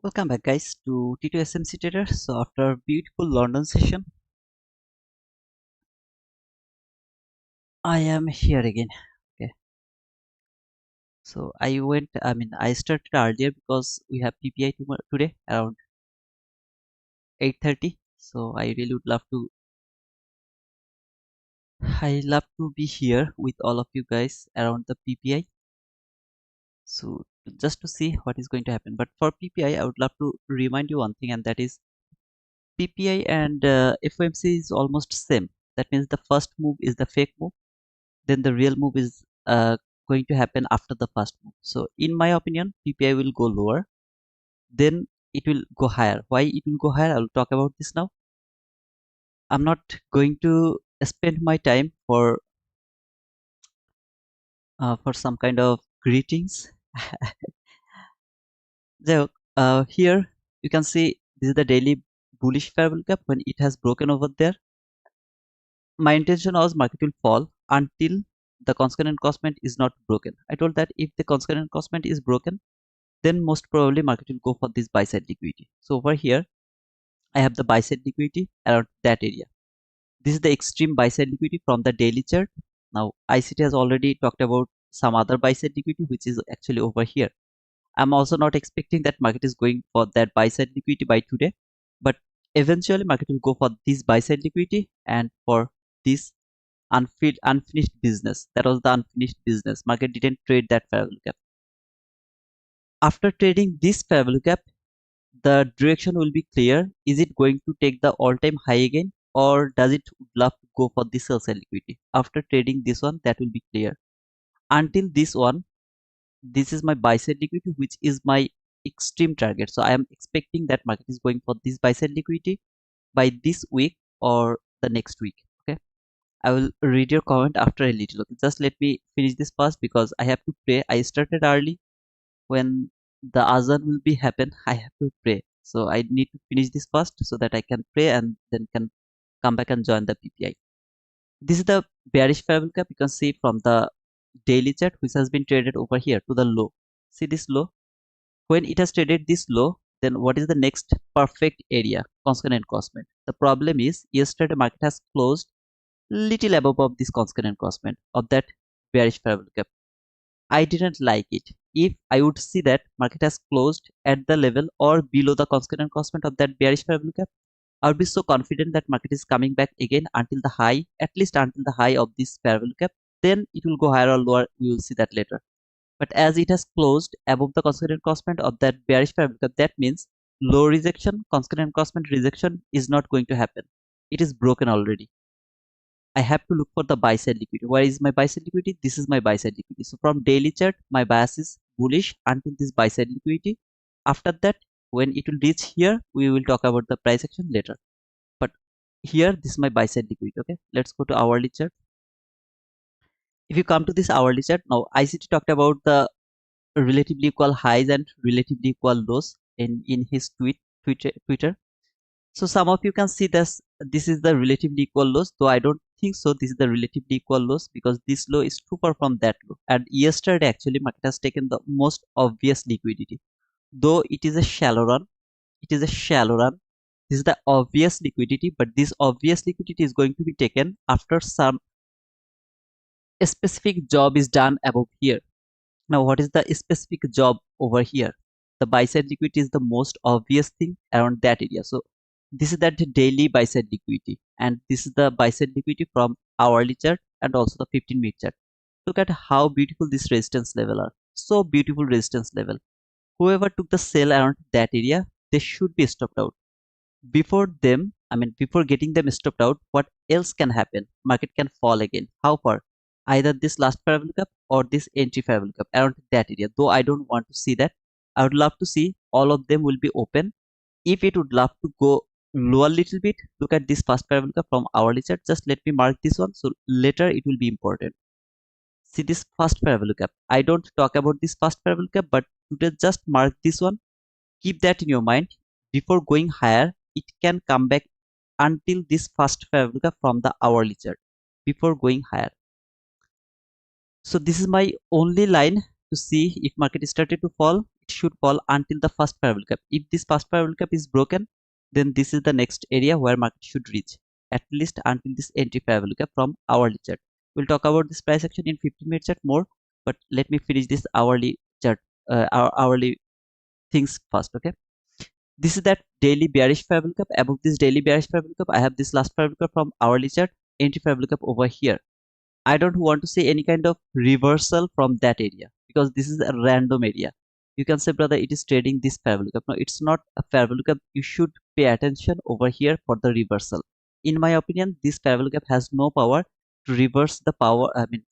Welcome back guys to T2 SMC Trader. So after a beautiful London session, I am here again. Okay. So I started earlier because we have PPI today around 8:30. So I love to be here with all of you guys around the PPI. So just to see what is going to happen. But for PPI, I would love to remind you one thing, and that is PPI and FOMC is almost same. That means the first move is the fake move, then the real move is going to happen after the first move. So in my opinion, PPI will go lower, then it will go higher. Why it will go higher? I'll talk about this now. I'm not going to spend my time for some kind of greetings. So here you can see this is the daily bullish fair value gap. When it has broken over there, my intention was market will fall until the constant cosment is not broken. I told that if the constant cosment is broken, then most probably market will go for this buy side liquidity. So over here I have the buy side liquidity around that area. This is the extreme buy side liquidity from the daily chart. Now ICT has already talked about some other buy side liquidity which is actually over here. I'm also not expecting that market is going for that buy side liquidity by today, but eventually market will go for this buy side liquidity and for this unfinished business. That was the unfinished business. Market didn't trade that fair value gap. After trading this fair value gap, the direction will be clear. Is it going to take the all-time high again, or does it love to go for the sell side liquidity? After trading this one, that will be clear. Until this one, this is my buy side liquidity, which is my extreme target. So I am expecting that market is going for this buy side liquidity by this week or the next week. Okay, I will read your comment after a little. Okay, just let me finish this first because I have to pray. I started early. When the azan will be happen, I have to pray. So I need to finish this first so that I can pray and then can come back and join the PPI. This is the bearish fair value gap. You can see from the daily chart which has been traded over here to the low. See this low? When it has traded this low, then what is the next perfect area? Constant cosment. The problem is yesterday market has closed little above of this constant cosment of that bearish fair value gap. I didn't like it. If I would see that market has closed at the level or below the constant cosment of that bearish fair value gap, I would be so confident that market is coming back again until the high, at least until the high of this fair value gap. Then it will go higher or lower. We will see that later. But as it has closed above the constant cosment of that bearish fair value gap, that means low rejection, constant cosment rejection is not going to happen. It is broken already. I have to look for the buy side liquidity. Where is my buy side liquidity? This is my buy side liquidity. So from daily chart, my bias is bullish until this buy side liquidity. After that, when it will reach here, we will talk about the price action later. But here, this is my buy side liquidity. Okay, let's go to hourly chart. If you come to this hourly chart, now ICT talked about the relatively equal highs and relatively equal lows in his Twitter. So some of you can see this is the relatively equal lows, though I don't think so. This is the relatively equal lows because this low is too far from that low. And yesterday actually market has taken the most obvious liquidity. Though it is a shallow run, it is a shallow run. This is the obvious liquidity, but this obvious liquidity is going to be taken after some specific job is done above here. Now, what is the specific job over here? The buy side liquidity is the most obvious thing around that area. So this is that daily buy side liquidity, and this is the buy side liquidity from hourly chart and also the 15-minute chart. Look at how beautiful this resistance level are. So beautiful resistance level. Whoever took the sell around that area, they should be stopped out. Before them, before getting them stopped out, what else can happen? Market can fall again. How far? Either this last fair value gap or this entry fair value gap around that area. Though I don't want to see that. I would love to see all of them will be open. If it would love to go lower little bit, look at this first fair value gap from hourly chart. Just let me mark this one. So later it will be important. See this first fair value gap. I don't talk about this first fair value gap, but today just mark this one. Keep that in your mind. Before going higher, it can come back until this first fair value gap from the hourly chart before going higher. So this is my only line to see if market started to fall. it should fall until the first parabolic gap. If this first parabolic gap is broken, then this is the next area where market should reach, at least until this entry parabolic gap from hourly chart. We'll talk about this price action in 15 minute chart more, but let me finish this hourly chart, our hourly things first. Okay, this is that daily bearish parabolic gap. Above this daily bearish parabolic gap, I have this last parabolic gap from hourly chart, entry parabolic gap over here. I don't want to see any kind of reversal from that area because this is a random area. You can say, brother, it is trading this parabolic gap. No, it's not a parabolic gap. You should pay attention over here for the reversal. In my opinion, this parabolic gap has no power to reverse the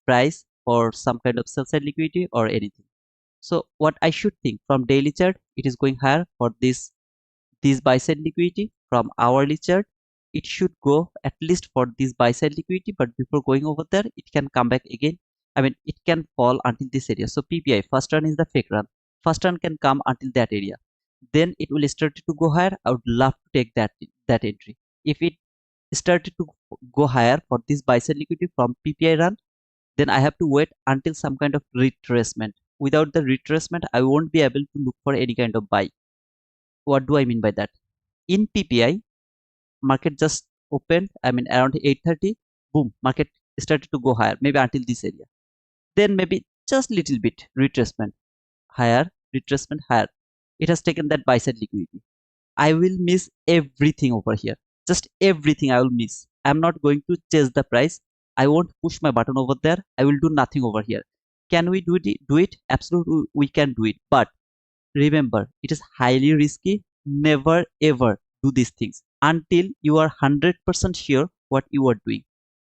price for some kind of sell side liquidity or anything. So what I should think from daily chart, it is going higher for this buy side liquidity. From hourly chart, it should go at least for this buy side liquidity, but before going over there it can come back again. It can fall until this area. So PPI first run is the fake run. First run can come until that area, then it will start to go higher. I would love to take that entry. If it started to go higher for this buy side liquidity from PPI run, then I have to wait until some kind of retracement. Without the retracement, I won't be able to look for any kind of buy. What do I mean by that? In PPI, market just opened, around 8:30, boom, market started to go higher, maybe until this area. Then maybe just little bit retracement, higher, retracement, higher. It has taken that buy side liquidity. I will miss everything over here. Just everything I will miss. I'm not going to chase the price. I won't push my button over there. I will do nothing over here. Can we do it? Do it? Absolutely, we can do it. But remember, it is highly risky. Never ever do these things until you are 100% sure what you are doing.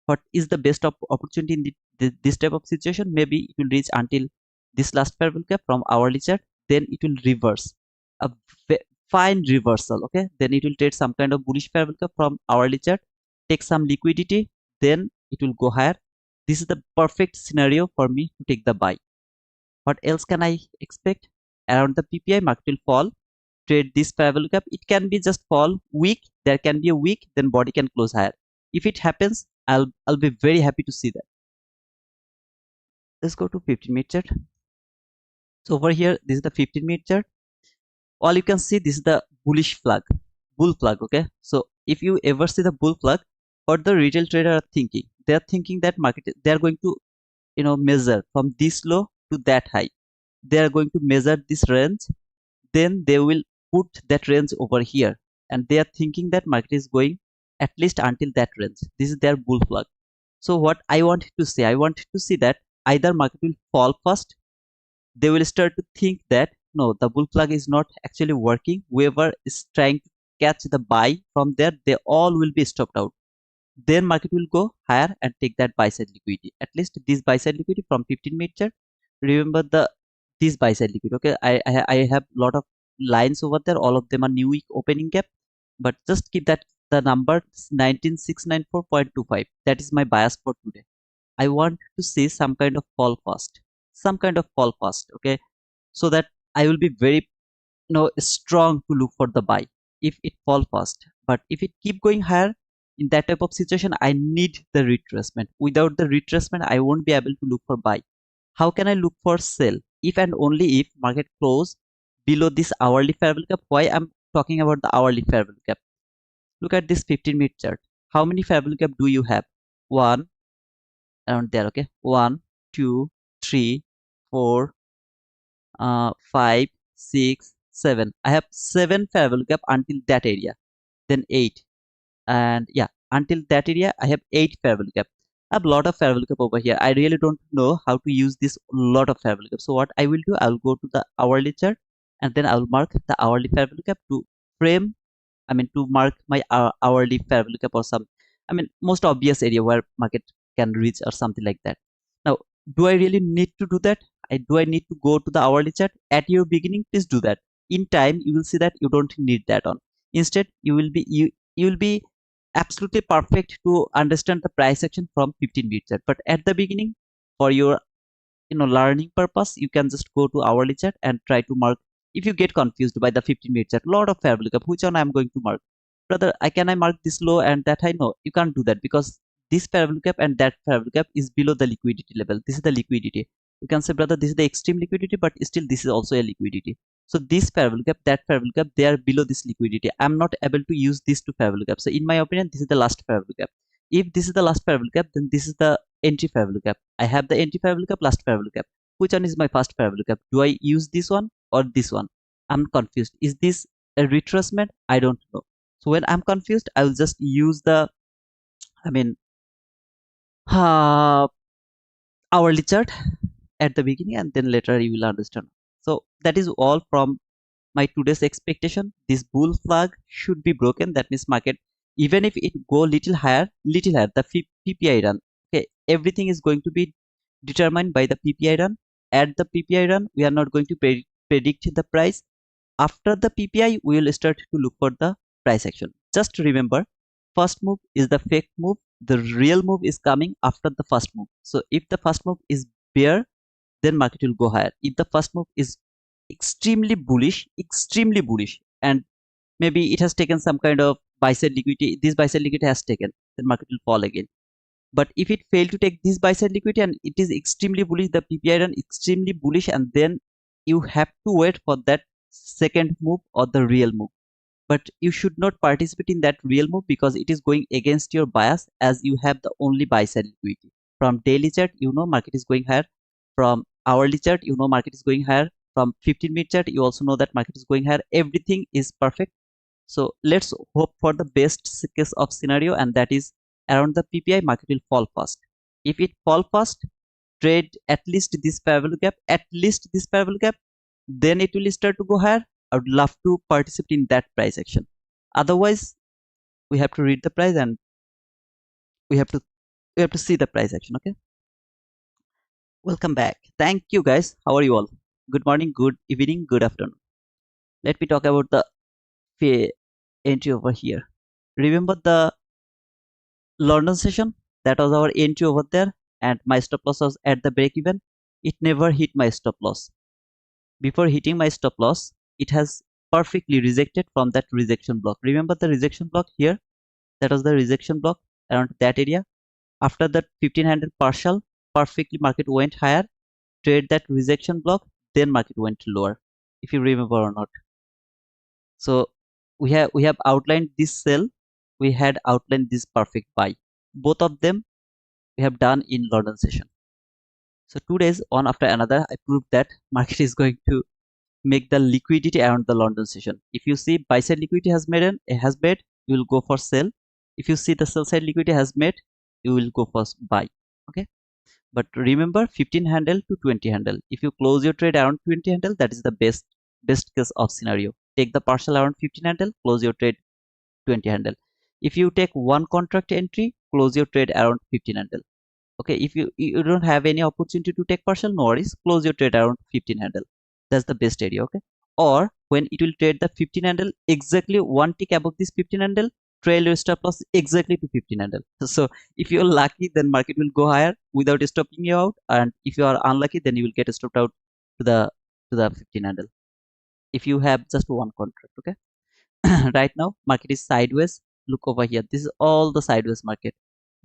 What is the best opportunity in this type of situation? Maybe it will reach until this last parabolic gap from hourly chart, then it will reverse a fine reversal. Okay, then it will take some kind of bullish parabolic gap from hourly chart, take some liquidity, then it will go higher. This is the perfect scenario for me to take the buy. What else can I expect? Around the PPI, market will fall, trade this parabolic gap. It can be just fall weak, there can be a weak, then body can close higher. If it happens, I'll be very happy to see that. Let's go to 15 minute chart. So over here, this is the 15 minute chart. All you can see, this is the bullish flag, bull flag. Okay, so if you ever see the bull flag, what the retail trader are thinking, they are thinking that market, they are going to measure from this low to that high. They are going to measure this range, then they will put that range over here, and they are thinking that market is going at least until that range. This is their bull flag. So what I want to say, I want to see that either market will fall first, they will start to think that no, the bull flag is not actually working, whoever is trying to catch the buy from there, they all will be stopped out. Then market will go higher and take that buy side liquidity, at least this buy side liquidity from 15 minute chart. Remember this buy side liquidity. Okay, I have lot of lines over there, all of them are new week opening gap, but just keep that the number 19694.25. That is my bias for today. I want to see some kind of fall fast, some kind of fall fast. Okay, so that I will be very strong to look for the buy if it fall fast. But if it keep going higher, in that type of situation, I need the retracement. Without the retracement, I won't be able to look for buy. How can I look for sell? If and only if market close below this hourly parabolic gap. Why I'm talking about the hourly parabolic gap? Look at this 15 minute chart. How many parabolic gap do you have? One, around there. Okay, 1, 2, 3, 4, 5, 6, 7. I have 7 parabolic gap until that area, then 8, and yeah, until that area I have 8 parabolic gap. I have a lot of parabolic gap over here. I really don't know how to use this lot of parabolic gap. So what I will do, I will go to the hourly chart, and then I will mark the hourly parabolic gap to frame, to mark my hourly parabolic gap or some, most obvious area where market can reach or something like that. Now, do I really need to do that? Do I need to go to the hourly chart at your beginning? Please do that. In time, you will see that you don't need that on. Instead, you will be absolutely perfect to understand the price action from 15 minute chart. But at the beginning, for your learning purpose, you can just go to hourly chart and try to mark. If you get confused by the 15 minute chart, lot of parabolic gap, which one I'm going to mark? Brother, can I mark this low and that high? No, you can't do that because this parabolic gap and that parabolic gap is below the liquidity level. This is the liquidity. You can say, brother, this is the extreme liquidity, but still this is also a liquidity. So this fair value gap, that fair value gap, they are below this liquidity. I'm not able to use these two fair value gaps. So in my opinion, this is the last fair value gap. If this is the last fair value gap, then this is the entry fair value gap. I have the entry fair value gap, last fair value gap. Which one is my first fair value gap? Do I use this one or this one? I'm confused. Is this a retracement? I don't know. So when I'm confused, I will just use the, I mean, uh, hourly chart at the beginning, and then later you will understand. So that is all from my today's expectation. This bull flag should be broken. That means market, even if it go little higher, the PPI run, okay, everything is going to be determined by the PPI run. At the PPI run, we are not going to predict the price. After the PPI, we will start to look for the price action. Just remember, first move is the fake move. The real move is coming after the first move. So if the first move is bear, then market will go higher. If the first move is extremely bullish, and maybe it has taken some kind of buy side liquidity, this buy side liquidity has taken, then market will fall again. But if it failed to take this buy side liquidity and it is extremely bullish, the PPI run extremely bullish, and then you have to wait for that second move or the real move. But you should not participate in that real move because it is going against your bias, as you have the only buy side liquidity. From daily chart, you know market is going higher. From hourly chart, you know market is going higher. From 15-minute chart, you also know that market is going higher. Everything is perfect. So let's hope for the best case of scenario, and that is around the PPI market will fall fast. If it fall fast, trade at least this fair value gap, then it will start to go higher. I would love to participate in that price action. Otherwise, we have to read the price, and we have to see the price action. Okay. Welcome back. Thank you guys. How are you all? Good morning, good evening, good afternoon. Let me talk about the entry over here. Remember the London session? That was our entry over there, and my stop loss was at the break even. It never hit my stop loss. Before hitting my stop loss, it has perfectly rejected from that rejection block. Remember the rejection block here? That was the rejection block around that area. After that 1500 partial, perfectly market went higher, trade that rejection block, then market went lower, if you remember or not. So we have outlined this sell, we had outlined this perfect buy. Both of them we have done in London session. So 2 days one after another, I proved that market is going to make the liquidity around the London session. If you see buy side liquidity has made, you will go for sell. If you see the sell side liquidity has made, you will go for buy. Okay. But remember 15 handle to 20 handle. If you close your trade around 20 handle, that is the best case of scenario. Take the partial around 15 handle, close your trade 20 handle. If you take one contract entry, close your trade around 15 handle. Okay, if you don't have any opportunity to take partial, no worries, close your trade around 15 handle. That's the best area. Okay, or when it will trade the 15 handle exactly one tick above this 15 handle, trail your stop loss exactly to 15 handle. So if you're lucky, then market will go higher without stopping you out, and if you are unlucky, then you will get stopped out to the 15 handle if you have just one contract. Okay. Right now market is sideways. Look over here, this is all the sideways market.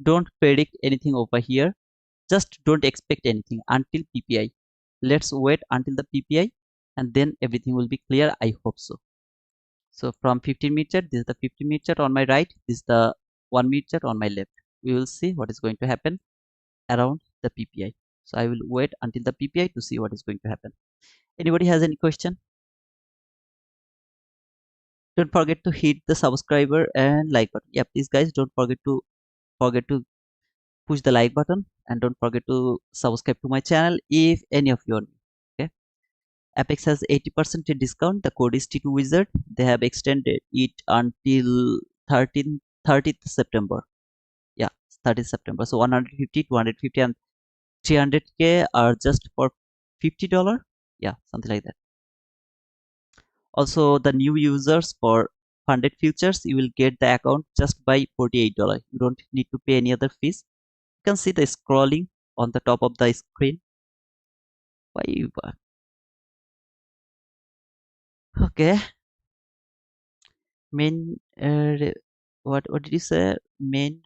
Don't predict anything over here, just don't expect anything until PPI. Let's wait until the PPI, and then everything will be clear, I hope so. So from 15-minute chart, this is the 15-minute chart on my right, this is the 1-minute chart on my left. We will see what is going to happen around the PPI. So I will wait until the PPI to see what is going to happen. Anybody has any question? Don't forget to hit the subscriber and like button. Yeah, please guys, don't forget to push the like button, and don't forget to subscribe to my channel if any of you are new. Okay. Apex has 80% discount. The code is T2 Wizard. They have extended it until 30th September. Yeah, 30th September. So 150, 250, and 300k are just for $50. Yeah, something like that. Also, the new users for funded futures, you will get the account just by $48. You don't need to pay any other fees. You can see the scrolling on the top of the screen. Why? Okay. Main what did you say? Main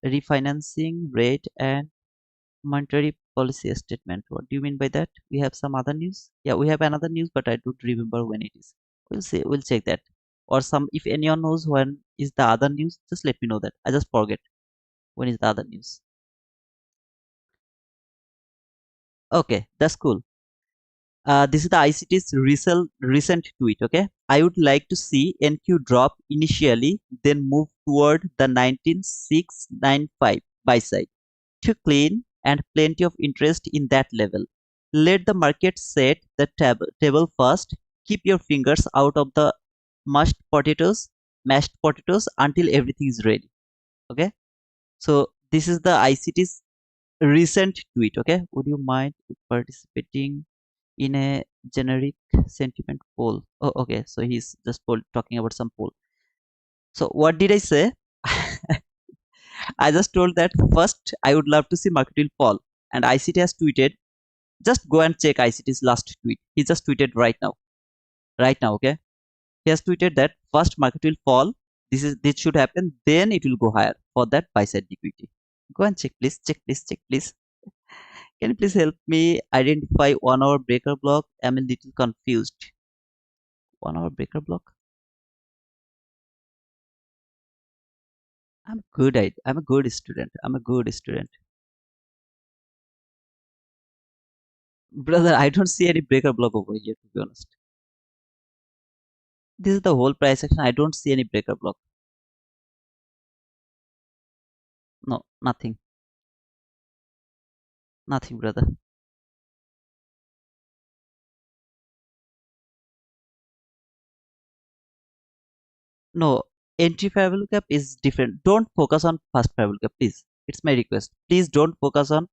refinancing rate and monetary Policy statement. What do you mean by that? We have some other news? Yeah, we have another news, but I don't remember when it is. We'll see. We'll check that. Or some. If anyone knows when is the other news, just let me know that. I just forget when is the other news. Okay, that's cool. This is the ICT's recent tweet. Okay, I would like to see NQ drop initially, then move toward the 19695 buy side. To clean and plenty of interest in that level. Let the market set the table first. Keep your fingers out of the mashed potatoes until everything is ready. Okay. So this is the ICT's recent tweet. Okay. Would you mind participating in a generic sentiment poll? Oh, okay. So he's just talking about some poll. So what did I say? I just told that first I would love to see market will fall, and ICT has tweeted. Just go and check ICT's last tweet. He just tweeted right now. Right now, okay? He has tweeted that first market will fall. This should happen. Then it will go higher for that buy side liquidity. Go and check, please. Check, please. Check, please. Can you please help me identify 1 hour breaker block? I'm a little confused. 1 hour breaker block. I'm good at. I'm a good student. I'm a good student, brother. I don't see any breaker block over here. To be honest, this is the whole price action. I don't see any breaker block. No, nothing. Nothing, brother. No, entry favorable cap is different. Don't focus on first favorable cap, please. It's my request. Please don't focus on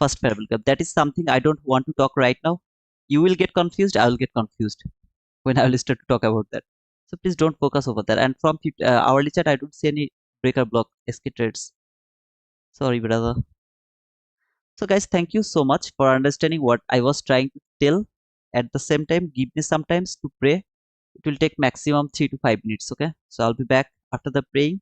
first favorable cap. That is something I don't want to talk right now. You will get confused. I will get confused when I will start to talk about that. So please don't focus over that. And from hourly chart, I don't see any breaker block SK trades. Sorry, brother. So guys, thank you so much for understanding what I was trying to tell. At the same time, give me some times to pray. It will take maximum 3 to 5 minutes. Okay. So I'll be back after the praying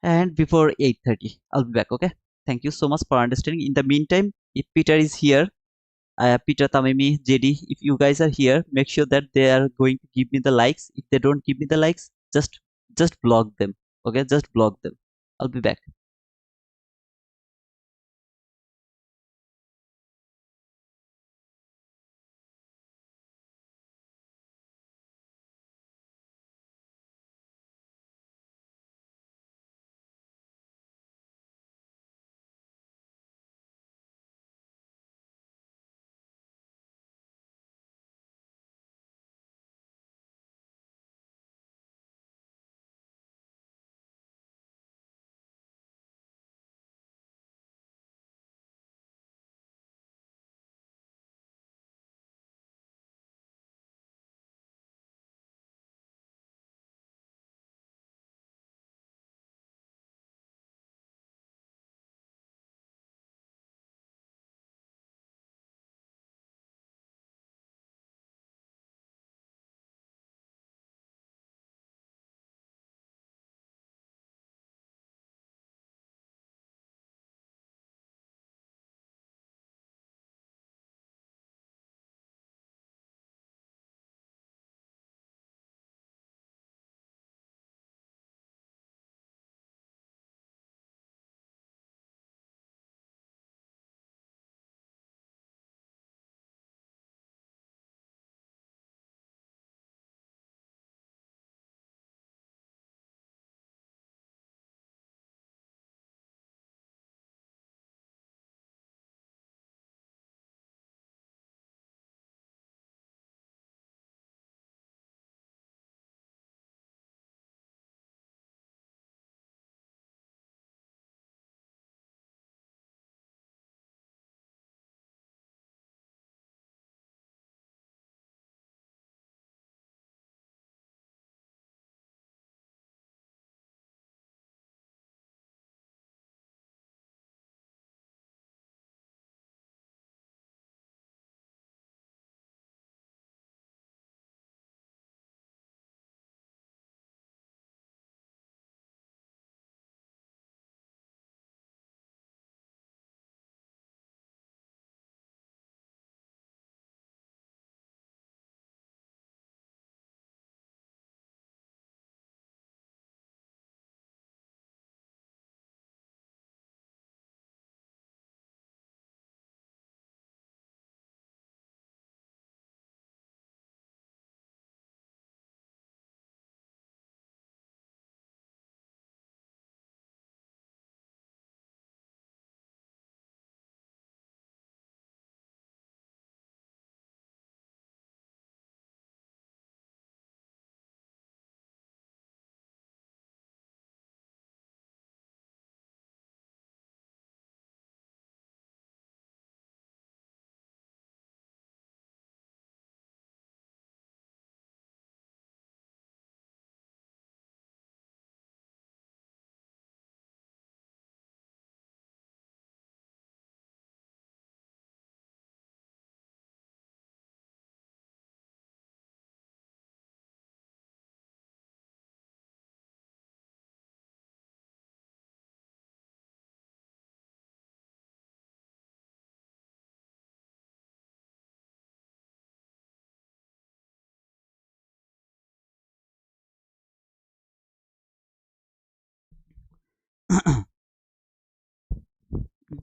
and before 8:30 I'll be back. Okay, thank you so much for understanding. In the meantime, if Peter is here, Peter, Tamimi, JD, if you guys are here, make sure that they are going to give me the likes. If they don't give me the likes, just block them. Okay, just block them. I'll be back.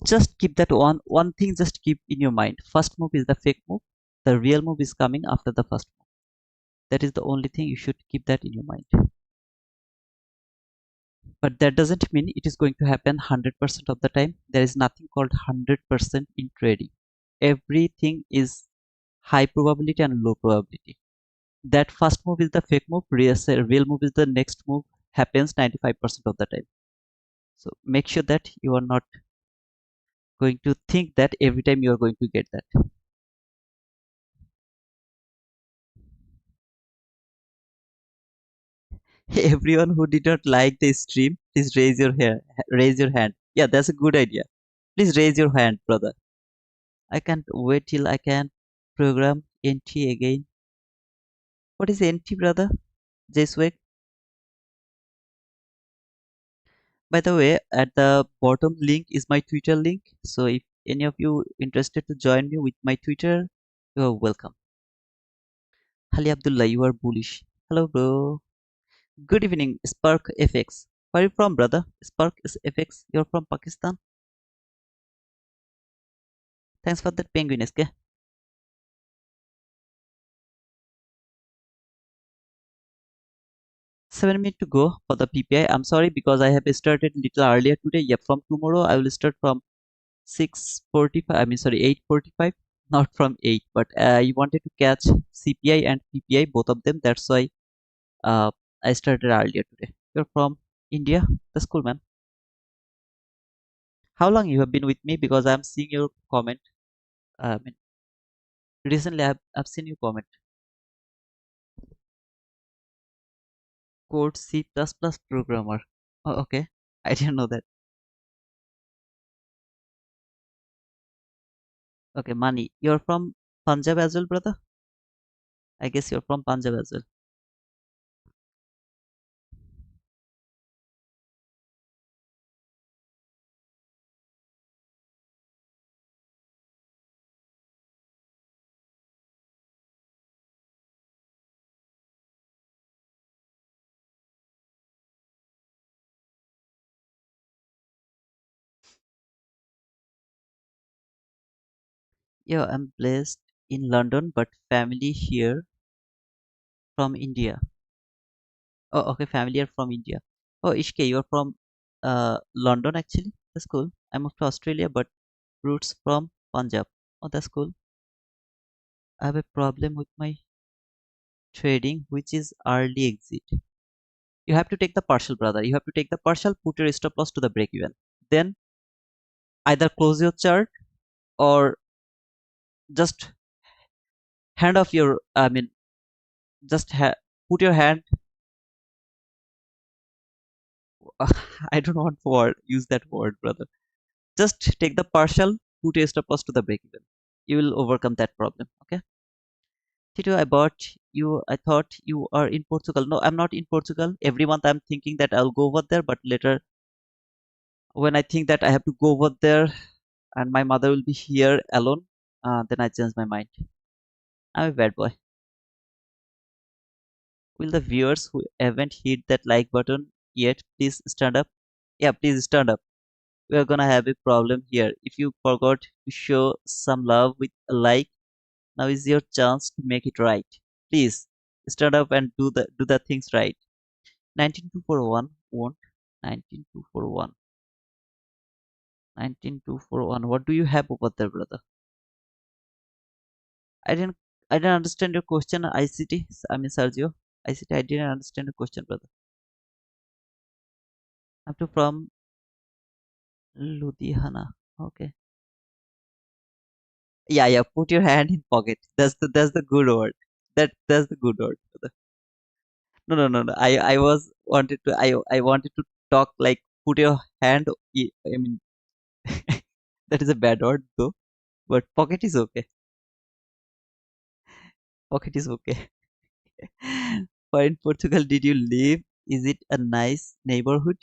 Just keep that one thing, just keep in your mind. First move is the fake move. The real move is coming after the first move. That is the only thing, you should keep that in your mind. But that doesn't mean it is going to happen 100% of the time. There is nothing called 100% in trading. Everything is high probability and low probability. That first move is the fake move, real move is the next move, happens 95% of the time. So make sure that you are not going to think that every time you are going to get that. Everyone who did not like the stream, please raise your hand. Yeah, that's a good idea. Please raise your hand, brother. I can't wait till I can program NT again. What is NT, brother? Jswag. By the way, at the bottom link is my Twitter link. So if any of you interested to join me with my Twitter, you are welcome. Ali Abdullah, you are bullish. Hello, bro. Good evening, Spark FX. Where are you from, brother? Spark is FX. You're from Pakistan. Thanks for that penguin, SK. 7 minutes to go for the PPI. I'm sorry because I have started little earlier today. Yeah, from tomorrow I will start from 6:45. I mean, sorry, 8:45. Not from 8, but I wanted to catch CPI and PPI, both of them. That's why uh, I started earlier today. You're from India? That's cool, man. How long you have been with me? Because I'm seeing your comment. I mean, recently I've seen you comment. Code C++ programmer. Oh, okay. I didn't know that. Okay, Mani. You're from Punjab as well, brother? I guess you're from Punjab as well. Yeah, I'm blessed in London, but family here from India. Oh, okay, family are from India. Oh, Ishke, you're from London actually. That's cool. I moved to Australia, but roots from Punjab. Oh, that's cool. I have a problem with my trading, which is early exit. You have to take the partial, brother. You have to take the partial, put your stop loss to the break even. Then either close your chart or just hand off your, I mean, just put your hand. I don't want to use that word, brother. Just take the partial, put your stop loss to the break even. You will overcome that problem. Okay. Tito, I bought you. I thought you are in Portugal. No, I'm not in Portugal. Every month I'm thinking that I'll go over there, but later when I think that I have to go over there and my mother will be here alone, then I change my mind. I'm a bad boy. Will the viewers who haven't hit that like button yet please stand up? Yeah, please stand up. We are gonna have a problem here. If you forgot to show some love with a like, now is your chance to make it right. Please stand up and do the things right. 19241 won't. 19241. 19241. What do you have over there, brother? I didn't I didn't understand your question, ICT. I mean Sergio. ICT, I didn't understand your question, brother. I'm from Ludhiana. Okay. Yeah, yeah. Put your hand in pocket. That's the good word. That's the good word, brother. No, no, no, no. I wanted to talk like put your hand. I mean that is a bad word though. But pocket is okay. Pocket is okay. Where in Portugal did you live? Is it a nice neighborhood?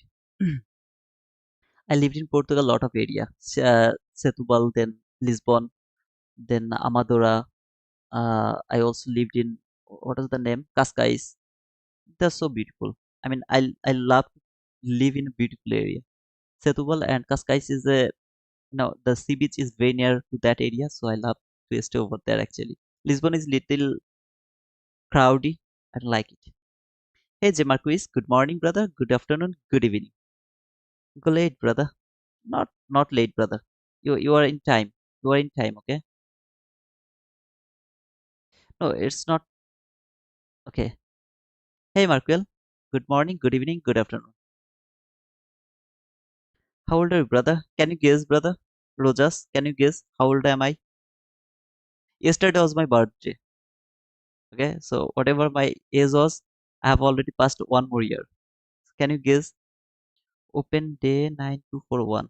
I lived in Portugal a lot of area. Setúbal, then Lisbon, then Amadora. I also lived in, what is the name? Cascais. They're so beautiful. I mean, I love to live in a beautiful area. Setúbal and Cascais is a the sea beach is very near to that area, so I love to stay over there actually. Lisbon is little crowdy. I don't like it. Hey J Marquis, good morning, brother. Good afternoon. Good evening. Go late, brother. Not late, brother. You are in time. You are in time. Okay. No, it's not. Okay. Hey Marquel. Good morning. Good evening. Good afternoon. How old are you, brother? Can you guess, brother? Rojas, can you guess how old am I? Yesterday was my birthday. Okay, so whatever my age was, I have already passed one more year. Can you guess? Open day 9241.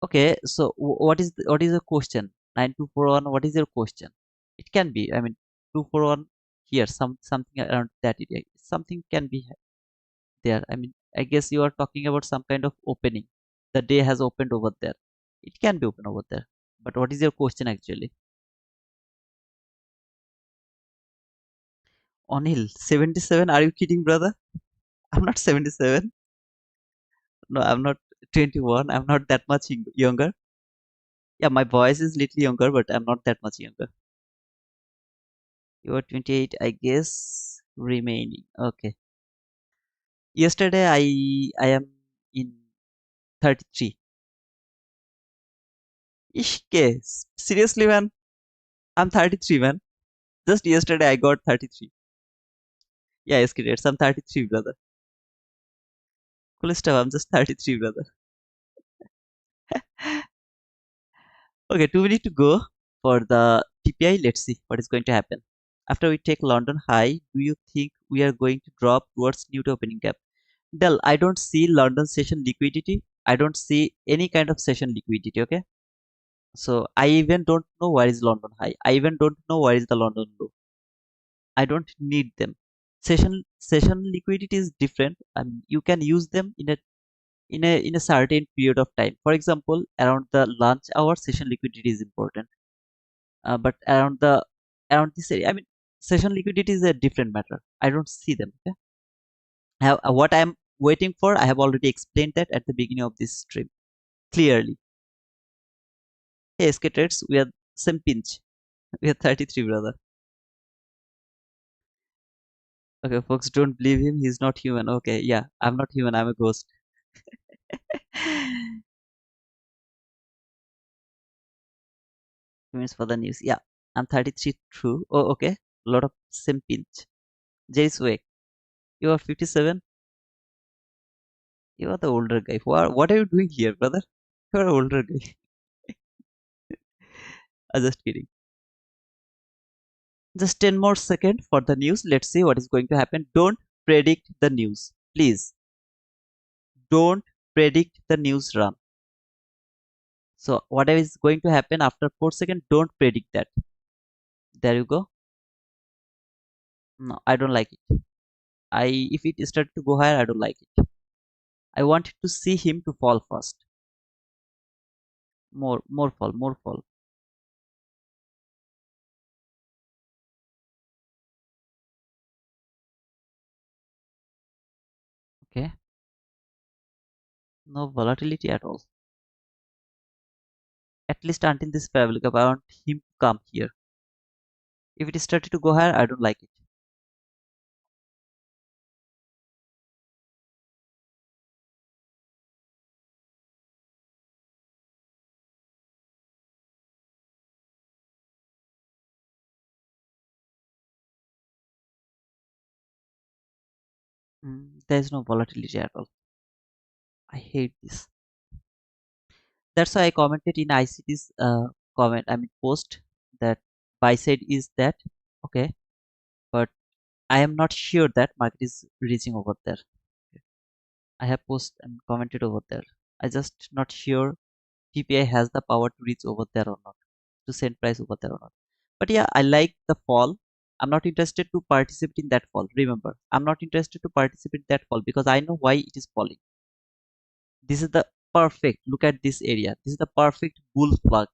Okay, so what is the question? 9241. What is your question? It can be. I mean, 241 here. Something around that area. Something can be there. I mean, I guess you are talking about some kind of opening. The day has opened over there. It can be open over there. But what is your question actually? Onil, 77? Are you kidding, brother? I'm not 77. No, I'm not 21. I'm not that much younger. Yeah, my voice is little younger, but I'm not that much younger. You are 28, I guess. Remaining. Okay. Yesterday, I am in 33. Ishke. Seriously, man? I'm 33, man. Just yesterday, I got 33. Yeah, yes, kidding. I'm 33, brother. Cool stuff. I'm just 33, brother. Okay, 2 minutes to go for the TPI. Let's see what is going to happen. After we take London high, do you think we are going to drop towards new to opening gap? Dell, I don't see London session liquidity. I don't see any kind of session liquidity. Okay, so I even don't know where is London high. I even don't know where is the London low. I don't need them. Session liquidity is different. You can use them in a certain period of time. For example, around the lunch hour, session liquidity is important. But around this area, I mean, session liquidity is a different matter. I don't see them. Okay? What I'm waiting for, I have already explained that at the beginning of this stream clearly. Hey, skaters, we are same pinch. We are 33, brother. Okay, folks, don't believe him. He's not human. Okay, yeah, I'm not human. I'm a ghost. Means for the news. Yeah, I'm 33. True. Oh, okay. A lot of same pinch. Jace Wake, you are 57. You are the older guy. What are you doing here, brother? You are older guy. Just kidding. Just 10 more seconds for the news. Let's see what is going to happen. Don't predict the news. Please. Don't predict the news run. So whatever is going to happen after 4 seconds, don't predict that. There you go. No, I don't like it. If it started to go higher, I don't like it. I want to see him to fall first. More fall, more fall. Okay. No volatility at all. At least until this parabolic, I want him to come here. If it started to go higher, I don't like it. There is no volatility at all. I hate this. That's why I commented in ICT's post that buy side is that okay, but I am not sure that market is reaching over there. I have post and commented over there. I just not sure TPI has the power to reach over there or not, to send price over there or not. But yeah, I like the fall. I'm not interested to participate in that fall. Remember, I'm not interested to participate in that fall because I know why it is falling. This is the perfect. Look at this area. This is the perfect bull flag.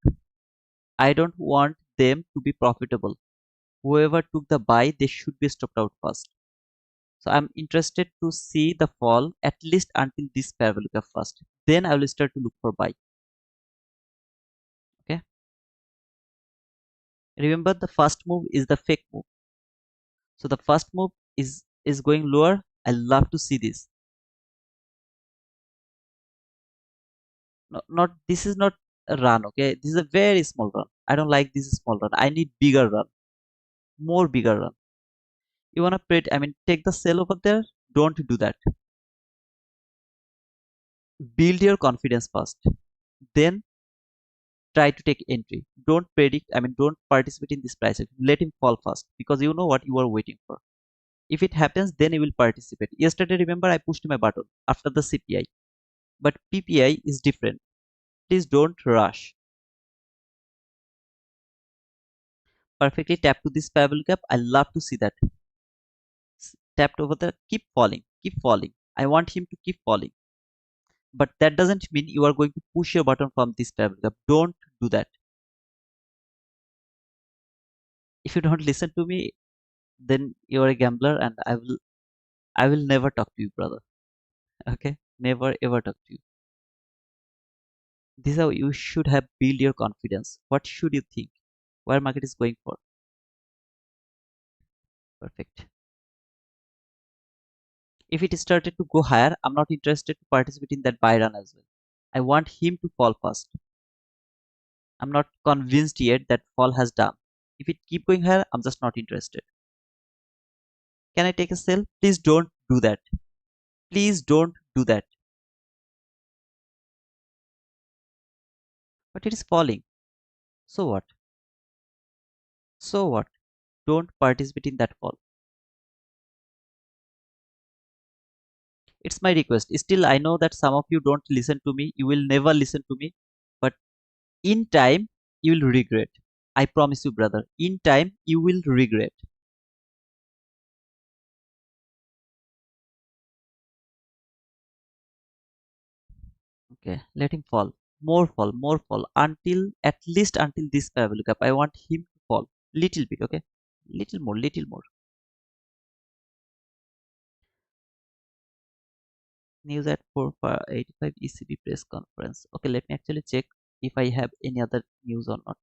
I don't want them to be profitable. Whoever took the buy, they should be stopped out first. So I'm interested to see the fall at least until this parabolic first. Then I will start to look for buy. Okay. Remember, the first move is the fake move. So the first move is going lower. I love to see this. Not this is not a run. Okay, this is a very small run. I don't like this small run. I need bigger run, more bigger run. You wanna take the sell over there. Don't do that. Build your confidence first. Then try to take entry. Don't predict. Don't participate in this price action. Let him fall first because you know what you are waiting for. If it happens, then you will participate. Yesterday, remember, I pushed my button after the CPI, but PPI is different. Please don't rush. Perfectly tap to this parabolic gap. I love to see that. Tapped over there. Keep falling. Keep falling. I want him to keep falling. But that doesn't mean you are going to push your button from this parabolic gap. Don't do that. If you don't listen to me, then you are a gambler, and I will never talk to you, brother. Okay, never ever talk to you. This is how you should have build your confidence. What should you think? Where market is going for? Perfect. If it started to go higher, I'm not interested to participate in that buy run as well. I want him to fall first. I'm not convinced yet that fall has done. If it keep going higher, I'm just not interested. Can I take a sell? Please don't do that. Please don't do that. But it is falling. So what? So what? Don't participate in that fall. It's my request. Still, I know that some of you don't listen to me. You will never listen to me. But in time, you will regret. I promise you, brother. In time, you will regret. Okay, let him fall. More fall. Until, at least until this parabolic up. I want him to fall. Little bit, okay? Little more, little more. News at 4:85 ECB press conference. Okay, let me actually check if I have any other news or not.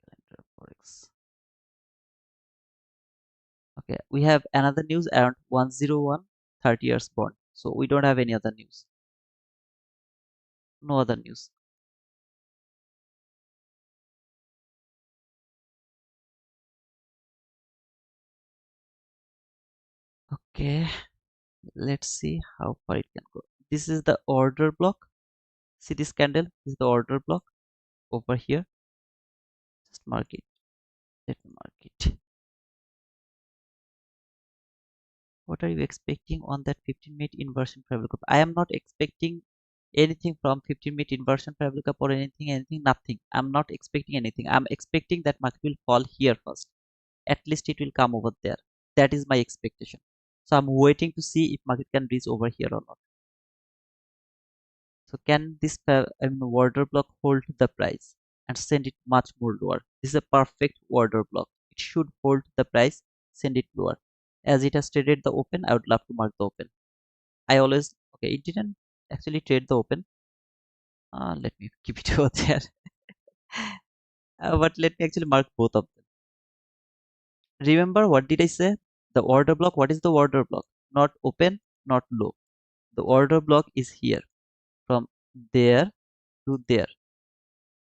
Calendar Forex. Okay, we have another news around 101 30 years bond. So we don't have any other news. No other news. Okay, let's see how far it can go. This is the order block. See this candle? This is the order block over here. Just mark it. Let me mark it. What are you expecting on that 15-minute inversion parabolic cup? I am not expecting anything from 15-minute inversion parabolic cup or anything, nothing. I'm not expecting anything. I'm expecting that market will fall here first. At least it will come over there. That is my expectation. So I'm waiting to see if market can reach over here or not. So can this order block hold the price and send it much more lower? This is a perfect order block. It should hold the price, send it lower. As it has traded the open, I would love to mark the open. I always okay. It didn't actually trade the open. Let me keep it over there. But let me actually mark both of them. Remember what did I say? The order block. What is the order block? Not open, not low. The order block is here from there to there.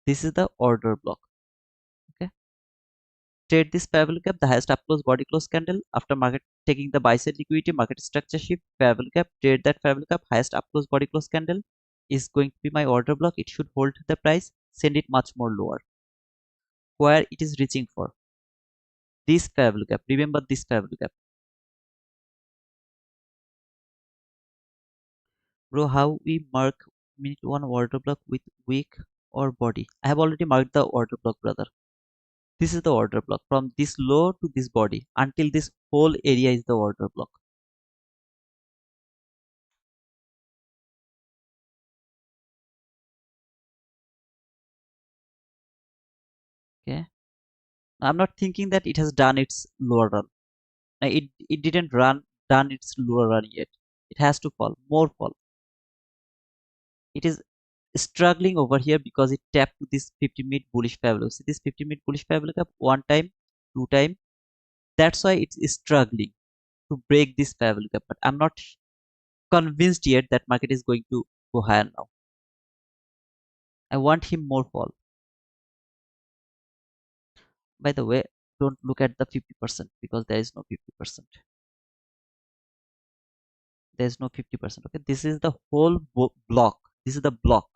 This is the order block. Okay. Trade this parabolic gap, the highest up close body close candle after market taking the buy side liquidity, market structure shift, parabolic gap, trade that parabolic gap, highest up close body close candle is going to be my order block. It should hold the price, send it much more lower. Where it is reaching for this parabolic gap. Remember this parabolic gap. Bro, how we mark minute one order block with wick or body? I have already marked the order block, brother. This is the order block from this low to this body until this whole area is the order block. Okay. I'm not thinking that it has done its lower run. It didn't done its lower run yet. It has to fall, more fall. It is struggling over here because it tapped to this 50-minute bullish parallel. See this 50-minute bullish parallel gap one time, two time. That's why it's struggling to break this parallel gap. But I'm not convinced yet that market is going to go higher now. I want him more fall. By the way, don't look at the 50% because there is no 50%. There is no 50%. Okay, this is the whole block. This is the block.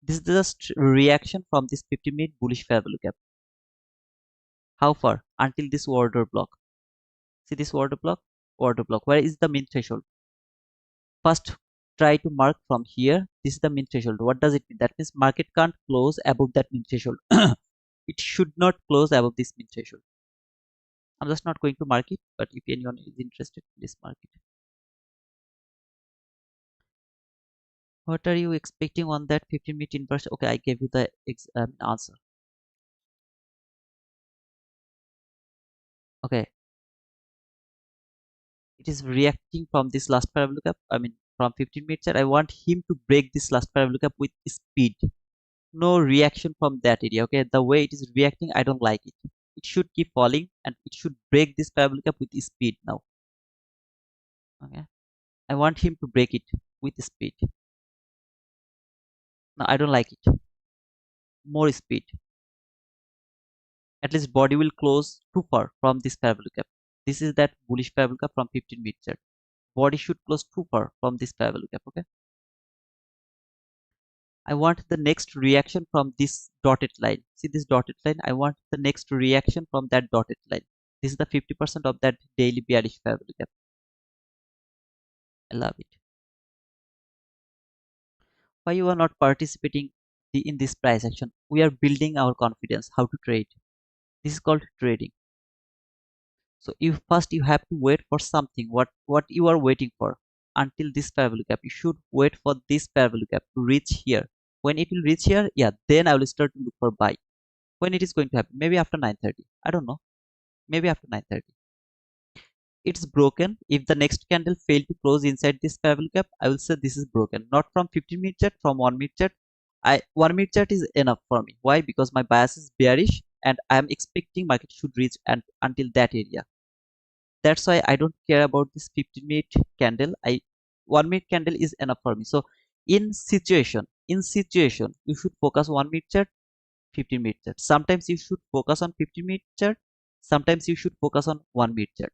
This is just reaction from this 50-minute bullish fair value gap. How far? Until this order block. See this order block? Order block. Where is the mean threshold? First, try to mark from here. This is the mean threshold. What does it mean? That means market can't close above that mean threshold. It should not close above this mean threshold. I'm just not going to mark it, but if anyone is interested, please mark it. What are you expecting on that 15-minute inversion? Okay, I gave you the answer. Okay, it is reacting from this last parabolic up. I mean, from 15 minutes. I want him to break this last parabolic up with speed. No reaction from that area. Okay, the way it is reacting, I don't like it. It should keep falling and it should break this parabolic up with speed now. Okay, I want him to break it with speed. No, I don't like it. More speed. At least body will close too far from this parabolic gap. This is that bullish parabolic gap from 15 minutes. Body should close too far from this parabolic gap. Okay, I want the next reaction from this dotted line. See this dotted line? I want the next reaction from that dotted line. This is the 50% of that daily bearish parabolic gap. I love it. Why you are not participating in this price action? We are building our confidence how to trade. This is called trading. So you have to wait for something. What you are waiting for? Until this parabolic gap, you should wait for this parabolic gap to reach here. When it will reach here, yeah, then I will start to look for buy. When it is going to happen? Maybe after 9:30. I don't know. Maybe after 9:30. It's broken. If the next candle failed to close inside this parabolic gap, I will say this is broken. Not from 15-minute chart, from 1-minute chart. 1-minute chart is enough for me. Why? Because my bias is bearish and I am expecting market should reach until that area. That's why I don't care about this 15-minute candle. 1-minute candle is enough for me. So in situation, you should focus 1-minute chart, 15-minute chart. Sometimes you should focus on 15-minute chart. Sometimes you should focus on 1-minute chart.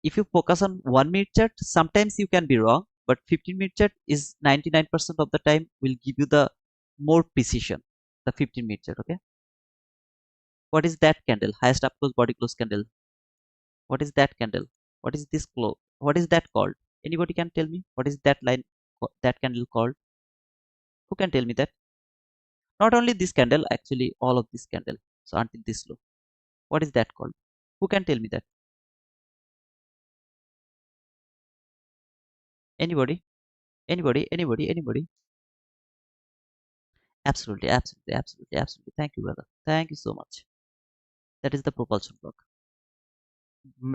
If you focus on 1-minute chart, sometimes you can be wrong, but 15-minute chart is 99% of the time will give you the more precision. The 15-minute chart. Okay. What is that candle? Highest up close body close candle. What is that candle? What is this close? What is that called? Anybody can tell me what is that line, that candle called? Who can tell me that? Not only this candle, actually all of this candle. So until this low. What is that called? Who can tell me that? Anybody? Anybody? Absolutely. Thank you, brother. Thank you so much. That is the propulsion block.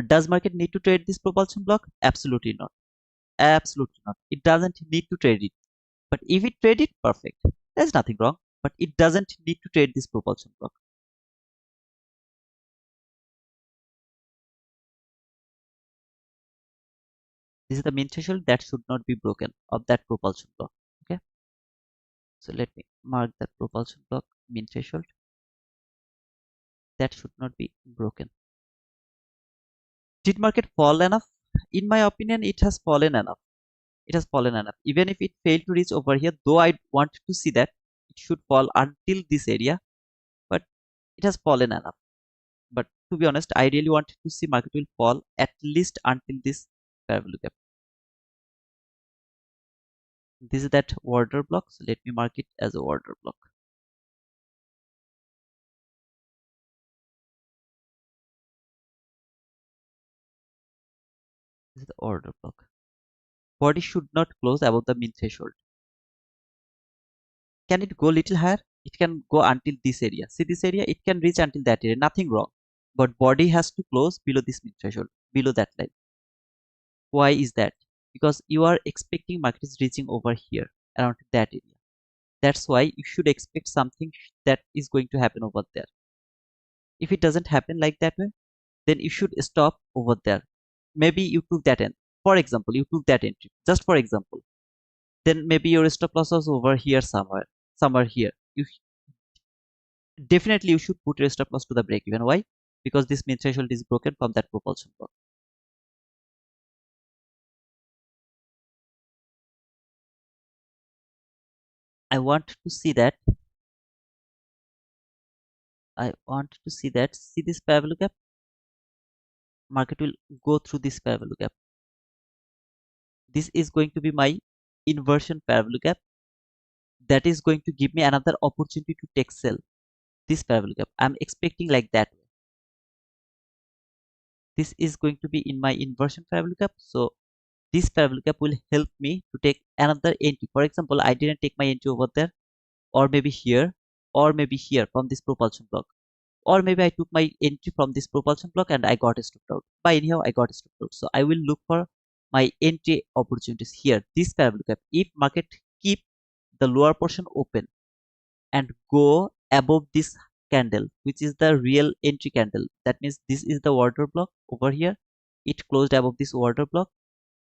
Does market need to trade this propulsion block? Absolutely not. Absolutely not. It doesn't need to trade it. But if it trade it, perfect. There's nothing wrong. But it doesn't need to trade this propulsion block. This is the mean threshold that should not be broken of that propulsion block. Okay. So let me mark that propulsion block mean threshold. That should not be broken. Did market fall enough? In my opinion, it has fallen enough. It has fallen enough. Even if it failed to reach over here, though I want to see that it should fall until this area, but it has fallen enough. But to be honest, I really wanted to see market will fall at least until this parabolic gap. This is that order block. So let me mark it as a order block. This is the order block. Body should not close above the mean threshold. Can it go little higher? It can go until this area. See this area? It can reach until that area. Nothing wrong. but body has to close below this mid threshold, below that line. Why is that? Because you are expecting market is reaching over here around that area. That's why you should expect something that is going to happen over there. If it doesn't happen like that way, then you should stop over there. Maybe you took that in. For example, you took that entry. Just for example, then maybe your stop loss was over here somewhere, somewhere here. You definitely you should put your stop loss to the break even. Why? Because this mid threshold is broken from that propulsion block. I want to see that. I want to see that. See this parallel gap. Market will go through this parallel gap. This is going to be my inversion parallel gap. That is going to give me another opportunity to take sell this parallel gap. I'm expecting like that. This is going to be in my inversion parallel gap. So this parallel gap will help me to take another entry. For example, I didn't take my entry over there, or maybe here, or maybe here from this propulsion block, or maybe I took my entry from this propulsion block and I got stopped out. By anyhow, I got stopped out. So I will look for my entry opportunities here. This parallel gap. If market keep the lower portion open and go above this candle, which is the real entry candle, that means this is the order block over here. It closed above this order block,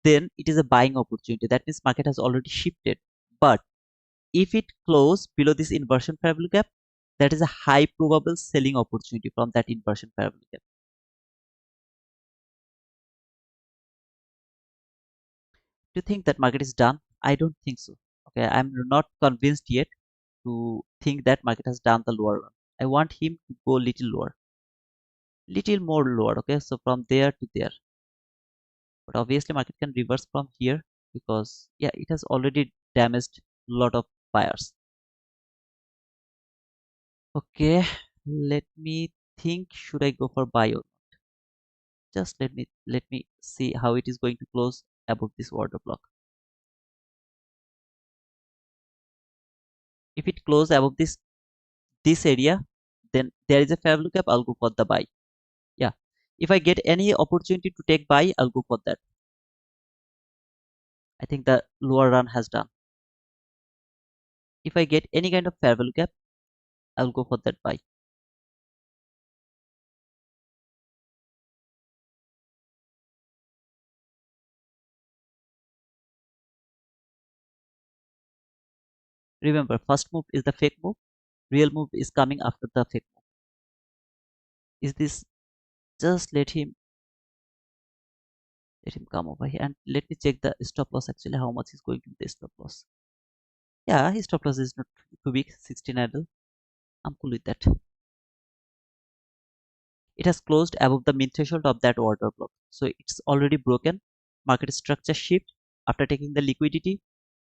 then it is a buying opportunity. That means market has already shifted. But if it close below this inversion parallel gap, that is a high probable selling opportunity from that inversion parallel gap. Do you think that market is done? I don't think so. Okay, I'm not convinced yet to think that market has done the lower run. I want him to go little lower, little more lower. Okay, so from there to there. But obviously market can reverse from here because yeah, it has already damaged a lot of buyers. Okay, let me think. Should I go for buy or not? Just let me see how it is going to close above this order block. If it close above this area, then there is a fair look up. I'll go for the buy. Yeah. If I get any opportunity to take buy, I'll go for that. I think the lower run has done. If I get any kind of fair value gap, I'll go for that buy. Remember, first move is the fake move. Real move is coming after the fake move. Is this just let him come over here and let me check the stop loss actually how much is going to be the stop loss. Yeah, his stop loss is not too big, 16 idle. I'm cool with that. It has closed above the mid threshold of that order block. So it's already broken. Market structure shift after taking the liquidity.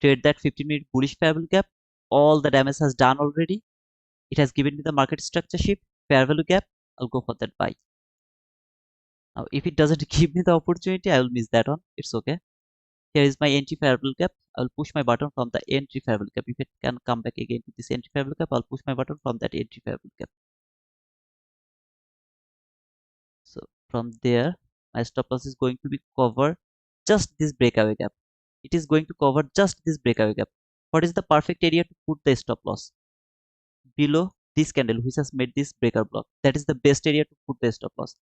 Trade that 15-minute bullish fair value gap. All the damage has done already. It has given me the market structure shift, fair value gap. I'll go for that buy. Now, if it doesn't give me the opportunity, I will miss that one. It's okay. Here is my entry fair value gap. I'll push my button from the entry fair value gap. If it can come back again to this entry fair value gap, I'll push my button from that entry fair value gap. So from there, my stop loss is going to be cover just this breakaway gap. It is going to cover just this breakaway gap. What is the perfect area to put the stop loss? Below this candle which has made this breaker block. That is the best area to put the stop loss.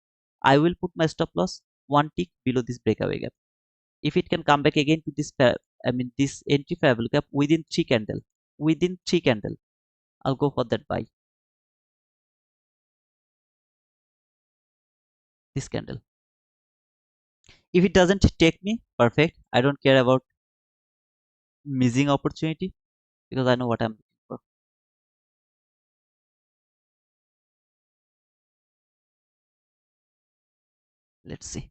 I will put my stop loss one tick below this breakaway gap. If it can come back again to this this entry fair value gap within three candle, I'll go for that buy. This candle. If it doesn't take me, perfect. I don't care about missing opportunity because I know what I'm looking for. Let's see.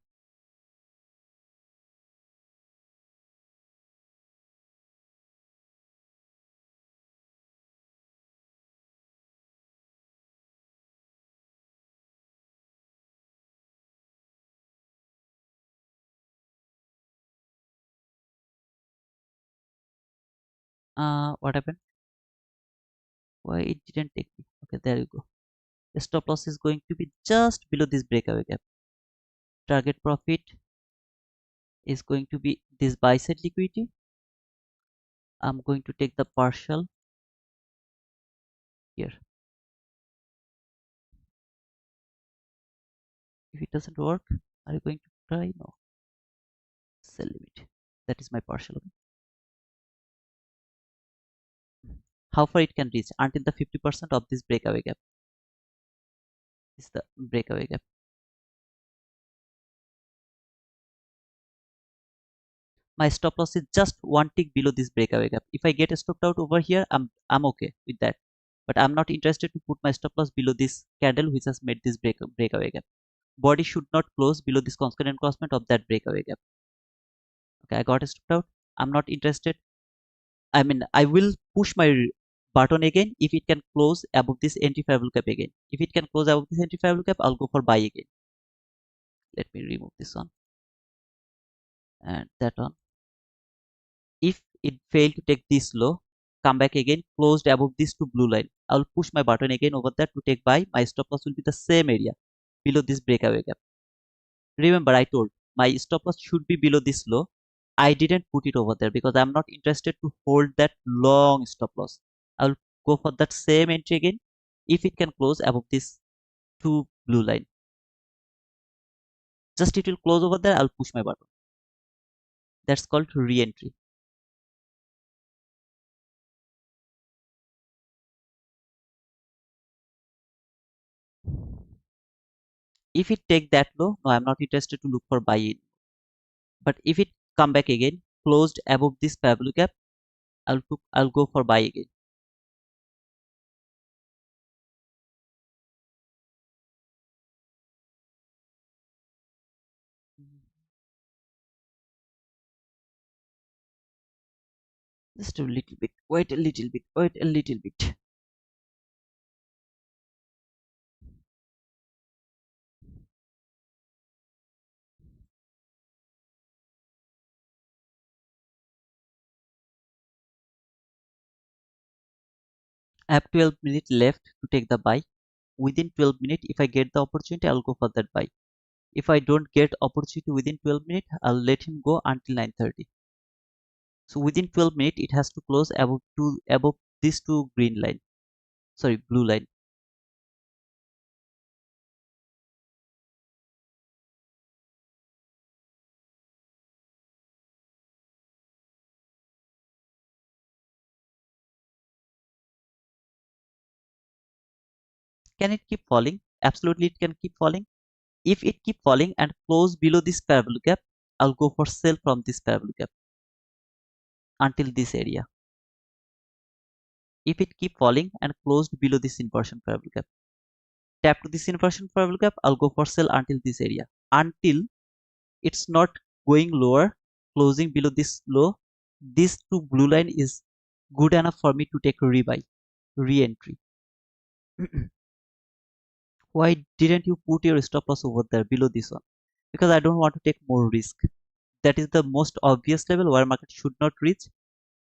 What happened? Why it didn't take me? Okay, there you go. Stop loss is going to be just below this breakaway gap. Target profit is going to be this buy side liquidity. I'm going to take the partial here. If it doesn't work, are you going to try? No. Sell limit. That is my partial. How far it can reach? Until the 50% of this breakaway gap. This is the breakaway gap. My stop loss is just one tick below this breakaway gap. If I get stopped out over here, I'm okay with that. But I'm not interested to put my stop loss below this candle which has made this breakaway gap. Body should not close below this constant encroachment of that breakaway gap. Okay, I got stopped out. I'm not interested. I mean, I will push my button again if it can close above this entry favorable gap again. If it can close above this entry favorable gap, I'll go for buy again. Let me remove this one and that one. If it failed to take this low, come back again, closed above this two blue line. I'll push my button again over there to take buy. My stop loss will be the same area below this breakaway gap. Remember, I told my stop loss should be below this low. I didn't put it over there because I'm not interested to hold that long stop loss. I'll go for that same entry again if it can close above this two blue line. Just it will close over there, I'll push my button. That's called re-entry. If it take that low, no, I'm not interested to look for buy in. But if it come back again, closed above this parabolic gap, I'll go for buy again. Just a little bit, wait a little bit, wait a little bit. I have 12 minutes left to take the buy. Within 12 minutes, if I get the opportunity, I'll go for that buy. If I don't get opportunity within 12 minutes, I'll let him go until 9:30. So within 12 minutes, it has to close above these two green line. Sorry, blue line. Can it keep falling? Absolutely, it can keep falling. If it keep falling and close below this parabolic gap, I'll go for sell from this parabolic gap until this area. If it keep falling and closed below this inversion parabolic gap, tap to this inversion parabolic gap, I'll go for sell until this area. Until it's not going lower, closing below this low, this two blue line is good enough for me to take a rebuy, re-entry. Why didn't you put your stop loss over there below this one? Because I don't want to take more risk. That is the most obvious level where market should not reach.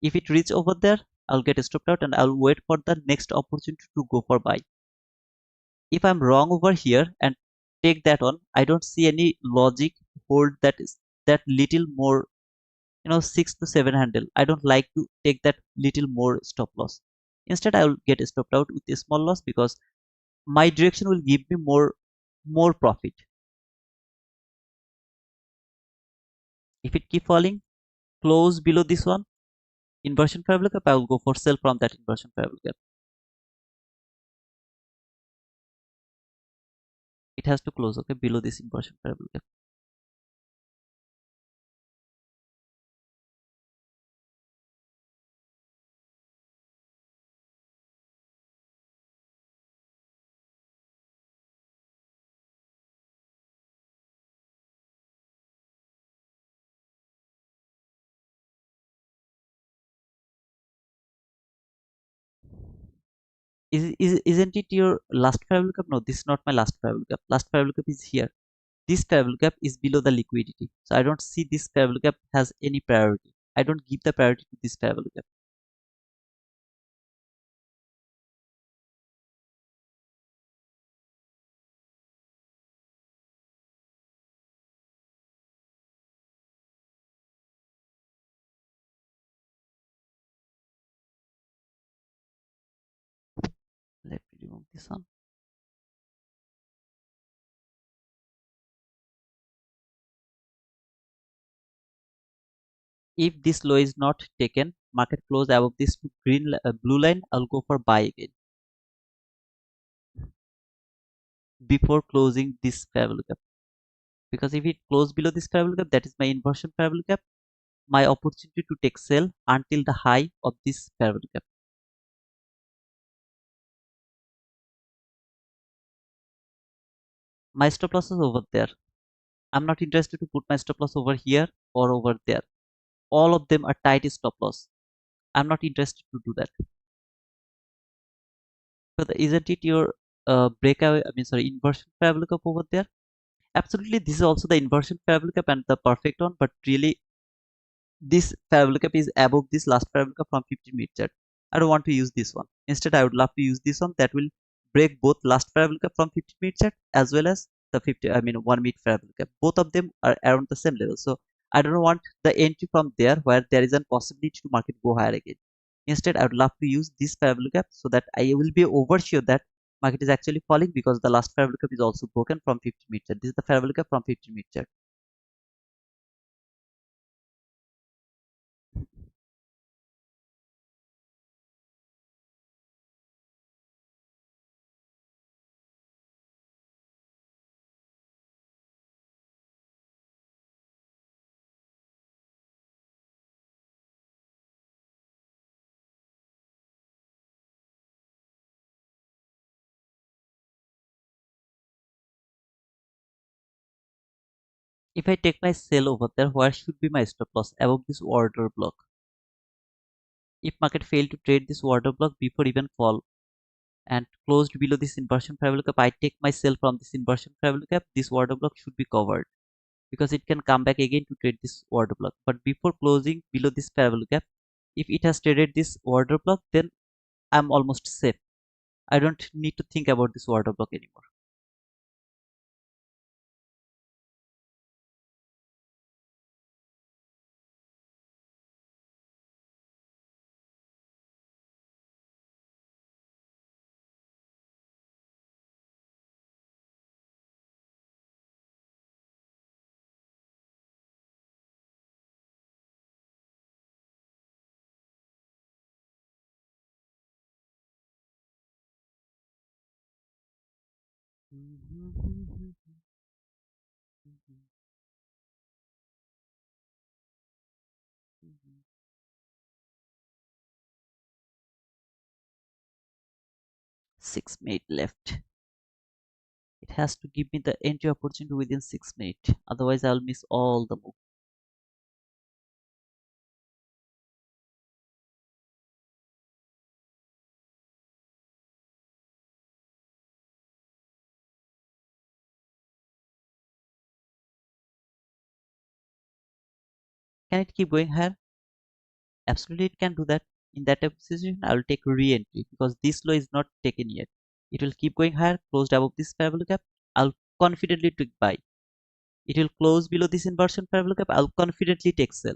If it reach over there, I'll get stopped out and I'll wait for the next opportunity to go for buy. If I'm wrong over here and take that on, I don't see any logic hold that little more, 6 to 7 handle. I don't like to take that little more stop loss. Instead, I will get stopped out with a small loss because my direction will give me more profit. If it keep falling, close below this one, inversion parabolic gap, I will go for sell from that inversion parabolic gap. It has to close, okay, below this inversion parabolic gap. Isn't it your last parabolic gap? No, this is not my last parabolic gap. Last parabolic gap is here. This parabolic gap is below the liquidity. So I don't see this parabolic gap has any priority. I don't give the priority to this parabolic gap. Move this one. If this low is not taken, market close above this blue line, I'll go for buy again before closing this fair value gap. Because if it close below this fair value gap, that is my inversion fair value gap, my opportunity to take sell until the high of this fair value gap. My stop loss is over there. I'm not interested to put my stop loss over here or over there. All of them are tight stop loss. I'm not interested to do that. So isn't it your breakaway? I mean, sorry, inversion fair value gap over there? Absolutely, this is also the inversion fair value gap and the perfect one, but really this fair value gap is above this last fair value gap from 15-minute chart. I don't want to use this one. Instead, I would love to use this one that will break both last fair value gap from 15-minute chart as well as the 1 minute fair value gap. Both of them are around the same level. So I don't want the entry from there where there is a possibility to market go higher again. Instead, I would love to use this fair value gap so that I will be oversure that market is actually falling because the last fair value gap is also broken from 15-minute chart. This is the fair value gap from 15-minute chart. If I take my sell over there, where should be my stop loss? Above this order block. If market failed to trade this order block before even fall and closed below this inversion fair value gap, I take my sell from this inversion fair value gap. This order block should be covered because it can come back again to trade this order block. But before closing below this fair value gap, if it has traded this order block, then I'm almost safe. I don't need to think about this order block anymore. Mhm. 6 minutes left. It has to give me the entry opportunity within 6 minutes. Otherwise, I'll miss all the move. Can it keep going higher? Absolutely, it can do that. In that type of situation, I will take re-entry because this low is not taken yet. It will keep going higher, closed above this fair value gap. I'll confidently take buy. It will close below this inversion fair value gap. I'll confidently take sell.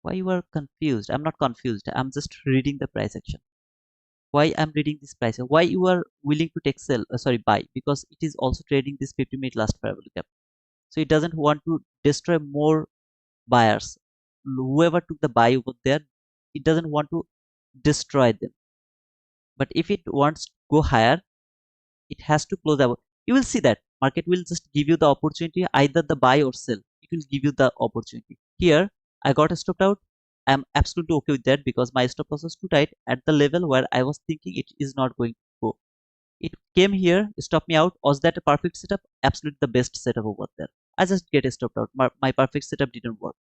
Why you are confused? I'm not confused. I'm just reading the price action. Why I'm reading this price? Why you are willing to take sell? Sorry, buy because it is also trading this 50-minute last fair value gap. So it doesn't want to destroy more buyers. Whoever took the buy over there, it doesn't want to destroy them. But if it wants to go higher, it has to close above. You will see that market will just give you the opportunity, either the buy or sell. It will give you the opportunity. Here I got stopped out. I'm absolutely okay with that because my stop loss was too tight at the level where I was thinking it is not going to go. It came here, stopped me out. Was that a perfect setup? Absolutely the best setup over there. I just get stopped out. My perfect setup didn't work.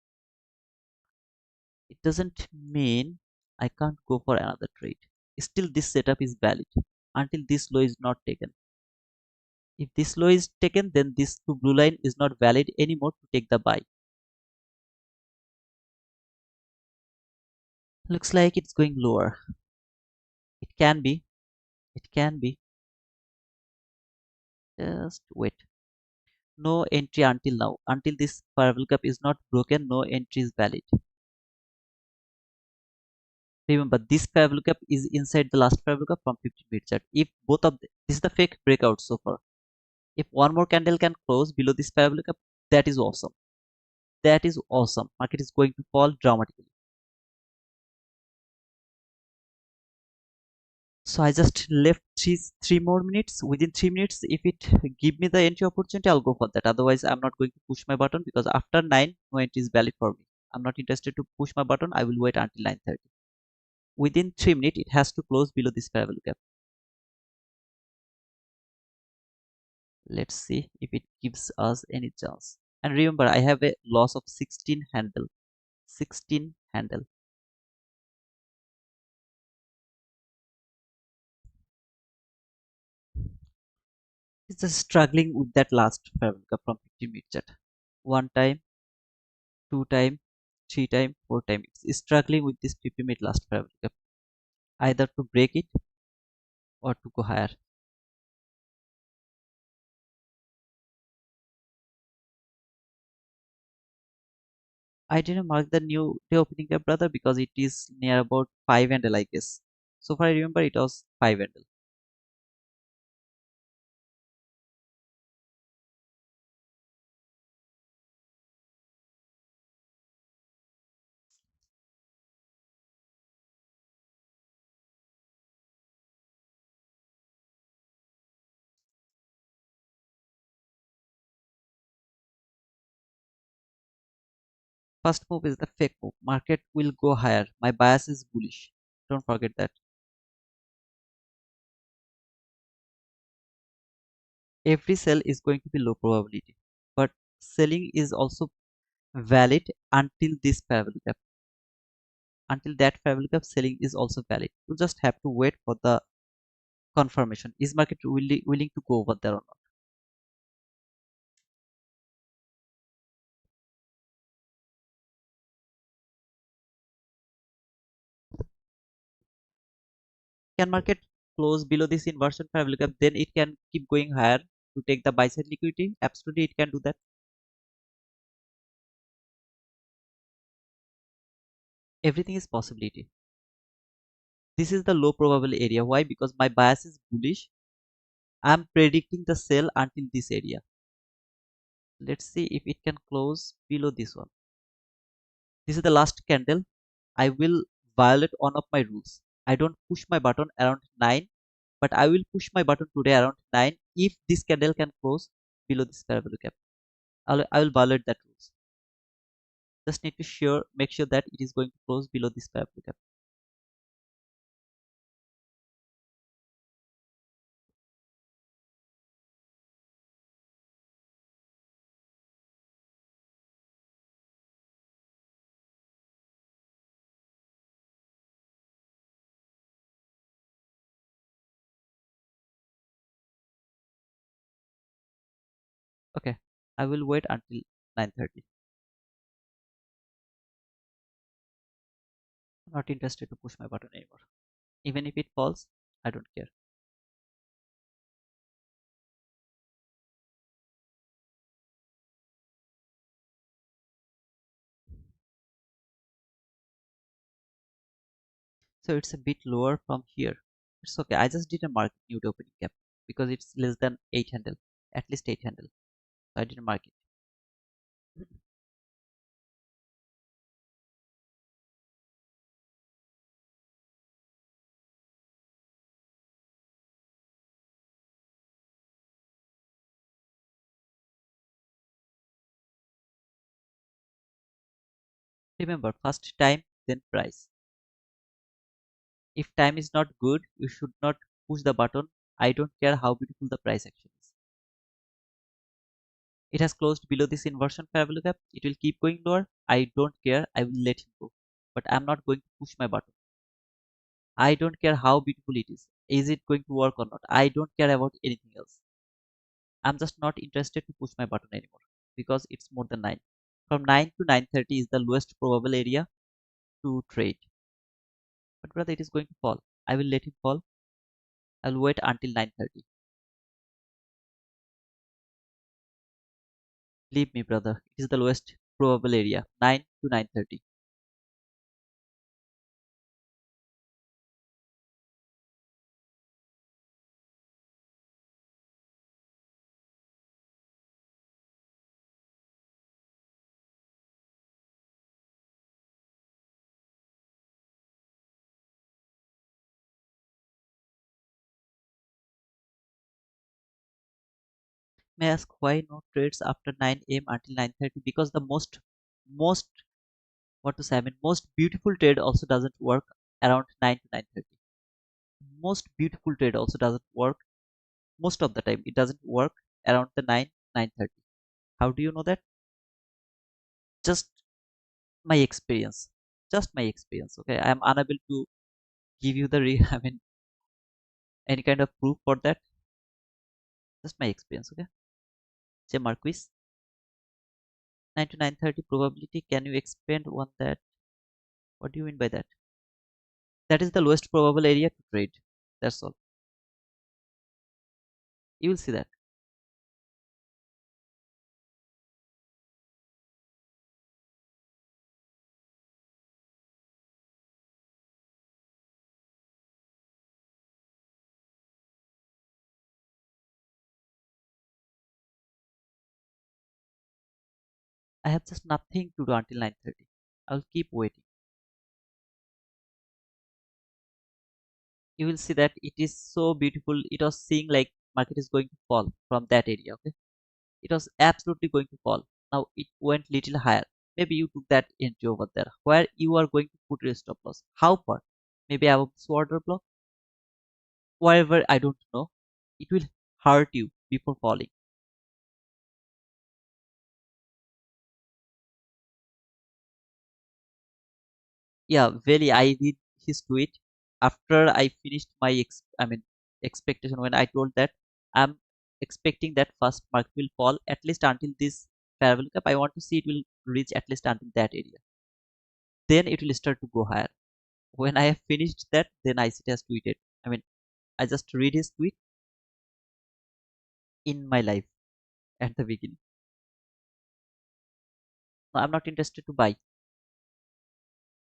It doesn't mean I can't go for another trade. Still, this setup is valid until this low is not taken. If this low is taken, then this blue line is not valid anymore to take the buy. Looks like it's going lower. It can be. It can be. Just wait. No entry until now. Until this parallel gap is not broken, no entry is valid. Remember, this fair value gap is inside the last fair value gap from 15-minute chart. If both of this is the fake breakout so far. If one more candle can close below this fair value gap, that is awesome. That is awesome. Market is going to fall dramatically. So I just left three more minutes. Within 3 minutes, if it give me the entry opportunity, I'll go for that. Otherwise, I'm not going to push my button because after 9, no entry is valid for me. I'm not interested to push my button. I will wait until 9:30. Within 3 minutes, it has to close below this fair value gap. Let's see if it gives us any chance. And remember, I have a loss of 16 handle. 16 handle. It's just struggling with that last fair value gap from 15-minute chart. One time, two time, three time, four time. It's struggling with this 50-minute last fair value gap. Either to break it or to go higher. I didn't mark the new day opening gap, brother, because it is near about 5 handle, I guess. So far I remember it was 5 handle. First move is the fake move. Market will go higher. My bias is bullish. Don't forget that. Every sell is going to be low probability. But selling is also valid until this fair value gap. Until that fair value gap, selling is also valid. You just have to wait for the confirmation. Is market willing to go over there or not? Can market close below this inversion fair value gap? Then it can keep going higher to take the buy side liquidity. Absolutely, it can do that. Everything is possibility. This is the low probable area. Why? Because my bias is bullish. I'm predicting the sell until this area. Let's see if it can close below this one. This is the last candle. I will violate one of my rules. I don't push my button around 9, but I will push my button today around 9 if this candle can close below this fair value gap. I will violate that rules. Just need to make sure that it is going to close below this fair value gap. Okay, I will wait until 9:30. I'm not interested to push my button anymore. Even if it falls, I don't care. So it's a bit lower from here. It's okay. I just didn't mark new opening gap because it's less than 8 handle, at least 8 handle. So I didn't mark it. Remember, first time, then price. If time is not good, you should not push the button. I don't care how beautiful the price action is. It has closed below this inversion fair value gap. It will keep going lower. I don't care. I will let him go. But I'm not going to push my button. I don't care how beautiful it is. Is it going to work or not? I don't care about anything else. I'm just not interested to push my button anymore because it's more than 9. From 9 to 9:30 is the lowest probable area to trade. But brother, it is going to fall. I will let him fall. I'll wait until 9:30. Leave me, brother. It is the lowest probable area. 9 to 9:30. May I ask why no trades after 9 a.m. until 9:30? Because the most what to say, I mean most beautiful trade also doesn't work around 9 to 9:30. Most beautiful trade also doesn't work most of the time. It doesn't work around the 9:30. How do you know that? Just my experience. Just my experience. Okay, I am unable to give you the I mean any kind of proof for that. Just my experience. Okay, say Marquis. 9 to 9:30 probability. Can you expand on that? What do you mean by that? That is the lowest probable area to trade. That's all. You will see that. I have just nothing to do until 9:30. I'll keep waiting. You will see that it is so beautiful. It was seeing like market is going to fall from that area. Okay, it was absolutely going to fall. Now it went little higher. Maybe you took that entry over there where you are going to put your stop loss. How far? Maybe above this order block. Wherever I don't know. It will hurt you before falling. Yeah, really. I did his tweet after I finished my I mean expectation when I told that I'm expecting that first market will fall at least until this parabolic up. I want to see it will reach at least until that area. Then it will start to go higher. When I have finished that, then ICT has tweeted. I mean, I just read his tweet in my life at the beginning. No, I'm not interested to buy.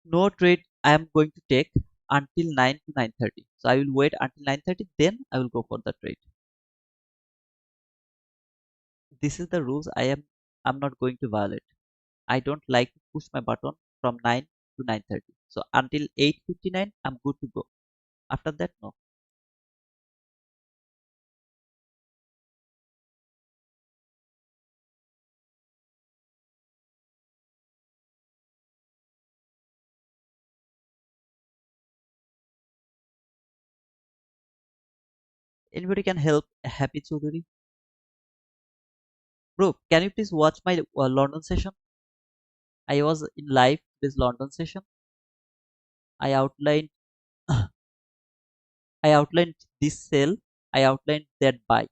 No trade I am going to take until 9 to 9:30. So I will wait until 9:30, then I will go for the trade. This is the rules I'm not going to violate. I don't like to push my button from 9 to 9:30. So until 8:59 I'm good to go. After that no. Anybody can help Happy Chaudhary? Bro, can you please watch my London session? I was in live this London session. I outlined I outlined this cell. I outlined that buy.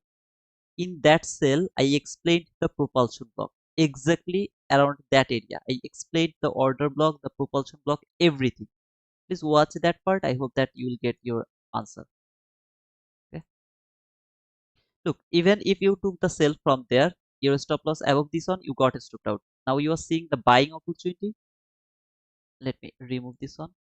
In that cell, I explained the propulsion block exactly around that area. I explained the order block, the propulsion block, everything. Please watch that part. I hope that you will get your answer. Okay. Look, even if you took the sell from there, your stop loss above this one, you got stopped out. Now you are seeing the buying opportunity. Let me remove this one.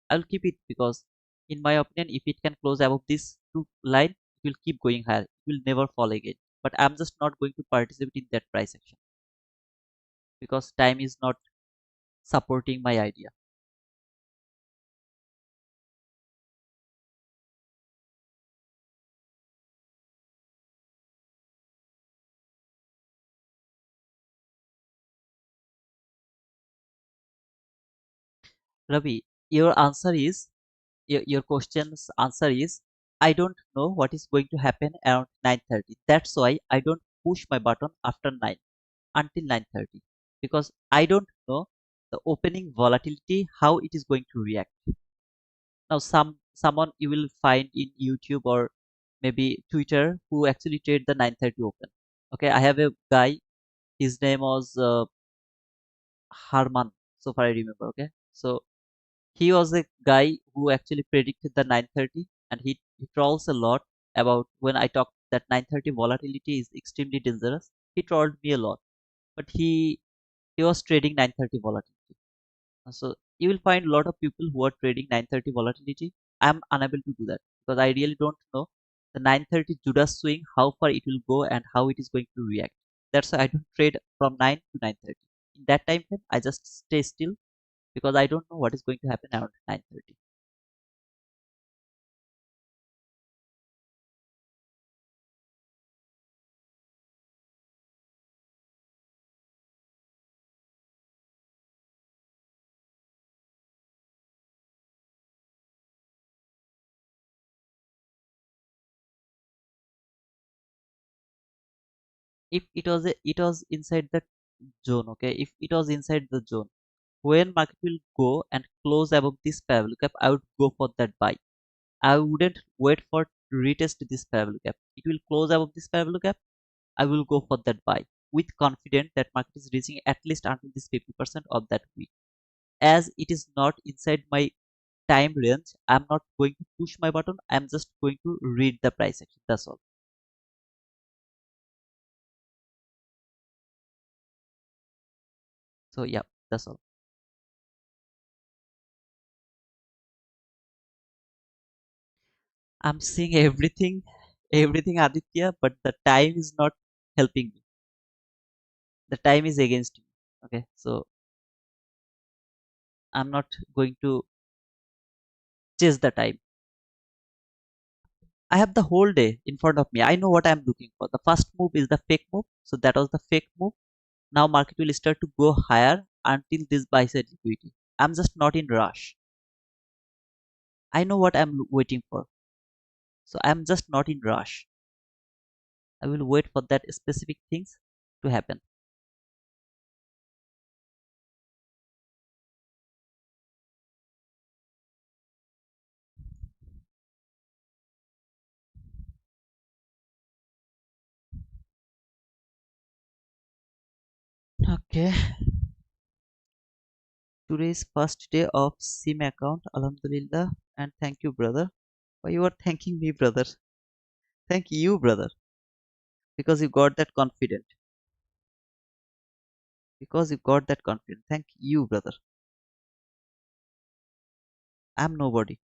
I'll keep it because, in my opinion, if it can close above this two line, it will keep going higher. It will never fall again. But I'm just not going to participate in that price action because time is not supporting my idea. Ravi, your answer is your question's answer is I don't know what is going to happen around 9:30. That's why I don't push my button after 9 until 9:30 because I don't know the opening volatility how it is going to react. Now someone you will find in YouTube or maybe Twitter who actually trade the 9:30 open. Okay, I have a guy. His name was Harman. So far I remember. Okay, so he was a guy who actually predicted the 9:30, and he trolls a lot about when I talked that 9:30 volatility is extremely dangerous. He trolled me a lot, but he was trading 9:30 volatility. So you will find a lot of people who are trading 9:30 volatility. I'm unable to do that because I really don't know the 9:30 Judas swing, how far it will go and how it is going to react. That's why I don't trade from 9 to 9:30. In that time frame, I just stay still because I don't know what is going to happen around 9:30. if it was inside the zone, okay, if it was inside the zone, when market will go and close above this parallel gap, I would go for that buy. I wouldn't wait for retest this parallel gap. It will close above this parallel gap, I will go for that buy with confident that market is reaching at least until this 50% of that week. As it is not inside my time range, I'm not going to push my button, I'm just going to read the price action, that's all. So yeah, that's all. I'm seeing everything Aditya, but the time is not helping me. The time is against me. Okay, so I'm not going to chase the time. I have the whole day in front of me. I know what I'm looking for. The first move is the fake move. So that was the fake move. Now market will start to go higher until this buy side liquidity. I'm just not in rush. I know what I'm waiting for. So I'm just not in rush. I will wait for that specific things to happen. Okay. Today is first day of SIM account. Alhamdulillah. And thank you, brother. Why you are thanking me, brother? Thank you, brother. Because you got that confident. Because you got that confident. Thank you, brother. I'm nobody.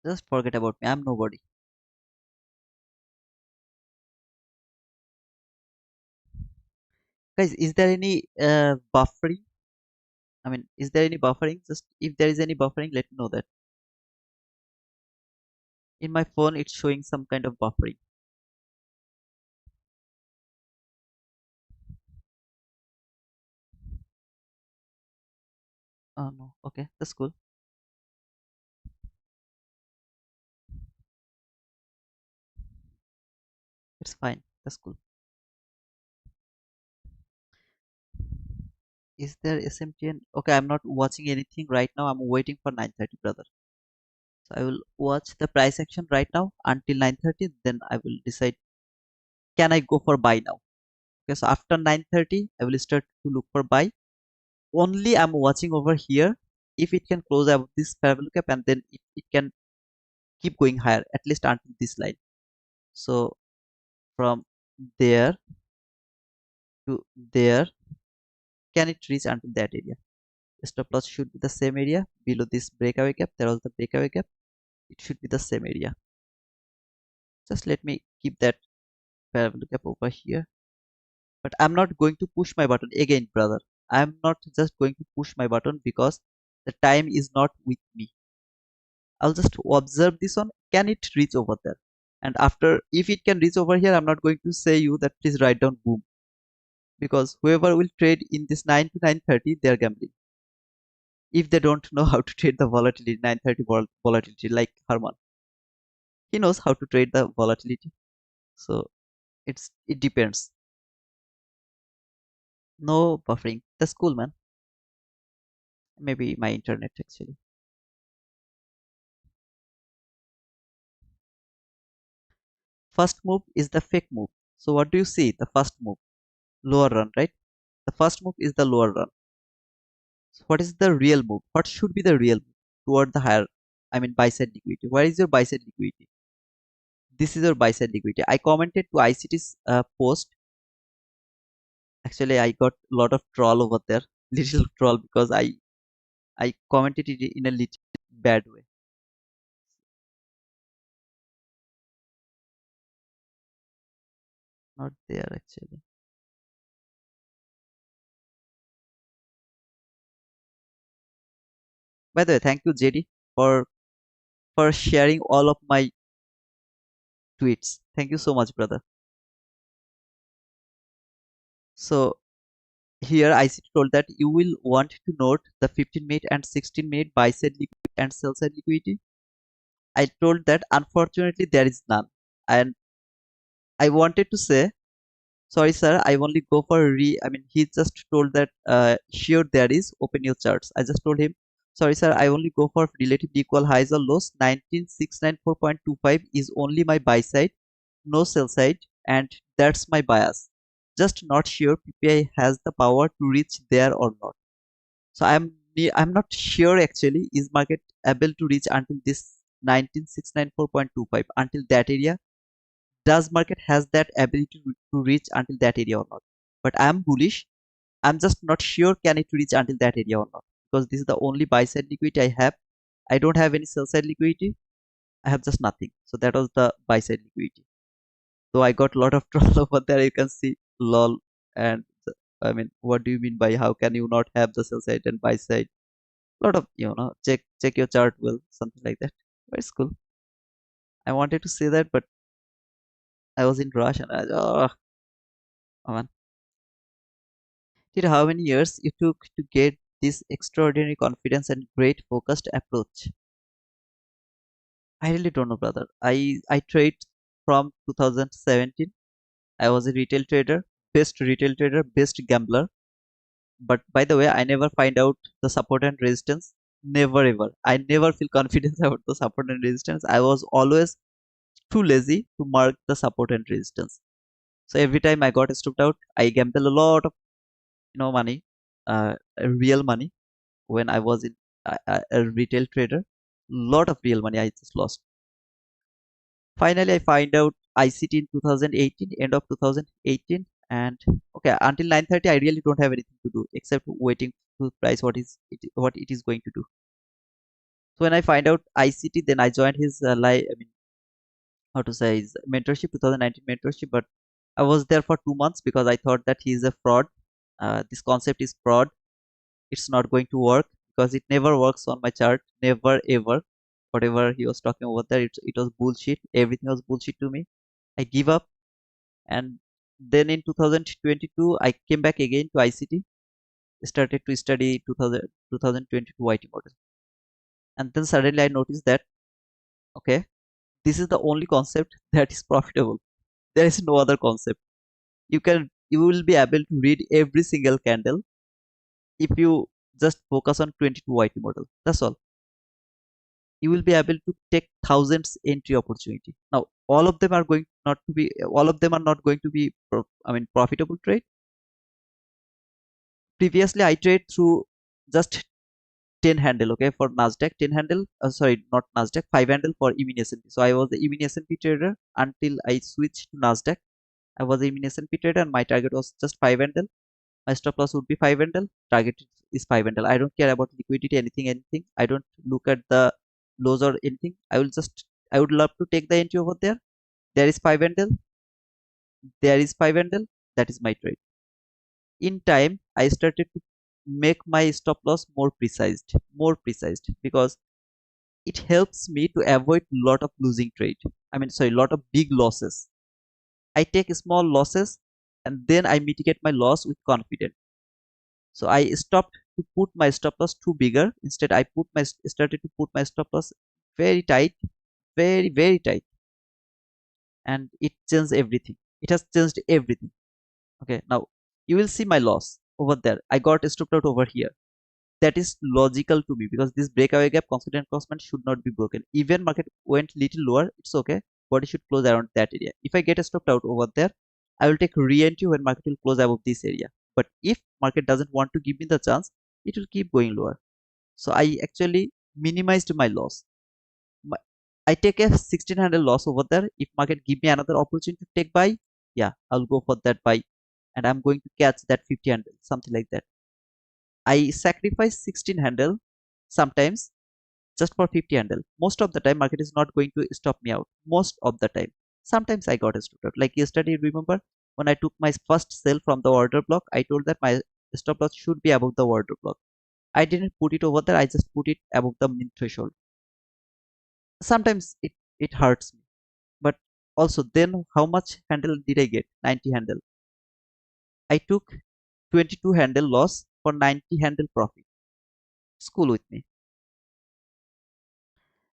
Just forget about me. I'm nobody. Guys, is there any buffering? I mean, is there any buffering? Just if there is any buffering, let me know that. In my phone, it's showing some kind of buffering. Oh no. Okay, that's cool. It's fine. That's cool. Is there SMTN? Okay, I'm not watching anything right now. I'm waiting for 9:30, brother. So I will watch the price action right now until 9:30. Then I will decide, can I go for buy now? Okay, so after 9:30, I will start to look for buy. Only I'm watching over here. If it can close above this parallel cap, and then it can keep going higher at least until this line. So from there to there, can it reach until that area? Stop loss should be the same area below this breakaway gap. There was the breakaway gap. It should be the same area. Just let me keep that parallel gap over here. But I'm not going to push my button again, brother. I'm not just going to push my button because the time is not with me. I'll just observe this one. Can it reach over there? And after, if it can reach over here, I'm not going to say you that please write down boom, because whoever will trade in this 9 to 9:30, they're gambling. If they don't know how to trade the volatility, 9:30 volatility, like Herman, he knows how to trade the volatility. So it depends. No buffering. That's cool, man. Maybe my internet actually. First move is the fake move. So what do you see? The first move, lower run, right? The first move is the lower run. So what is the real move? What should be the real move toward the higher? I mean, buy side liquidity. Where is your buy side liquidity? This is your buy side liquidity. I commented to ICT's post. Actually, I got a lot of troll over there, little troll, because I commented it in a little bad way. Not there actually. By the way, thank you, JD, for sharing all of my tweets. Thank you so much, brother. So here ICT told that you will want to note the 15-minute and 16-minute buy side liquidity and sell side liquidity. I told that unfortunately there is none. And I wanted to say, sorry sir, I only go for I mean, he just told that sure there is, open your charts. I just told him, sorry sir, I only go for relatively equal highs or lows. 19694.25 is only my buy side, no sell side, and that's my bias. Just not sure PPI has the power to reach there or not. So I'm not sure actually, is market able to reach until this 19694.25, until that area. Does market has that ability to reach until that area or not? But I'm bullish. I'm just not sure can it reach until that area or not, because this is the only buy side liquidity I have. I don't have any sell side liquidity. I have just nothing. So that was the buy side liquidity. So I got a lot of trouble over there. You can see lol. And I mean, what do you mean by how can you not have the sell side and buy side? Lot of, check your chart well, something like that. But it's cool. I wanted to say that, but I was in rush and oh man. Did how many years it took to get this extraordinary confidence and great focused approach? I really don't know, brother. I trade from 2017. I was a retail trader, best gambler. But by the way, I never find out the support and resistance. Never ever. I never feel confidence about the support and resistance. I was always too lazy to mark the support and resistance. So every time I got stopped out, I gamble a lot of money, real money when I was in a retail trader. Lot of real money I just lost. Finally, I find out ICT in 2018, end of 2018, and okay, until 9:30, I really don't have anything to do except waiting to price what it is going to do. So when I find out ICT, then I joined his I mean, how to say, his mentorship, 2019 mentorship. But I was there for 2 months because I thought that he is a fraud. This concept is fraud. It's not going to work because it never works on my chart, never ever. Whatever he was talking about there, it was bullshit. Everything was bullshit to me. I give up. And then in 2022 I came back again to ICT, started to study 2022 IT model. And then suddenly I noticed that, okay, this is the only concept that is profitable. There is no other concept. You will be able to read every single candle if you just focus on 22 IT model. That's all. You will be able to take thousands entry opportunity. Now all of them are not going to be profitable trade. Previously I trade through just 10 handle, okay, for Nasdaq, 10 handle, sorry, not Nasdaq, 5 handle for E-mini S&P. So I was the E-mini S&P trader until I switched to Nasdaq. I was the E-mini S&P trader and my target was just 5 handle. My stop loss would be 5 handle, target is 5 handle. I don't care about liquidity, anything. I don't look at the lows or anything. I would love to take the entry over there. There is 5 handle, there is 5 handle, that is my trade. In time I started to make my stop loss more precise, because it helps me to avoid lot of losing trade. Lot of big losses. I take small losses and then I mitigate my loss with confidence. So I stopped to put my stop loss too bigger. Instead I started to put my stop loss very tight, very very tight, and it changed everything. It has changed everything. Okay, now you will see my loss over there. I got stopped out over here. That is logical to me because this breakaway gap constant crossman should not be broken. Even market went little lower, it's okay, body should close around that area. If I get stopped out over there, I will take re-entry when market will close above this area. But if market doesn't want to give me the chance, it will keep going lower. So I actually minimized my loss. my, I take a 1600 loss over there. If market give me another opportunity to take buy, yeah, I'll go for that buy, and I'm going to catch that 50 handle, something like that. I sacrifice 16 handle sometimes just for 50 handle. Most of the time, market is not going to stop me out. Most of the time. Sometimes I got a stop out. Like yesterday, remember when I took my first sell from the order block, I told that my stop loss should be above the order block. I didn't put it over there. I just put it above the min threshold. Sometimes it hurts me. But also then how much handle did I get? 90 handle. I took 22 handle loss for 90 handle profit. School with me.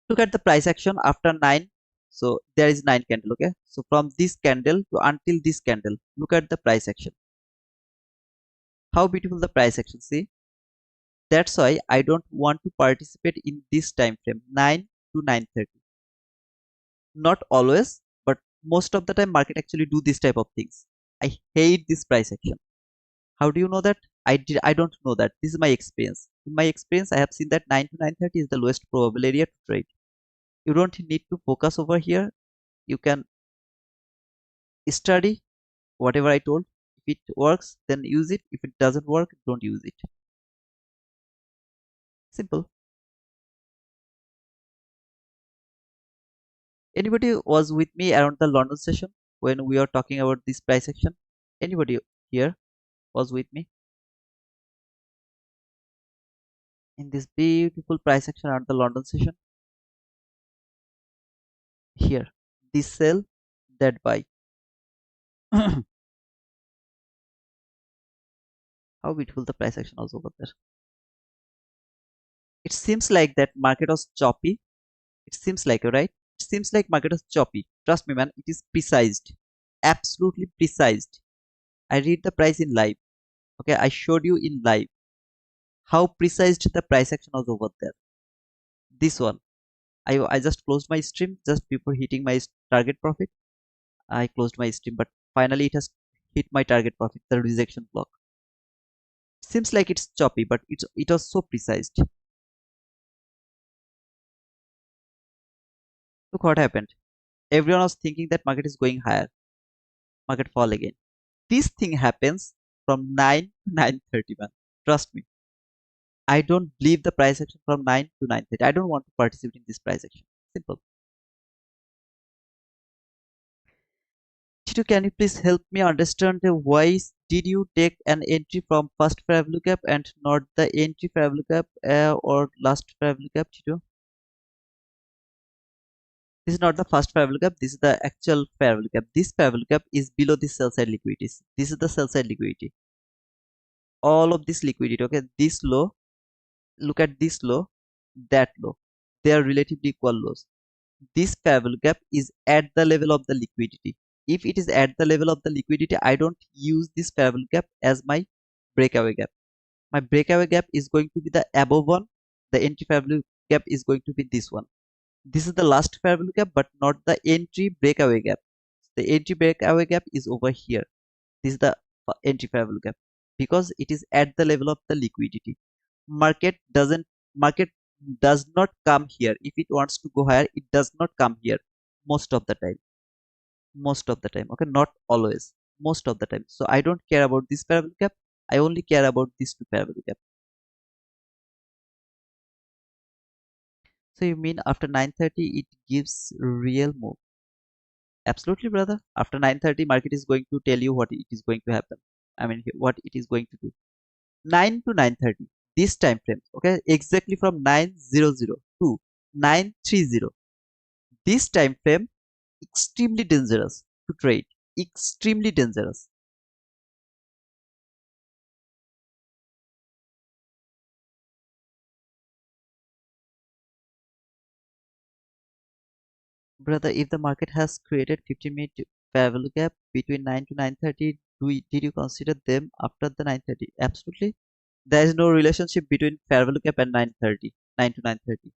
Look at the price action after 9. So there is 9 candle. Okay, so from this candle to until this candle, look at the price action. How beautiful the price action. See, that's why I don't want to participate in this time frame, 9 to 9:30. Not always, but most of the time market actually do this type of things. I hate this price action. How do you know that? I don't know that. This is my experience. In my experience, I have seen that 9 to 9:30 is the lowest probable area to trade. You don't need to focus over here. You can study whatever I told. If it works, then use it. If it doesn't work, don't use it. Simple. Anybody was with me around the London session when we are talking about this price action? Anybody here was with me in this beautiful price action around the London session? Here, this sell, that buy. How beautiful the price action was over there. It seems like that market was choppy. It seems like, right? It seems like market was choppy. Trust me, man. It is precised. Absolutely precised. I read the price in live. Okay, I showed you in live how precised the price action was over there. This one. I just closed my stream just before hitting my target profit. I closed my stream, but finally it has hit my target profit, the rejection block. Seems like it's choppy, but it was so precise. Look what happened. Everyone was thinking that market is going higher. Market fall again. This thing happens from 9 to 9:30, man. Trust me. I don't believe the price action from 9 to 9:30. I don't want to participate in this price action. Simple. Tito, can you please help me understand why did you take an entry from first fair value gap and not the entry fair value gap or last fair value gap, Tito? This is not the first fair value gap. This is the actual fair value gap. This fair value gap is below the sell side liquidities. This is the sell side liquidity. All of this liquidity, okay, this low, look at this low, that low, they are relatively equal lows. This fair value gap is at the level of the liquidity. If it is at the level of the liquidity, I don't use this fair value gap as my breakaway gap. My breakaway gap is going to be the above one. The entry fair value gap is going to be this one. This is the last fair value gap, but not the entry breakaway gap. The entry breakaway gap is over here. This is the entry fair value gap because it is at the level of the liquidity. Market does not come here. If it wants to go higher, it does not come here most of the time. Most of the time, okay, not always. Most of the time. So I don't care about this fair value gap. I only care about this two fair value gap. So you mean after 9:30 it gives real move? Absolutely, brother. After 9:30, market is going to tell you what it is going to happen. I mean, what it is going to do. 9 to 9:30. This time frame, okay, exactly from 9:00 to 9:30. This time frame extremely dangerous to trade. Extremely dangerous. Brother, if the market has created 15-minute fair value gap between 9 to 9:30, did you consider them after the 9:30? Absolutely. There is no relationship between fair value gap and 9:30, 9 to 9:30.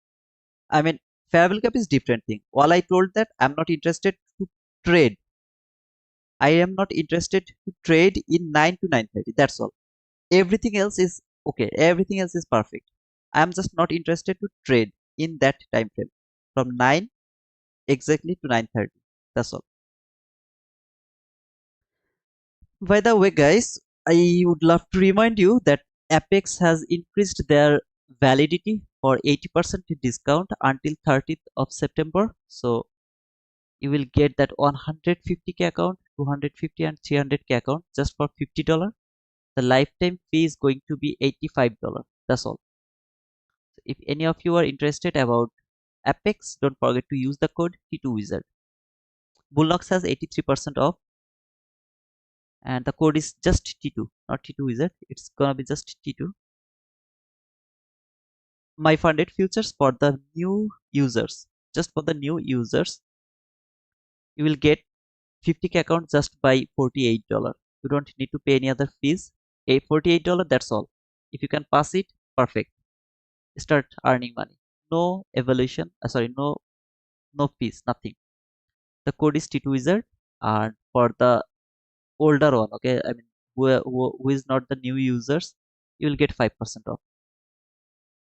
I mean, fair value gap is different thing. All I told that I'm not interested to trade. I am not interested to trade in 9 to 9:30. That's all. Everything else is okay. Everything else is perfect. I'm just not interested to trade in that time frame from 9 exactly to 9:30. That's all. By the way, guys, I would love to remind you that Apex has increased their validity for 80% discount until 30th of September. So you will get that 150k account, 250 and 300k account just for $50. The lifetime fee is going to be $85. That's all. So if any of you are interested about Apex, don't forget to use the code T2Wizard. Bluenox has 83% off and the code is just T2, not T2Wizard. It's gonna be just T2. My funded futures for the new users. Just for the new users, you will get 50k account just by $48. You don't need to pay any other fees. A $48, that's all. If you can pass it, perfect. Start earning money. No evaluation, sorry, no fees, nothing. The code is T2Wizard, and for the older one, okay, I mean who is not the new users, you will get 5% off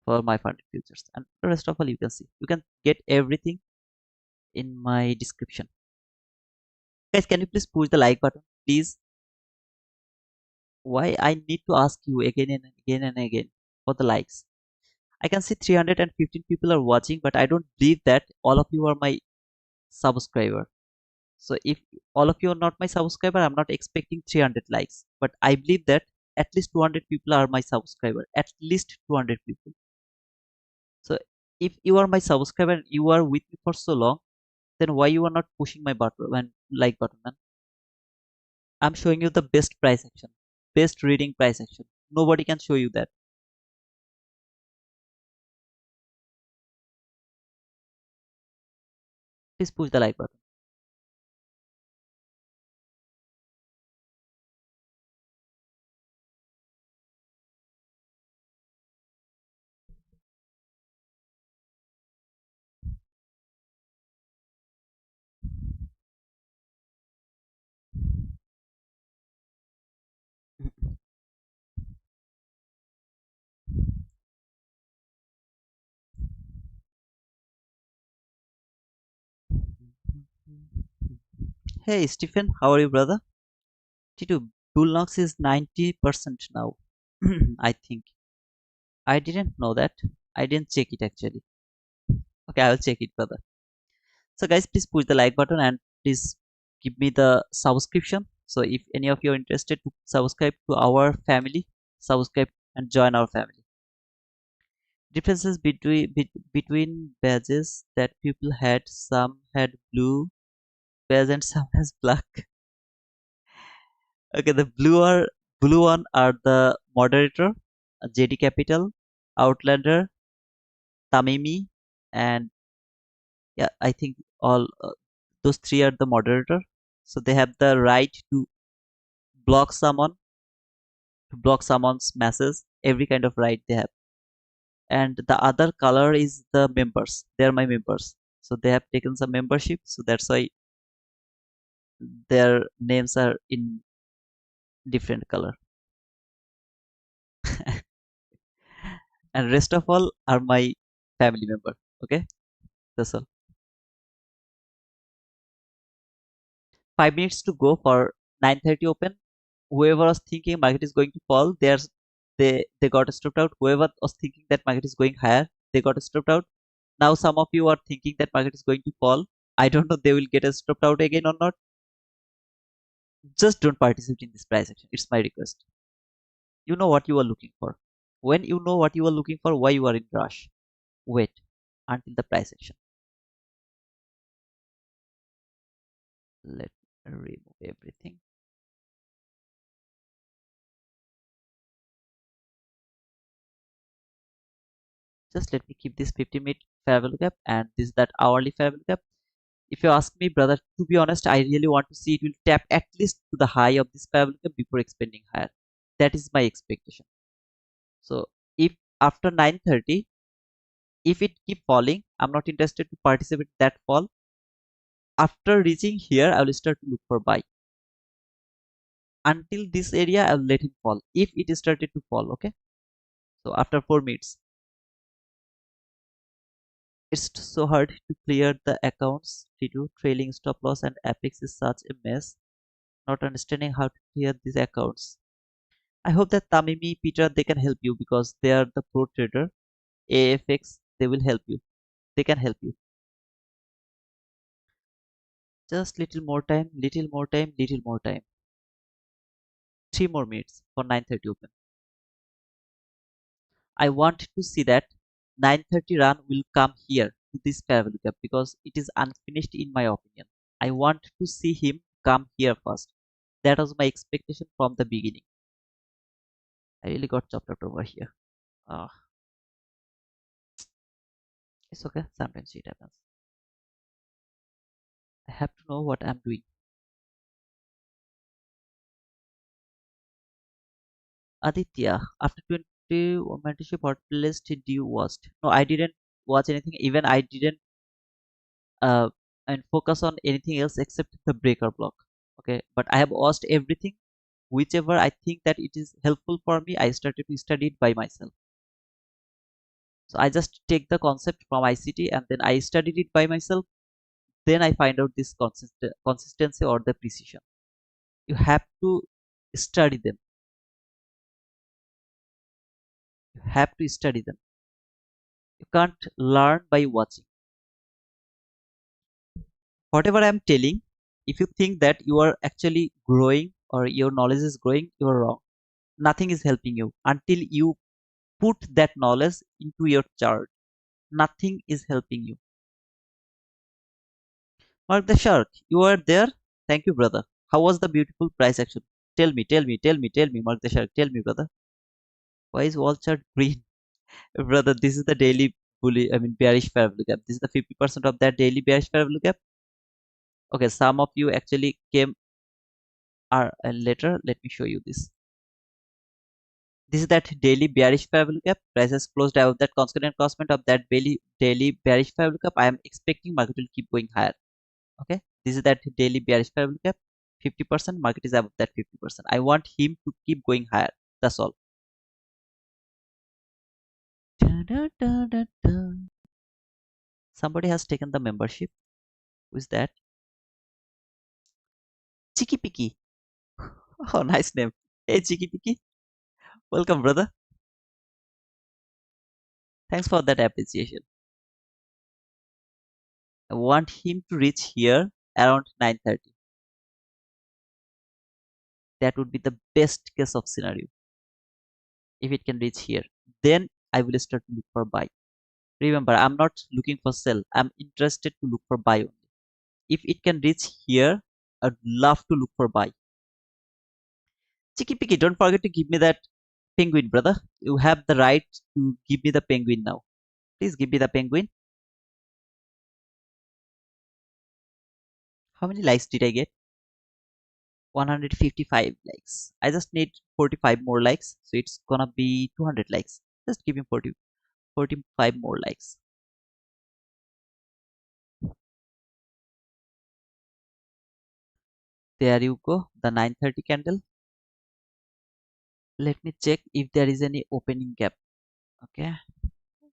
for my funded futures, and the rest of all you can see. You can get everything in my description. Guys, can you please push the like button, please? Why I need to ask you again and again and again for the likes? I can see 315 people are watching, but I don't believe that all of you are my subscriber. So if all of you are not my subscriber, I'm not expecting 300 likes. But I believe that at least 200 people are my subscriber. At least 200 people. So if you are my subscriber and you are with me for so long, then why you are not pushing my button and like button, man? I'm showing you the best price action, best reading price action. Nobody can show you that. Please push the like button. Hey Stephen, how are you, brother? T2, Bluenox is 90% now. I think. I didn't know that. I didn't check it actually. Okay, I will check it, brother. So guys, please push the like button and please give me the subscription. So if any of you are interested to subscribe to our family, subscribe and join our family. Differences between badges that people had: some had blue badge and some has black. Okay, the blue one are the moderator, JD Capital, Outlander, Tamimi, and yeah, I think all those three are the moderator. So they have the right to block someone, to block someone's message, every kind of right they have. And the other color is the members. They are my members. So they have taken some membership. So that's why their names are in different color. And rest of all are my family member. Okay, that's all. 5 minutes to go for 9:30 open. Whoever was thinking market is going to fall, they got stopped out. Whoever was thinking that market is going higher, they got stopped out. Now some of you are thinking that market is going to fall. I don't know they will get stopped out again or not. Just don't participate in this price action. It's my request. You know what you are looking for. When you know what you are looking for, why you are in rush? Wait until the price action. Let me remove everything. Just let me keep this 50-minute fair value gap and this that hourly fair value gap. If you ask me, brother, to be honest, I really want to see it will tap at least to the high of this fair value gap before expanding higher. That is my expectation. So if after 9:30, if it keep falling, I'm not interested to participate in that fall. After reaching here, I will start to look for buy. Until this area, I will let him fall. If it started to fall, okay. So after 4 minutes, it's so hard to clear the accounts due to trailing stop loss and Apex is such a mess. Not understanding how to clear these accounts. I hope that Tamimi, Peter, they can help you because they are the pro trader. AFX, they will help you. They can help you. Just little more time, little more time, little more time. 3 more minutes for 9:30 open. I want to see that 9:30 run will come here to this fair value gap because it is unfinished in my opinion. I want to see him come here first. That was my expectation from the beginning. I really got chopped up over here. Ah. It's okay. Sometimes it happens. I have to know what I'm doing. Aditya, after 20 mentorship, what playlist did you watch? No, I didn't watch anything. Even I didn't uh and focus on anything else except the breaker block. Okay, but I have watched everything. Whichever I think that it is helpful for me, I started to study it by myself. So I just take the concept from ICT and then I studied it by myself. Then I find out this consistency or the precision. You have to study them. You have to study them. You can't learn by watching. Whatever I'm telling, if you think that you are actually growing or your knowledge is growing, you are wrong. Nothing is helping you until you put that knowledge into your chart. Nothing is helping you. Mark the shark, you are there. Thank you, brother. How was the beautiful price action? Tell me, Mark the shark. Tell me, brother. Why is wall chart green? Brother, this is the daily bearish fair value gap. This is the 50% of that daily bearish fair value gap. Okay, some of you actually came later. Let me show you this. This is that daily bearish fair value gap. Prices closed above that constant crossment of that daily bearish fair value gap. I am expecting market will keep going higher. Okay, this is that daily bearish fair value gap. 50% market is above that 50%. I want him to keep going higher. That's all. Da-da-da-da-da. Somebody has taken the membership. Who is that? Chiki Piki. Oh, nice name. Hey, Chiki Piki. Welcome, brother. Thanks for that appreciation. I want him to reach here around 9:30. That would be the best case of scenario. If it can reach here, then I will start to look for buy. Remember, I'm not looking for sell. I'm interested to look for buy only. If it can reach here, I'd love to look for buy. Chiki Piki, don't forget to give me that penguin, brother. You have the right to give me the penguin now. Please give me the penguin. How many likes did I get? 155 likes. I just need 45 more likes. So it's gonna be 200 likes. Just give me 45 more likes. There you go. The 9:30 candle. Let me check if there is any opening gap. Okay.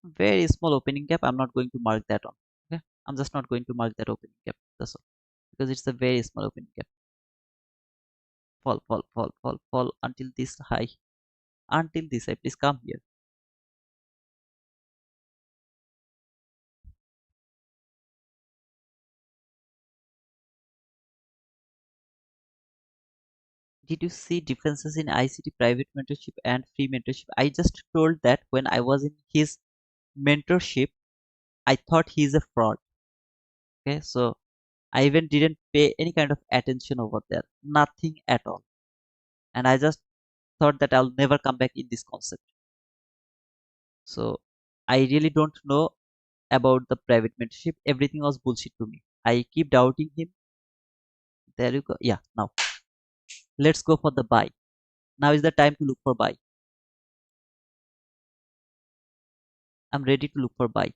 Very small opening gap. I'm not going to mark that on. Okay. I'm just not going to mark that opening gap. That's all. Because it's a very small opening gap. Fall until this high. Until this high. Please come here. Did you see differences in ICT private mentorship and free mentorship? I just told that when I was in his mentorship, I thought he's a fraud. Okay, so I even didn't pay any kind of attention over there, nothing at all. And I just thought that I'll never come back in this concept. So I really don't know about the private mentorship. Everything was bullshit to me. I keep doubting him. There you go. Yeah, now let's go for the buy. Now is the time to look for buy. I'm ready to look for buy.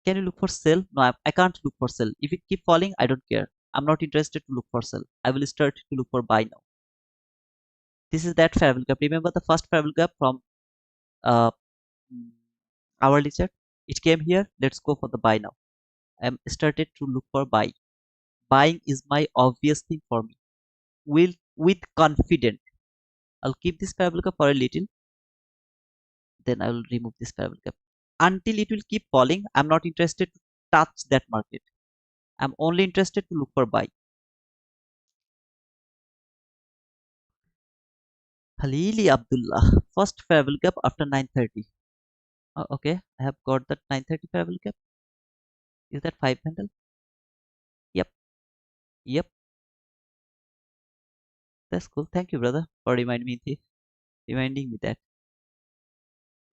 Can you look for sell? No, I can't look for sell. If it keep falling, I don't care. I'm not interested to look for sell. I will start to look for buy now. This is that fair value gap. Remember the first fair value gap from uh, mm, hourly chart? It came here. Let's go for the buy now. I'm started to look for buy. Buying is my obvious thing for me. With confident. I'll keep this fair value gap for a little. Then I will remove this fair value gap. Until it will keep falling, I'm not interested to touch that market. I'm only interested to look for buy. Halili Abdullah, first travel gap after 9:30. Okay, I have got that 9:30 travel gap. Is that 5 handle? Yep, yep. That's cool. Thank you, brother, for reminding me that.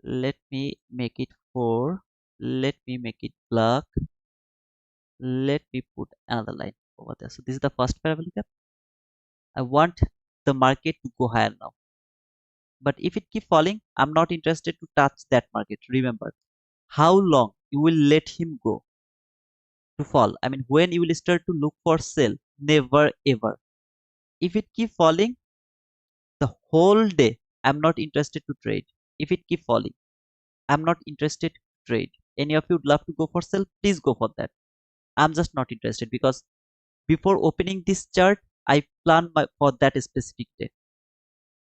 Let me make it 4. Let me make it black. Let me put another line over there. So this is the first parabolic gap. I want the market to go higher now. But if it keep falling, I'm not interested to touch that market. Remember, how long you will let him go to fall. I mean, when you will start to look for sell, never ever. If it keep falling the whole day, I'm not interested to trade. If it keep falling, I'm not interested to trade. Any of you would love to go for sell, please go for that. I'm just not interested because before opening this chart, I plan for that specific day.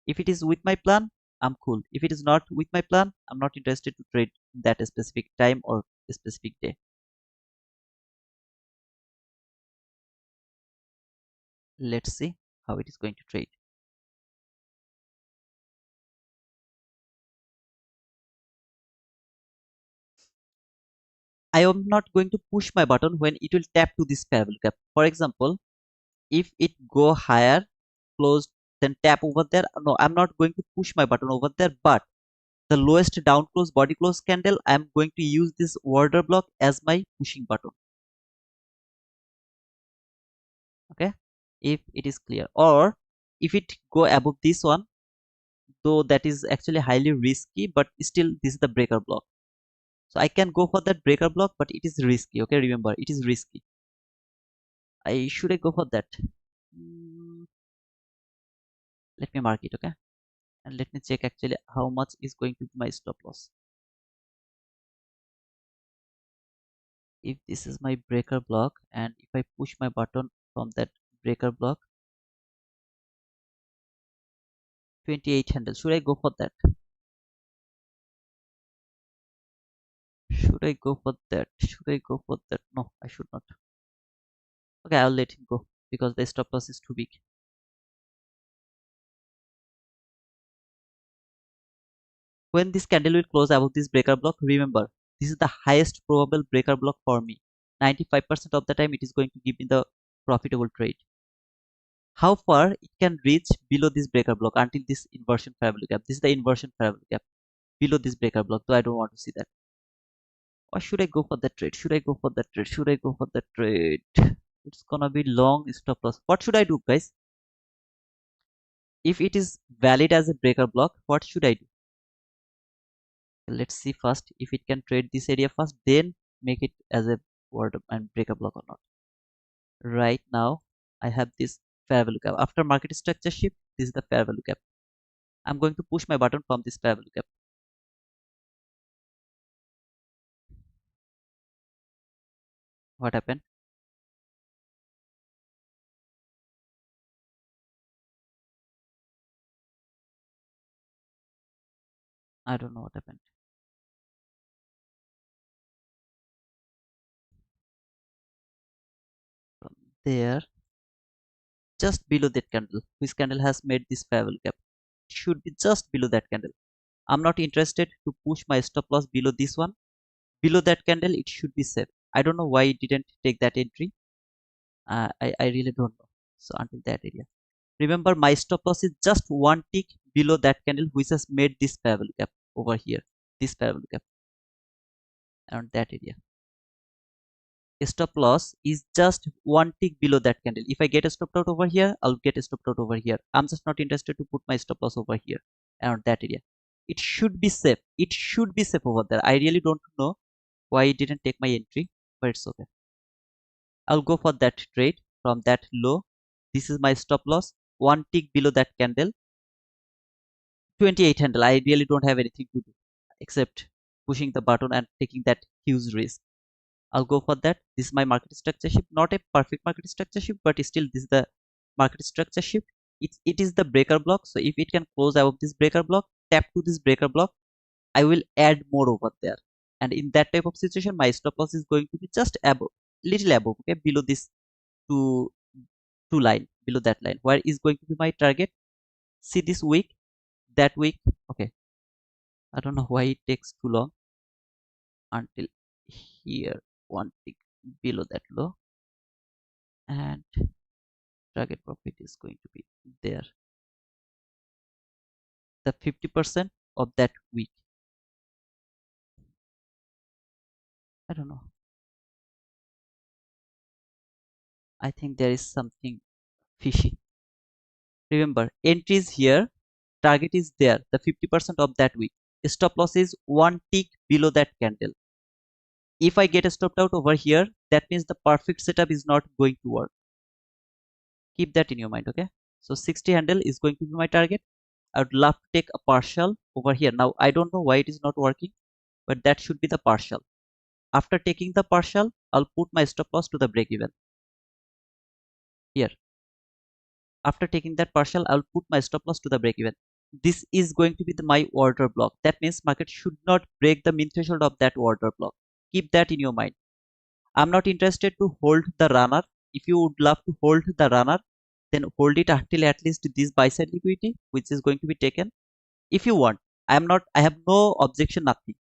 If it is with my plan, I'm cool. If it is not with my plan, I'm not interested to trade that specific time or specific day. Let's see how it is going to trade. I am not going to push my button when it will tap to this parallel gap. For example, if it go higher, close, then tap over there. No, I'm not going to push my button over there, but the lowest down close body close candle, I'm going to use this order block as my pushing button. Okay, if it is clear, or if it go above this one, though that is actually highly risky, but still this is the breaker block. So I can go for that breaker block, but it is risky. Okay, remember it is risky. I should I go for that? Mm, let me mark it. Okay, and let me check actually how much is going to be my stop loss. If this is my breaker block and if I push my button from that breaker block, 28 handle, should I go for that? Should I go for that? Should I go for that? No, I should not. Okay, I'll let him go because the stop loss is too big. When this candle will close above this breaker block, remember this is the highest probable breaker block for me. 95% of the time it is going to give me the profitable trade. How far it can reach below this breaker block until this inversion parabolic gap? This is the inversion parabolic gap below this breaker block, so I don't want to see that. Or should I go for that trade? Should I go for that trade? Should I go for that trade? It's gonna be long stop loss. What should I do, guys? If it is valid as a breaker block, what should I do? Let's see first if it can trade this area first, then make it as a word and breaker block or not. Right now, I have this fair value gap. After market structure shift, this is the fair value gap. I'm going to push my button from this fair value gap. What happened? I don't know what happened. From there, just below that candle, which candle has made this fair value gap, it should be just below that candle. I'm not interested to push my stop loss below this one. Below that candle, it should be safe. I don't know why it didn't take that entry. I really don't know. So until that area. Remember, my stop loss is just one tick below that candle which has made this parallel gap over here. This parallel gap around that area. Stop loss is just one tick below that candle. If I get a stop out over here, I'll get a stop out over here. I'm just not interested to put my stop loss over here around that area. It should be safe. It should be safe over there. I really don't know why it didn't take my entry, but it's okay. I'll go for that trade from that low. This is my stop loss. One tick below that candle. 28 handle. I really don't have anything to do except pushing the button and taking that huge risk. I'll go for that. This is my market structure shift. Not a perfect market structure shift, but still this is the market structure shift. It is the breaker block. So if it can close above this breaker block, tap to this breaker block, I will add more over there. And in that type of situation, my stop loss is going to be just above, little above, okay, below this two two line, below that line. Where is going to be my target? See this week, that week. Okay, I don't know why it takes too long until here, one tick below that low, and target profit is going to be there, the 50% of that week. I don't know. I think there is something fishy. Remember, entry is here, target is there, the 50% of that week. Stop loss is one tick below that candle. If I get stopped out over here, that means the perfect setup is not going to work. Keep that in your mind, okay? So 60 handle is going to be my target. I would love to take a partial over here. Now I don't know why it is not working, but that should be the partial. After taking the partial, I'll put my stop loss to the break even here. After taking that partial, I'll put my stop loss to the break even. This is going to be my order block. That means market should not break the min threshold of that order block. Keep that in your mind. I'm not interested to hold the runner. If you would love to hold the runner, then hold it until at least this buy side liquidity, which is going to be taken. If you want, I have no objection, nothing.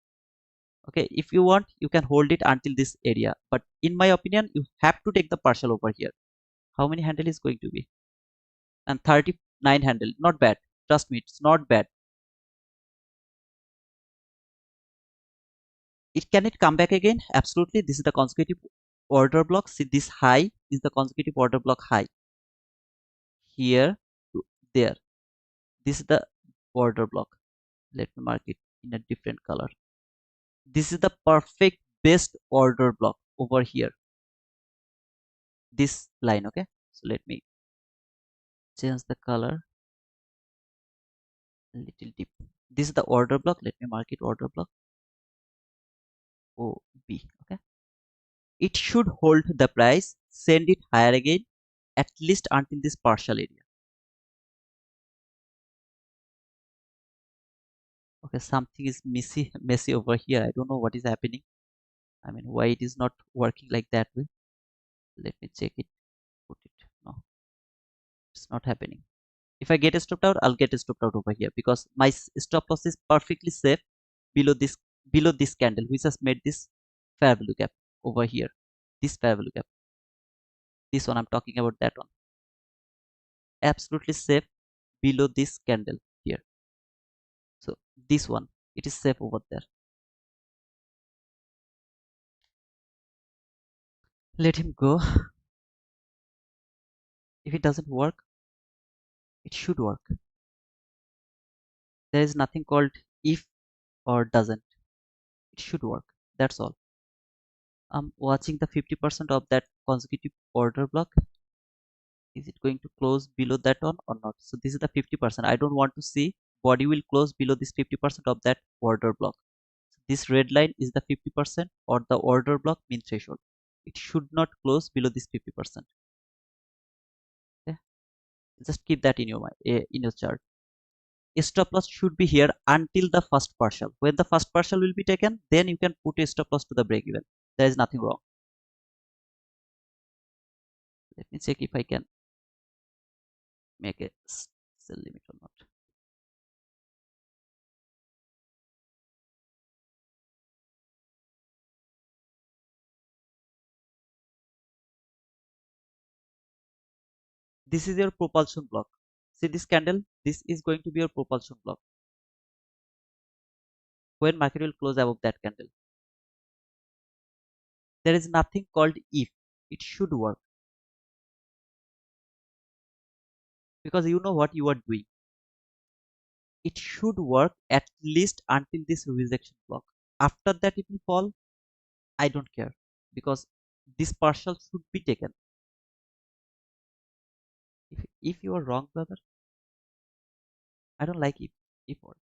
Okay, if you want, you can hold it until this area. But in my opinion, you have to take the partial over here. How many handle is going to be? And 39 handle. Not bad. Trust me, it's not bad. Can it come back again? Absolutely. This is the consecutive order block. See, this high is the consecutive order block high. Here to there. This is the order block. Let me mark it in a different color. This is the perfect best order block over here. This line, okay? So let me change the color a little deep. This is the order block. Let me mark it order block OB, okay? It should hold the price, send it higher again, at least until this partial area. Okay, something is messy over here. I don't know what is happening. I mean, why it is not working like that way. Let me check it. Put it. No, it's not happening. If I get stopped out, I'll get stopped out over here because my stop loss is perfectly safe below this candle, which has made this fair value gap over here. This fair value gap. This one I'm talking about, that one. Absolutely safe below this candle here. So this one, it is safe over there. Let him go. If it doesn't work, it should work. There is nothing called if or doesn't. It should work. That's all. I'm watching the 50% of that consecutive order block. Is it going to close below that one or not? So this is the 50%. I don't want to see body will close below this 50% of that order block. So this red line is the 50% or the order block min threshold. It should not close below this 50%. Okay? Just keep that in your mind, in your chart. A stop loss should be here until the first partial. When the first partial will be taken, then you can put a stop loss to the break even. There is nothing wrong. Let me check if I can make a sell limit or not. This is your propulsion block. See this candle? This is going to be your propulsion block. When market will close above that candle. There is nothing called if. It should work. Because you know what you are doing. It should work at least until this rejection block. After that it will fall. I don't care. Because this partial should be taken. If you are wrong, brother, I don't like if word.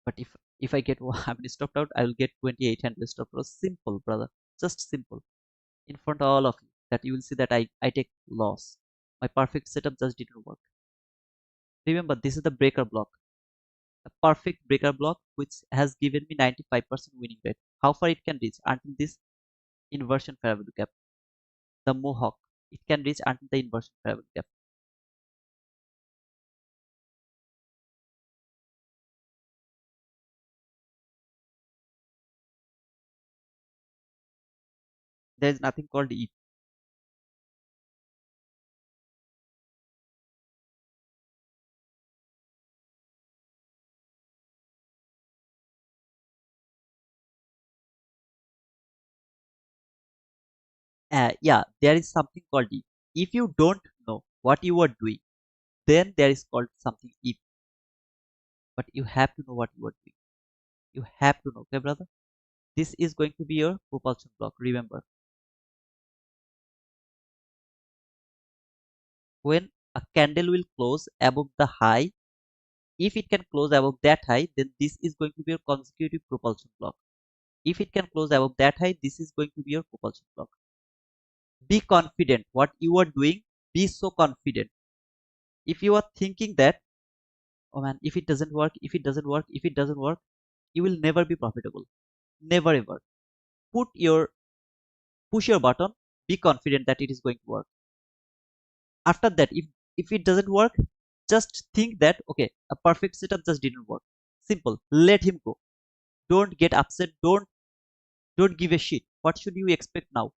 But if I get one stopped out, I will get 2800 stop loss. Simple, brother. Just simple. In front of all of you, that you will see that I take loss. My perfect setup just didn't work. Remember, this is the breaker block. A perfect breaker block which has given me 95% winning rate. How far it can reach until this inversion fair value gap. The mohawk. It can reach until the inversion fair value gap. There is nothing called if. Yeah, there is something called if. If you don't know what you are doing, then there is called something if. But you have to know what you are doing. You have to know, okay, brother? This is going to be your propulsion block. Remember, when a candle will close above the high, if it can close above that high, then this is going to be your consecutive propulsion block. If it can close above that high, this is going to be your propulsion block. Be confident what you are doing. Be so confident. If you are thinking that, oh man, if it doesn't work, if it doesn't work, if it doesn't work, you will never be profitable. Never ever. Put your Push your button. Be confident that it is going to work. After that, if it doesn't work, just think that okay, a perfect setup just didn't work. Simple. Let him go. Don't get upset. Don't give a shit. What should you expect now?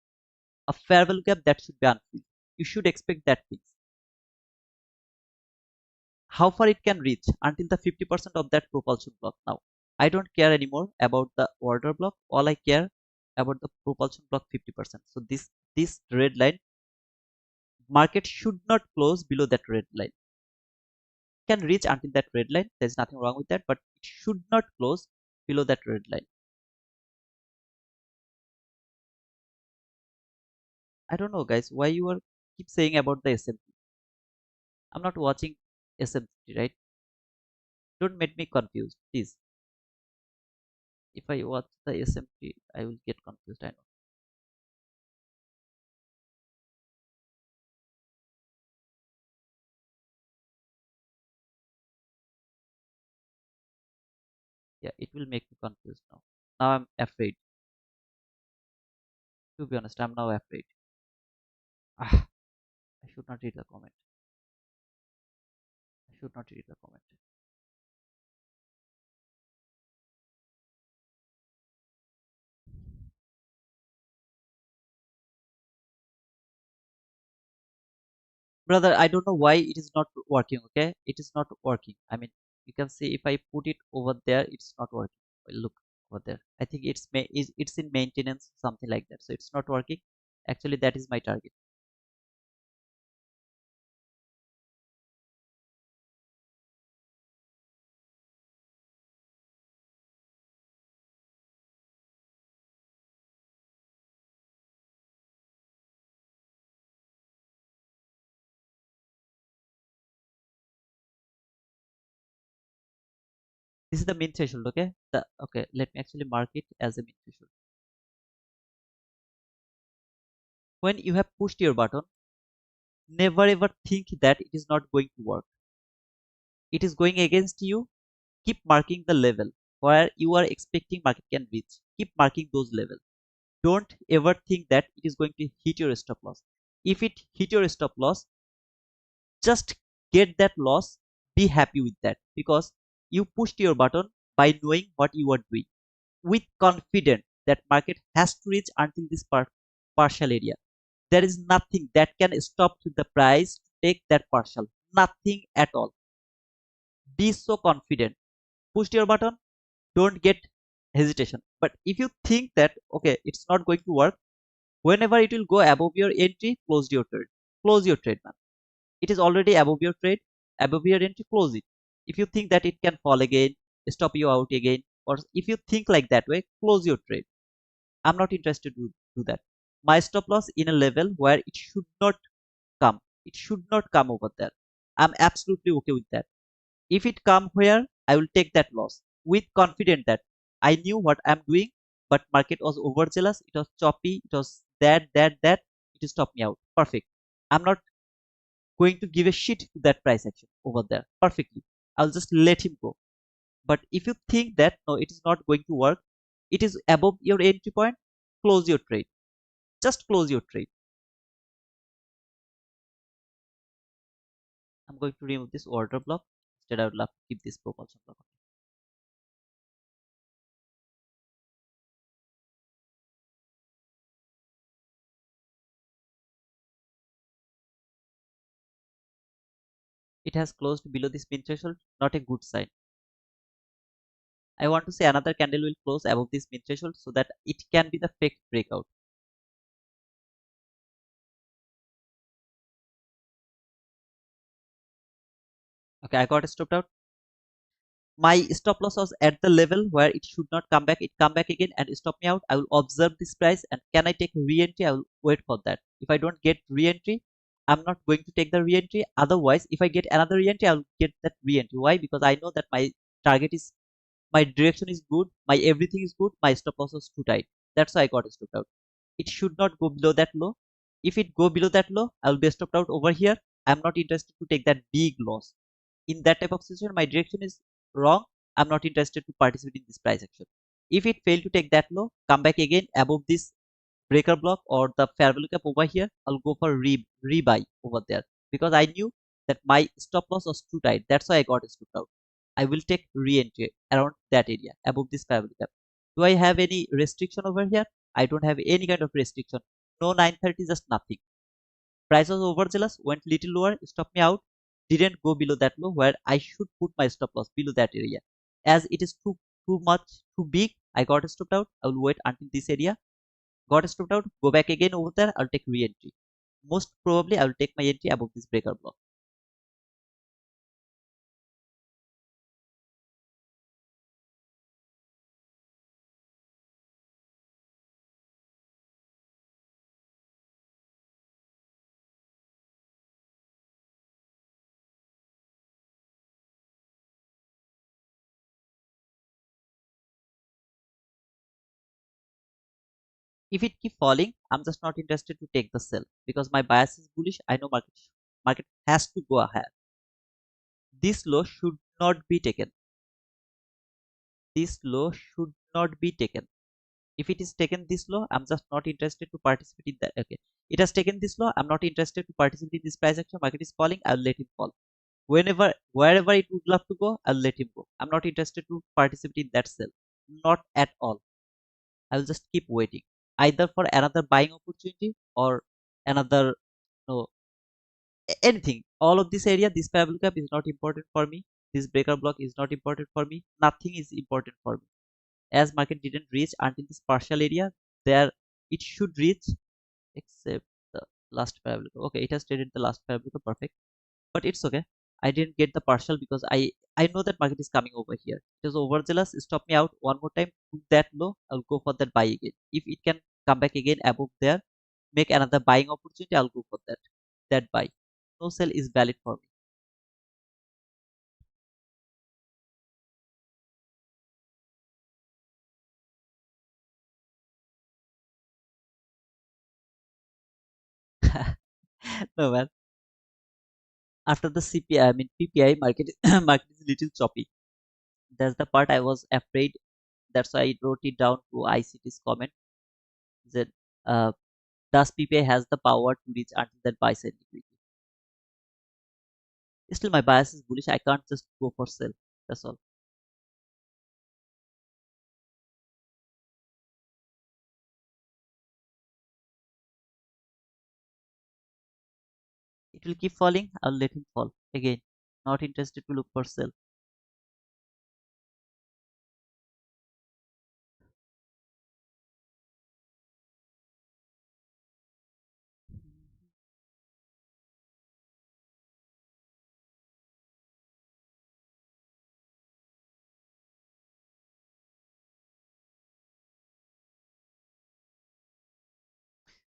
A fair value gap that should be unfilled. You should expect that things. How far it can reach until the 50% of that propulsion block. Now, I don't care anymore about the order block. All I care about the propulsion block 50%. So this red line, market should not close below that red line. Can reach until that red line. There's nothing wrong with that, but it should not close below that red line. I don't know, guys, why you are keep saying about the SMT. I'm not watching SMT, right? Don't make me confused, please. If I watch the SMT, I will get confused. I know. Yeah, it will make me confused now. Now I'm afraid. To be honest, I'm now afraid. Ah, I should not read the comment. I should not read the comment. Brother, I don't know why it is not working. Okay, it is not working. I mean, you can see if I put it over there, it's not working. Well, look over there. I think it's in maintenance, something like that. So it's not working. Actually, that is my target. This is the mean threshold. Okay, okay. Let me actually mark it as a mean threshold. When you have pushed your button, never ever think that it is not going to work. It is going against you. Keep marking the level where you are expecting market can reach. Keep marking those levels. Don't ever think that it is going to hit your stop loss. If it hit your stop loss, just get that loss. Be happy with that because you pushed your button by knowing what you are doing with confidence that market has to reach until this partial area. There is nothing that can stop the price to take that partial. Nothing at all. Be so confident. Push your button. Don't get hesitation. But if you think that okay, it's not going to work, whenever it will go above your entry, close your trade. Close your trade, man. It is already above your trade, above your entry, close it. If you think that it can fall again, stop you out again, or if you think like that way, close your trade. I'm not interested to do that. My stop loss in a level where it should not come. It should not come over there. I'm absolutely okay with that. If it come where, I will take that loss with confidence that I knew what I'm doing, but market was overzealous. It was choppy. It was that. It stopped me out. Perfect. I'm not going to give a shit to that price action over there. Perfectly. I'll just let him go. But if you think that no, it is not going to work, it is above your entry point, close your trade. Just close your trade. I'm going to remove this order block. Instead, I would love to keep this propulsion block. It has closed below this pin threshold, not a good sign. I want to say another candle will close above this pin threshold so that it can be the fake breakout. Okay, I got stopped out. My stop loss was at the level where it should not come back. It come back again and stop me out. I will observe this price, and can I take re-entry? I will wait for that. If I don't get re-entry, I'm not going to take the re-entry. Otherwise, if I get another re-entry, I will get that re-entry. Why? Because I know that my target is, my direction is good, my everything is good, my stop loss was too tight. That's why I got stopped out. It should not go below that low. If it go below that low, I will be stopped out over here. I'm not interested to take that big loss. In that type of situation, my direction is wrong. I'm not interested to participate in this price action. If it failed to take that low, come back again above this breaker block or the fair value cap over here, I'll go for rebuy over there, because I knew that my stop loss was too tight. That's why I got stopped out. I will take re-entry around that area above this fair value cap. Do I have any restriction over here? I don't have any kind of restriction. No 930, just nothing. Price was overzealous, went little lower, stopped me out, didn't go below that low where I should put my stop loss below that area. As it is too much too big, I got stopped out. I will wait until this area. Got stopped out, go back again over there, I'll take re-entry. Most probably I will take my entry above this breaker block. If it keep falling, I'm just not interested to take the sell, because my bias is bullish. I know market has to go ahead. This low should not be taken. This low should not be taken. If it is taken this low, I'm just not interested to participate in that. Okay, it has taken this low, I'm not interested to participate in this price action. Market is falling, I'll let him fall. Wherever it would love to go, I'll let him go. I'm not interested to participate in that sell, not at all. I'll just keep waiting, either for another buying opportunity or another, no, anything. All of this area, this parabolic gap is not important for me. This breaker block is not important for me. Nothing is important for me. As market didn't reach until this partial area, there it should reach, except the last parabolic. Okay, it has traded the last parabolic, perfect. But it's okay. I didn't get the partial because I know that market is coming over here. It was overzealous, stop me out one more time, took that low, I'll go for that buy again. If it can come back again above there, make another buying opportunity, I'll go for that buy. No sell is valid for me. No man. After the CPI, I mean PPI, market market is little choppy. That's the part I was afraid. That's why I wrote it down to ICT's comment that uh, thus PPI has the power to reach until that buy side liquidity. Still, my bias is bullish. I can't just go for sell. That's all. It will keep falling. I'll let him fall again. Not interested to look for sell.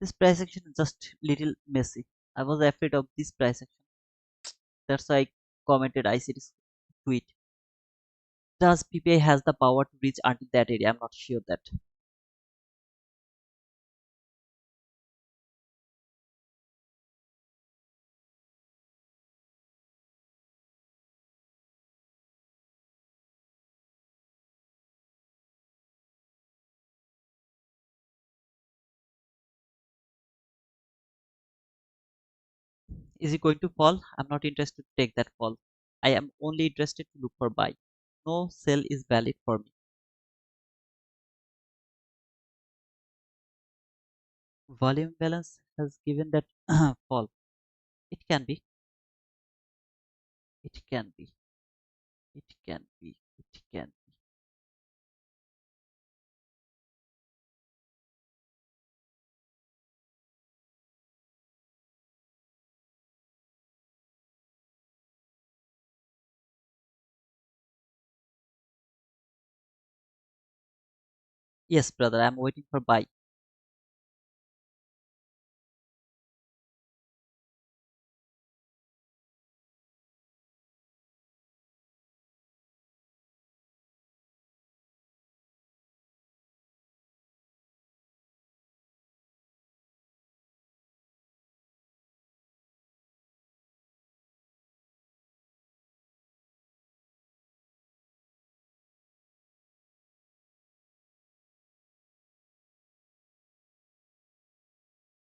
This price action is just little messy. I was afraid of this price action. That's why I commented ICT's tweet. Does PPI has the power to reach until that area? I'm not sure that. Is it going to fall? I'm not interested to take that fall. I am only interested to look for buy. No sell is valid for me. Volume balance has given that fall. It can be. It can be. It can be. It can be. Yes, brother, I'm waiting for buy.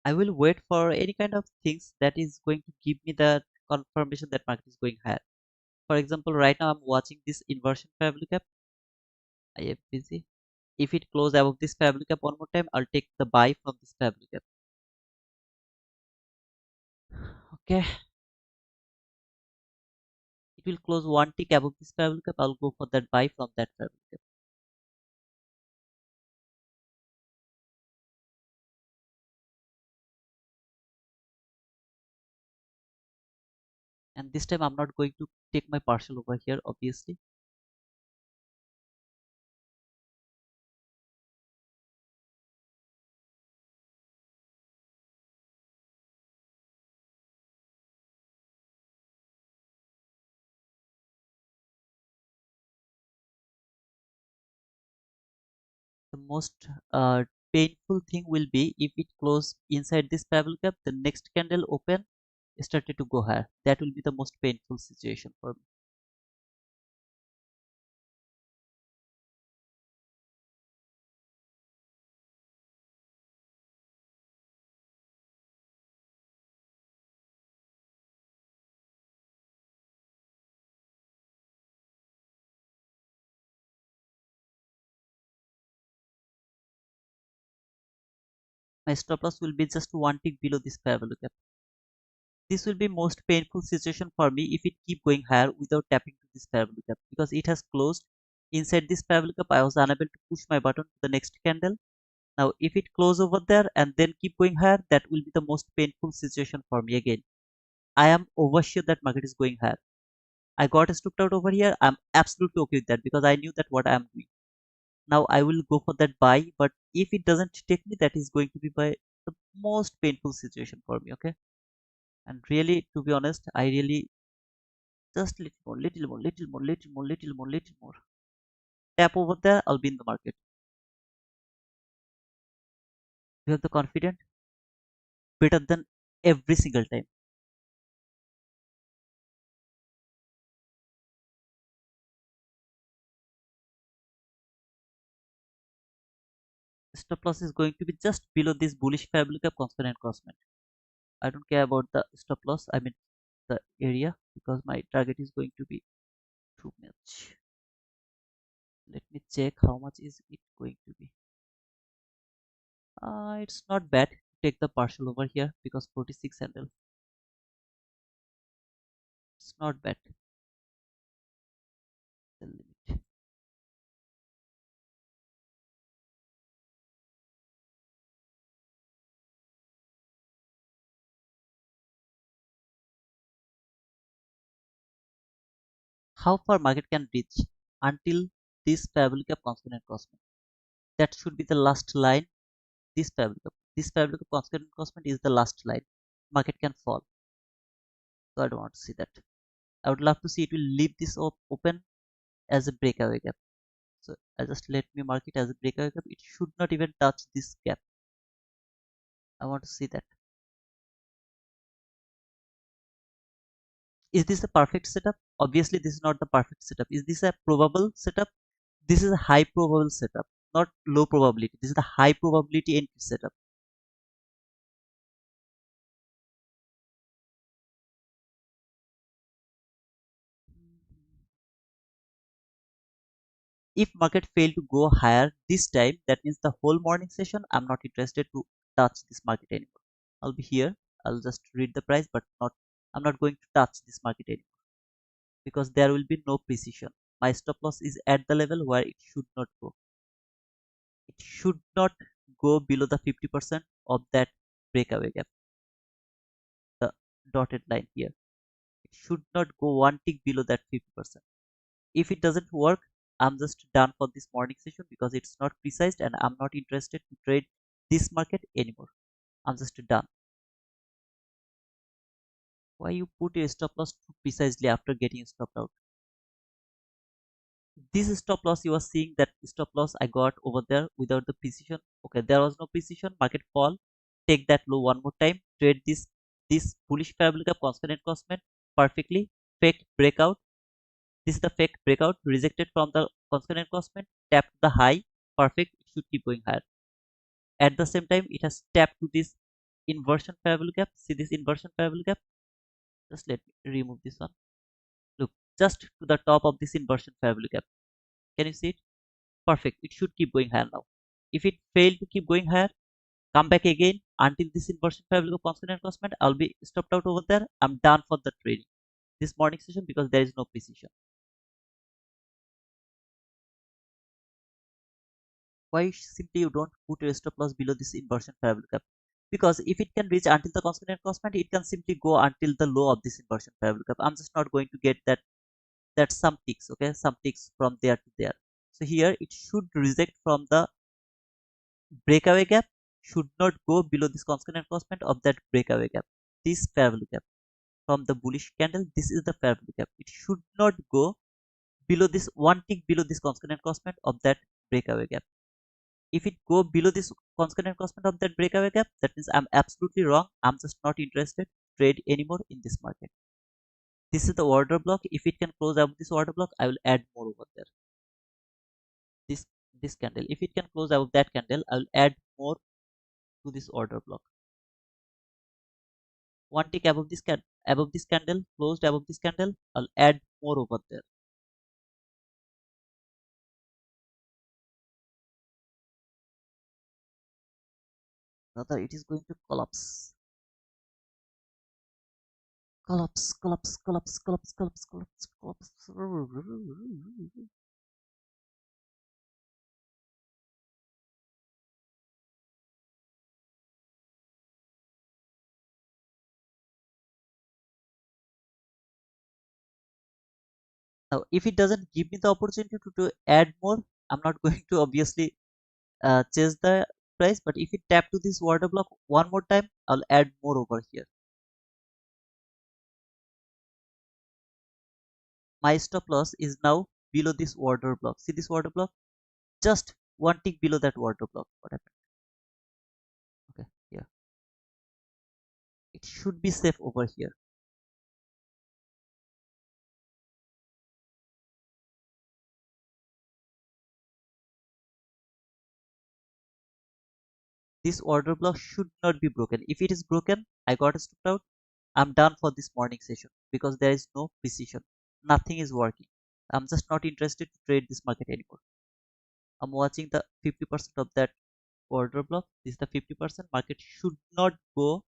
I will wait for any kind of things that is going to give me the confirmation that market is going higher. For example, right now I'm watching this inversion fair value gap. I am busy. If it close above this fair value gap one more time, I'll take the buy from this fair value gap. Okay, it will close one tick above this fair value gap. I'll go for that buy from that fair value gap. And this time I'm not going to take my partial over here, obviously. The most painful thing will be if it close inside this fair value gap, the next candle open started to go higher. That will be the most painful situation for me. My stop loss will be just one tick below this fair value gap. This will be most painful situation for me if it keep going higher without tapping to this fair value gap, because it has closed inside this fair value gap. I was unable to push my button to the next candle. Now if it close over there and then keep going higher, that will be the most painful situation for me again. I am oversure that market is going higher. I got stopped out over here. I'm absolutely okay with that because I knew that what I am doing. Now I will go for that buy, but if it doesn't take me, that is going to be by the most painful situation for me. Okay, and really, to be honest, I really just little more, little more, little more, little more, little more, little more. Tap over there, I'll be in the market. You have the confidence better than every single time. Stop loss is going to be just below this bullish fair value gap constant encroachment. I don't care about the stop loss. I mean the area, because my target is going to be too much. Let me check how much is it going to be. It's not bad to take the partial over here because 46 handle. It's not bad. The limit. How far market can reach until this fair value gap constant encroachment? That should be the last line. This fair value gap constant encroachment is the last line. Market can fall. So I don't want to see that. I would love to see it will leave this open as a breakaway gap. So I just let me mark it as a breakaway gap. It should not even touch this gap. I want to see that. Is this a perfect setup? Obviously, this is not the perfect setup. Is this a probable setup? This is a high probable setup, not low probability. This is the high probability entry setup. If market fail to go higher this time, that means the whole morning session, I'm not interested to touch this market anymore. I'll be here. I'll just read the price, but not. I'm not going to touch this market anymore because there will be no precision. My stop loss is at the level where it should not go. It should not go below the 50% of that breakaway gap, the dotted line here. It should not go one tick below that 50%. If it doesn't work, I'm just done for this morning session because it's not precise and I'm not interested to trade this market anymore. I'm just done. Why you put your stop loss too precisely after getting stopped out? This stop loss, you are seeing that stop loss I got over there without the precision. Okay, there was no precision. Market fall. Take that low one more time. Trade this bullish parabolic constant cosmet perfectly. Fake breakout. This is the fake breakout rejected from the constant cosmet. Tap the high. Perfect. It should keep going higher. At the same time, it has tapped to this inversion parabolic gap. See this inversion parabolic gap. Just let me remove this one. Look, just to the top of this inversion parabolic gap. Can you see it? Perfect. It should keep going higher now. If it failed to keep going higher, come back again until this inversion parabolic constant cosmet. I'll be stopped out over there. I'm done for the trading this morning session because there is no precision. Why simply you don't put your stop loss below this inversion parabolic gap? Because if it can reach until the constant cosmet, it can simply go until the low of this inversion parabolic gap. I'm just not going to get that some ticks, okay, some ticks from there to there. So here it should reject from the breakaway gap, should not go below this constant cosmet of that breakaway gap, this parabolic gap from the bullish candle. This is the parabolic gap. It should not go below this one tick below this constant cosmet of that breakaway gap. If it go below this constant cosmet of that breakaway gap, that means I'm absolutely wrong. I'm just not interested to trade anymore in this market. This is the order block. If it can close above this order block, I will add more over there. This candle, if it can close above that candle, I will add more to this order block. One tick above this candle, closed above this candle, I'll add more over there. Rather, it is going to collapse. Collapse, collapse, collapse, collapse, collapse, collapse, collapse. Now, if it doesn't give me the opportunity to add more, I'm not going to obviously chase the price. But if it tap to this order block one more time, I'll add more over here. My stop loss is now below this order block. See this order block? Just one tick below that order block. What happened? Okay, here. It should be safe over here. This order block should not be broken. If it is broken, I got stopped out. I'm done for this morning session because there is no precision. Nothing is working. I'm just not interested to trade this market anymore. I'm watching the 50% of that order block. This is the 50%. Market should not go,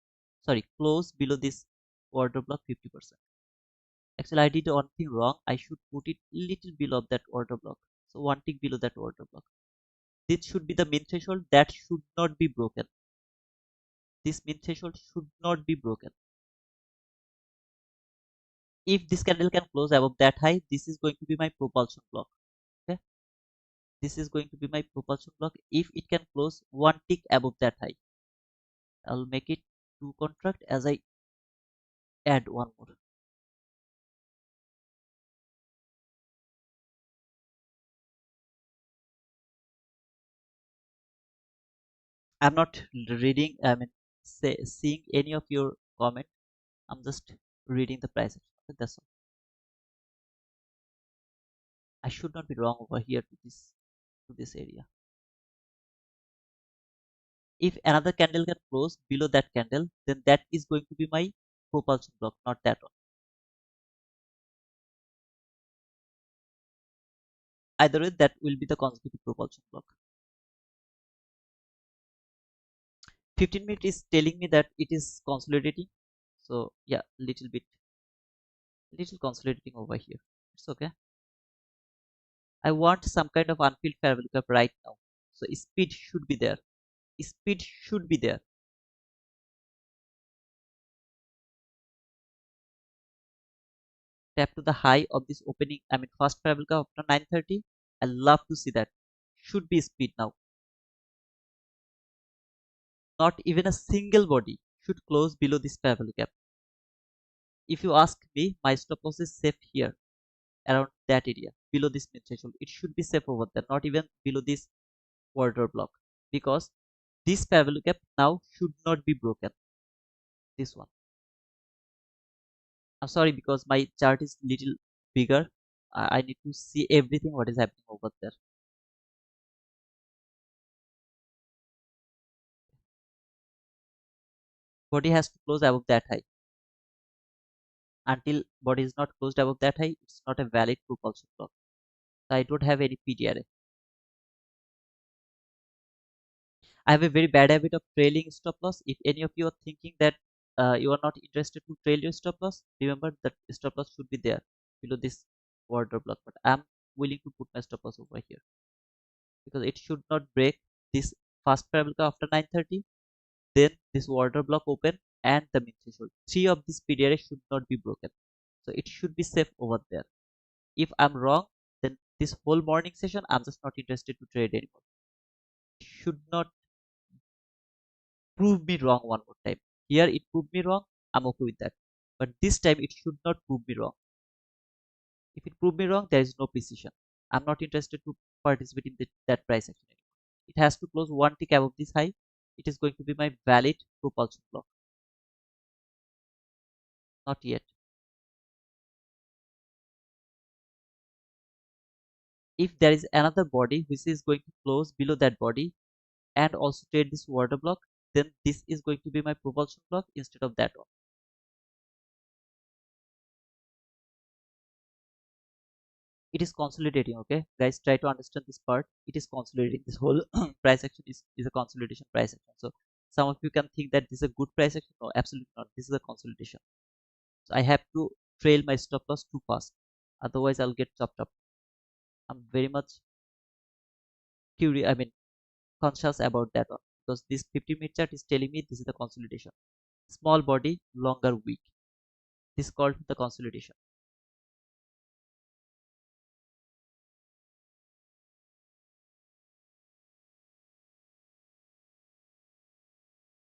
sorry, close below this order block 50%. Actually, I did one thing wrong. I should put it little below that order block. So one tick below that order block. This should be the main threshold. That should not be broken. This main threshold should not be broken. If this candle can close above that high, this is going to be my propulsion block. Okay, this is going to be my propulsion block. If it can close one tick above that high, I'll make it two contract as I add one more. I'm not reading, I mean, seeing any of your comment. I'm just reading the prices. Okay, that's all. I should not be wrong over here to this area. If another candle can close below that candle, then that is going to be my propulsion block, not that one. Either way, that will be the consecutive propulsion block. 15 minutes is telling me that it is consolidating. So yeah, little consolidating over here. It's okay. I want some kind of unfilled fair value gap right now. So speed should be there. Speed should be there. Tap to the high of this opening, I mean first fair value gap after 9:30 I love to see that. Should be speed now. Not even a single body should close below this parallel gap. If you ask me, my stop loss is safe here, around that area, below this mid threshold. It should be safe over there, not even below this order block, because this parallel gap now should not be broken. This one. I'm sorry because my chart is little bigger. I need to see everything what is happening over there. Body has to close above that high. Until body is not closed above that high, it's not a valid propulsion block. So I don't have any PDRA. I have a very bad habit of trailing stop loss. If any of you are thinking that you are not interested to trail your stop loss, remember that stop loss should be there below this order block. But I'm willing to put my stop loss over here because it should not break this fast parabolic after 9:30. Then this order block open and the mid threshold. Three of these PDRA should not be broken. So it should be safe over there. If I'm wrong, then this whole morning session I'm just not interested to trade anymore. Should not prove me wrong one more time. Here it proved me wrong, I'm okay with that. But this time it should not prove me wrong. If it proved me wrong, there is no precision. I'm not interested to participate in that price action anymore. It has to close one tick above this high. It is going to be my valid propulsion block. Not yet. If there is another body which is going to close below that body and also trade this order block, then this is going to be my propulsion block instead of that one. It is consolidating. Okay guys, try to understand this part. It is consolidating. This whole price action is a consolidation price action. So some of you can think that this is a good price action. No, absolutely not. This is a consolidation. So I have to trail my stop loss too fast, otherwise I'll get chopped up. I'm very much curious, I mean conscious about that one, because this 50-minute chart is telling me this is the consolidation. Small body, longer week. This is called the consolidation.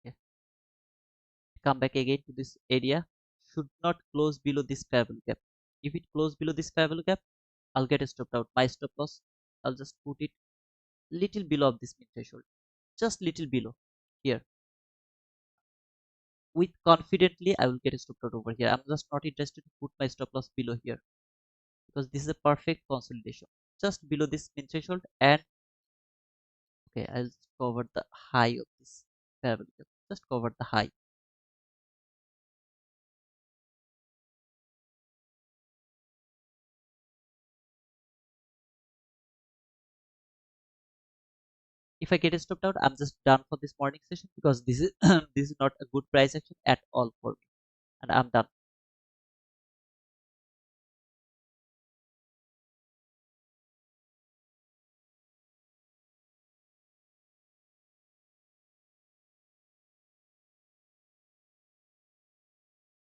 Okay. Come back again to this area. Should not close below this parallel gap. If it close below this parallel gap, I'll get stopped out. My stop loss, I'll just put it little below of this mid threshold, just little below here. With confidently, I will get stopped out over here. I'm just not interested to put my stop loss below here because this is a perfect consolidation. Just below this mid threshold, and okay, I'll just cover the high of this parallel gap. Just cover the high. If I get stopped out, I'm just done for this morning session because this is this is not a good price action at all for me, and I'm done.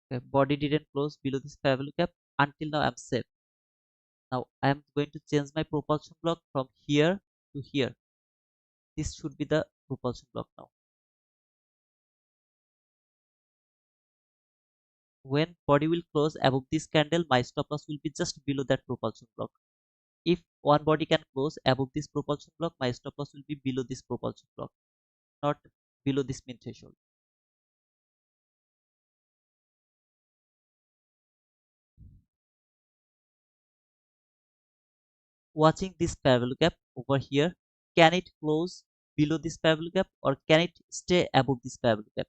Okay, body didn't close below this parallel gap. Until now, I'm safe. Now I'm going to change my propulsion block from here to here. This should be the propulsion block now. When body will close above this candle, my stop loss will be just below that propulsion block. If one body can close above this propulsion block, my stop loss will be below this propulsion block, not below this min threshold. Watching this parallel gap over here, can it close below this parallel gap or can it stay above this parallel gap?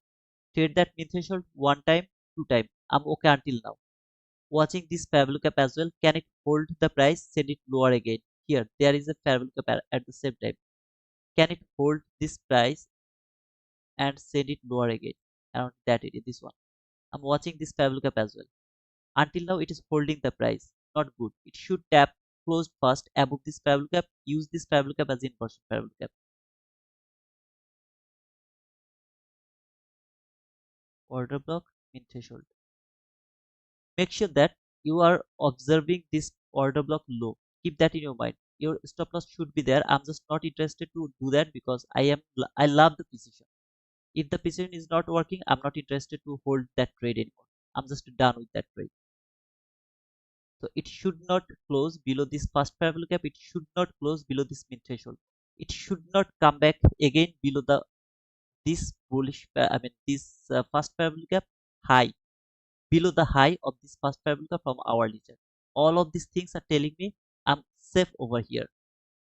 Trade that min threshold one time, two time. I'm okay until now. Watching this parallel gap as well, can it hold the price, send it lower again? Here, there is a parallel gap at the same time. Can it hold this price and send it lower again around that area? This one. I'm watching this parallel gap as well. Until now, it is holding the price. Not good. It should tap closed first above this parallel gap. Use this parallel gap as inversion parallel gap. Order block, min threshold. Make sure that you are observing this order block low. Keep that in your mind. your stop loss should be there. I'm just not interested to do that because I love the precision. If the precision is not working, I'm not interested to hold that trade anymore. I'm just done with that trade. So it should not close below this first parabolic gap. It should not close below this mid threshold. It should not come back again below the this this first parabolic gap high, below the high of this first parabolic gap from hourly chart. All of these things are telling me I'm safe over here.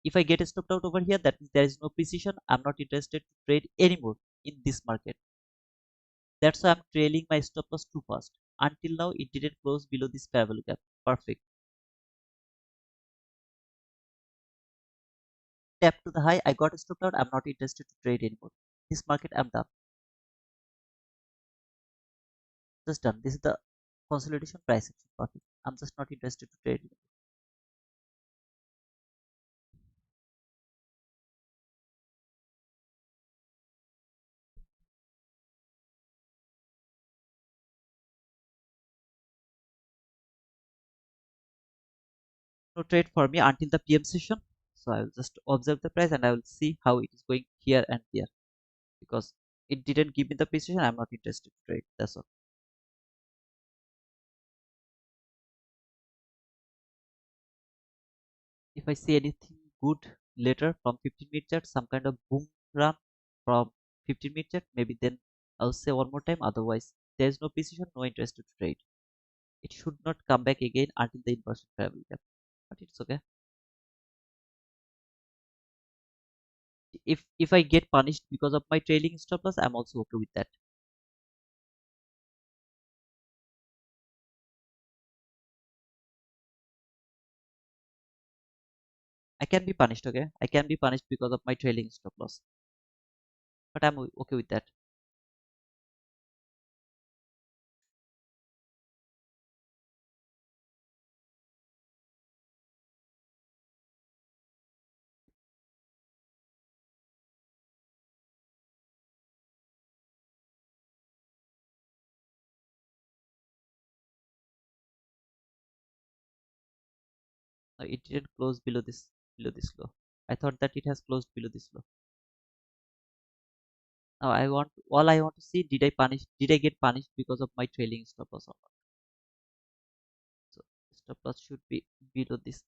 If I get stopped out over here, that means there is no precision. I'm not interested to trade anymore in this market. That's why I'm trailing my stop loss too fast. Until now, it didn't close below this parabolic gap. Perfect. Tap to the high. I got stopped out. I'm not interested to trade anymore. This market, I'm done. Just done. This is the consolidation price action. Perfect. I'm just not interested to trade anymore. No trade for me until the PM session. So I will just observe the price and I will see how it is going here and there. Because it didn't give me the precision, I'm not interested to trade. That's all. If I see anything good later from 15 minute chart, some kind of boom run from 15 minute chart, maybe then I'll say one more time. Otherwise, there is no precision, no interest to trade. It should not come back again until the inversion parabolic gap. But it's okay. If I get punished because of my trailing stop loss, I'm also okay with that. I can be punished, okay? I can be punished because of my trailing stop loss. But I'm okay with that. No, it didn't close below this low. I thought that it has closed below this low. Now I want to see, did I get punished because of my trailing stop loss or not. So stop loss should be below this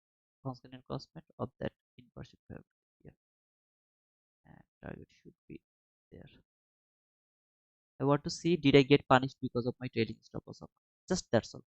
constant encroachment of that inversion parabolic here, and target should be there. I want to see, did I get punished because of my trailing stop loss or not. Just that's all.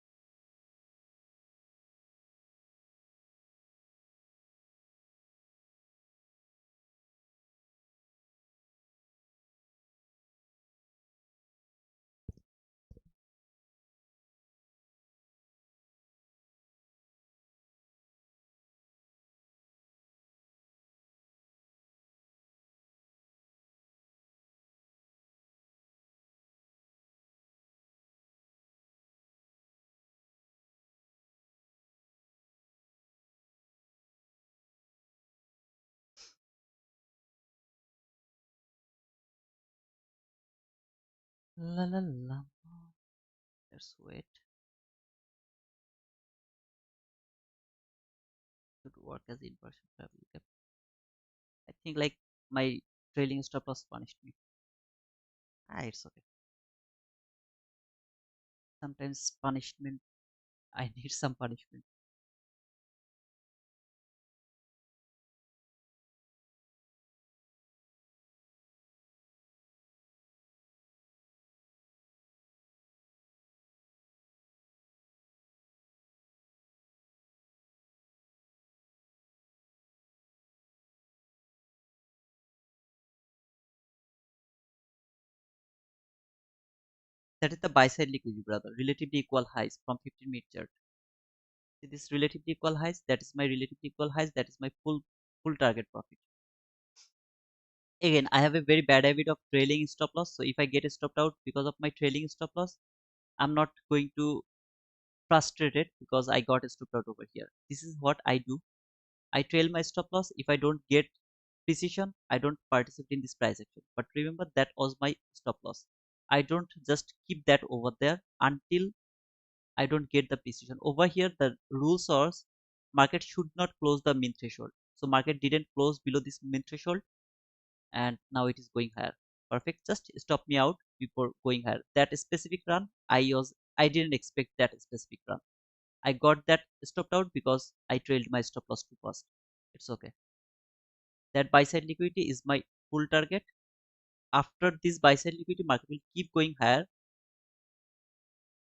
La la la. Let's wait. Should work as inversion parabolic gap. I think like my trailing stop loss punished me. It's okay. Sometimes punishment. I need some punishment. That is the buy side liquidity, brother. Relatively equal highs from 15 minute chart. See this relatively equal highs? That is my relatively equal highs. That is my full target profit. Again, I have a very bad habit of trailing stop loss. So if I get stopped out because of my trailing stop loss, I'm not going to frustrated because I got stopped out over here. This is what I do. I trail my stop loss. If I don't get precision, I don't participate in this price action. But remember that was my stop loss. I don't just keep that over there until I don't get the precision. Over here, the rules are market should not close the mean threshold. So market didn't close below this mean threshold, and now it is going higher. Perfect. Just stop me out before going higher. That specific run, I didn't expect that specific run. I got that stopped out because I trailed my stop loss too fast. It's okay. That buy side liquidity is my full target. After this buy side liquidity, market will keep going higher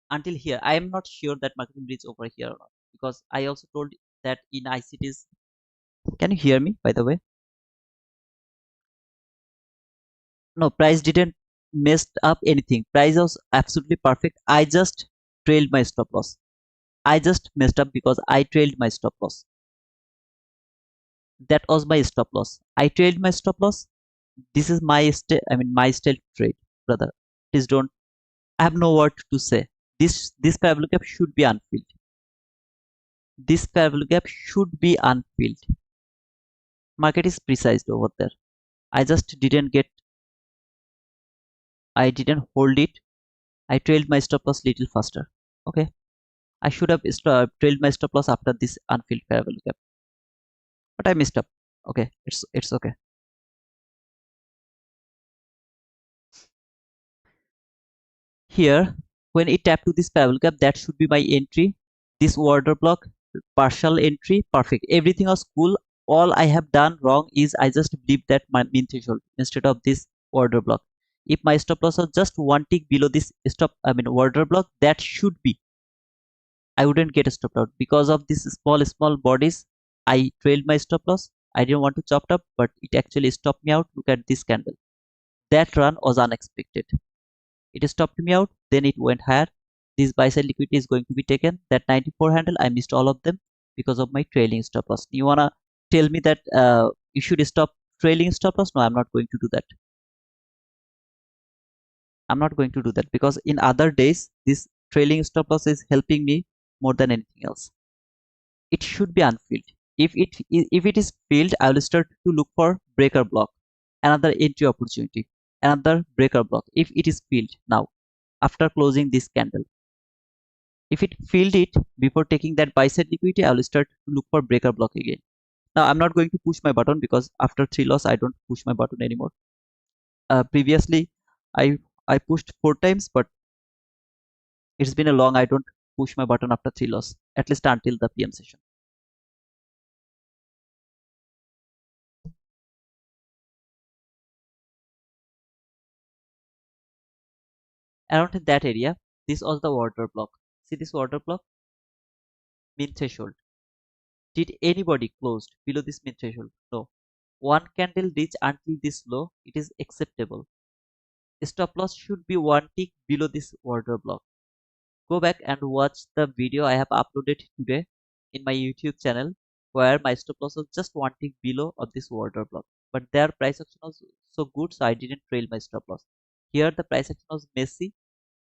until here. I am not sure that market will reach over here or not, because I also told that in ICTs. Can you hear me, by the way? No, price didn't messed up anything. Price was absolutely perfect. I just trailed my stop loss. I just messed up because I trailed my stop loss. That was my stop loss. I trailed my stop loss. This is my my style trade, brother. Please don't. I have no word to say. This parabolic gap should be unfilled. This parabolic gap should be unfilled. Market is precise over there. I just didn't get. I didn't hold it. I trailed my stop loss little faster. Okay. I should have trailed my stop loss after this unfilled parabolic gap, but I messed up. Okay, it's okay. Here, when it tap to this parabolic gap, that should be my entry. This order block, partial entry, perfect. Everything was cool. All I have done wrong is I just believed that my mean threshold instead of this order block. If my stop loss was just one tick below this order block, that should be, I wouldn't get stopped out because of this small bodies. I trailed my stop loss. I didn't want to chop it up, but it actually stopped me out. Look at this candle. That run was unexpected. It stopped me out, then it went higher. This buy side liquidity is going to be taken. That 94 handle, I missed all of them because of my trailing stop loss. You wanna tell me that you should stop trailing stop loss? No, I'm not going to do that. I'm not going to do that because in other days, this trailing stop loss is helping me more than anything else. It should be unfilled. If it is filled, I will start to look for breaker block, another entry opportunity, another breaker block. If it is filled now, after closing this candle, if it filled it before taking that buy side liquidity, I will start to look for breaker block again. Now I'm not going to push my button because after 3 loss, I don't push my button anymore. Previously, I pushed 4 times, but it's been a long. I don't push my button after 3 loss, at least until the PM session. Around in that area, this was the order block. See this order block, mean threshold. Did anybody closed below this mean threshold? No. One candle reach until this low, it is acceptable. Stop loss should be one tick below this order block. Go back and watch the video I have uploaded today in my YouTube channel where my stop loss was just one tick below of this order block. But their price action was so good, so I didn't trail my stop loss. Here the price action was messy,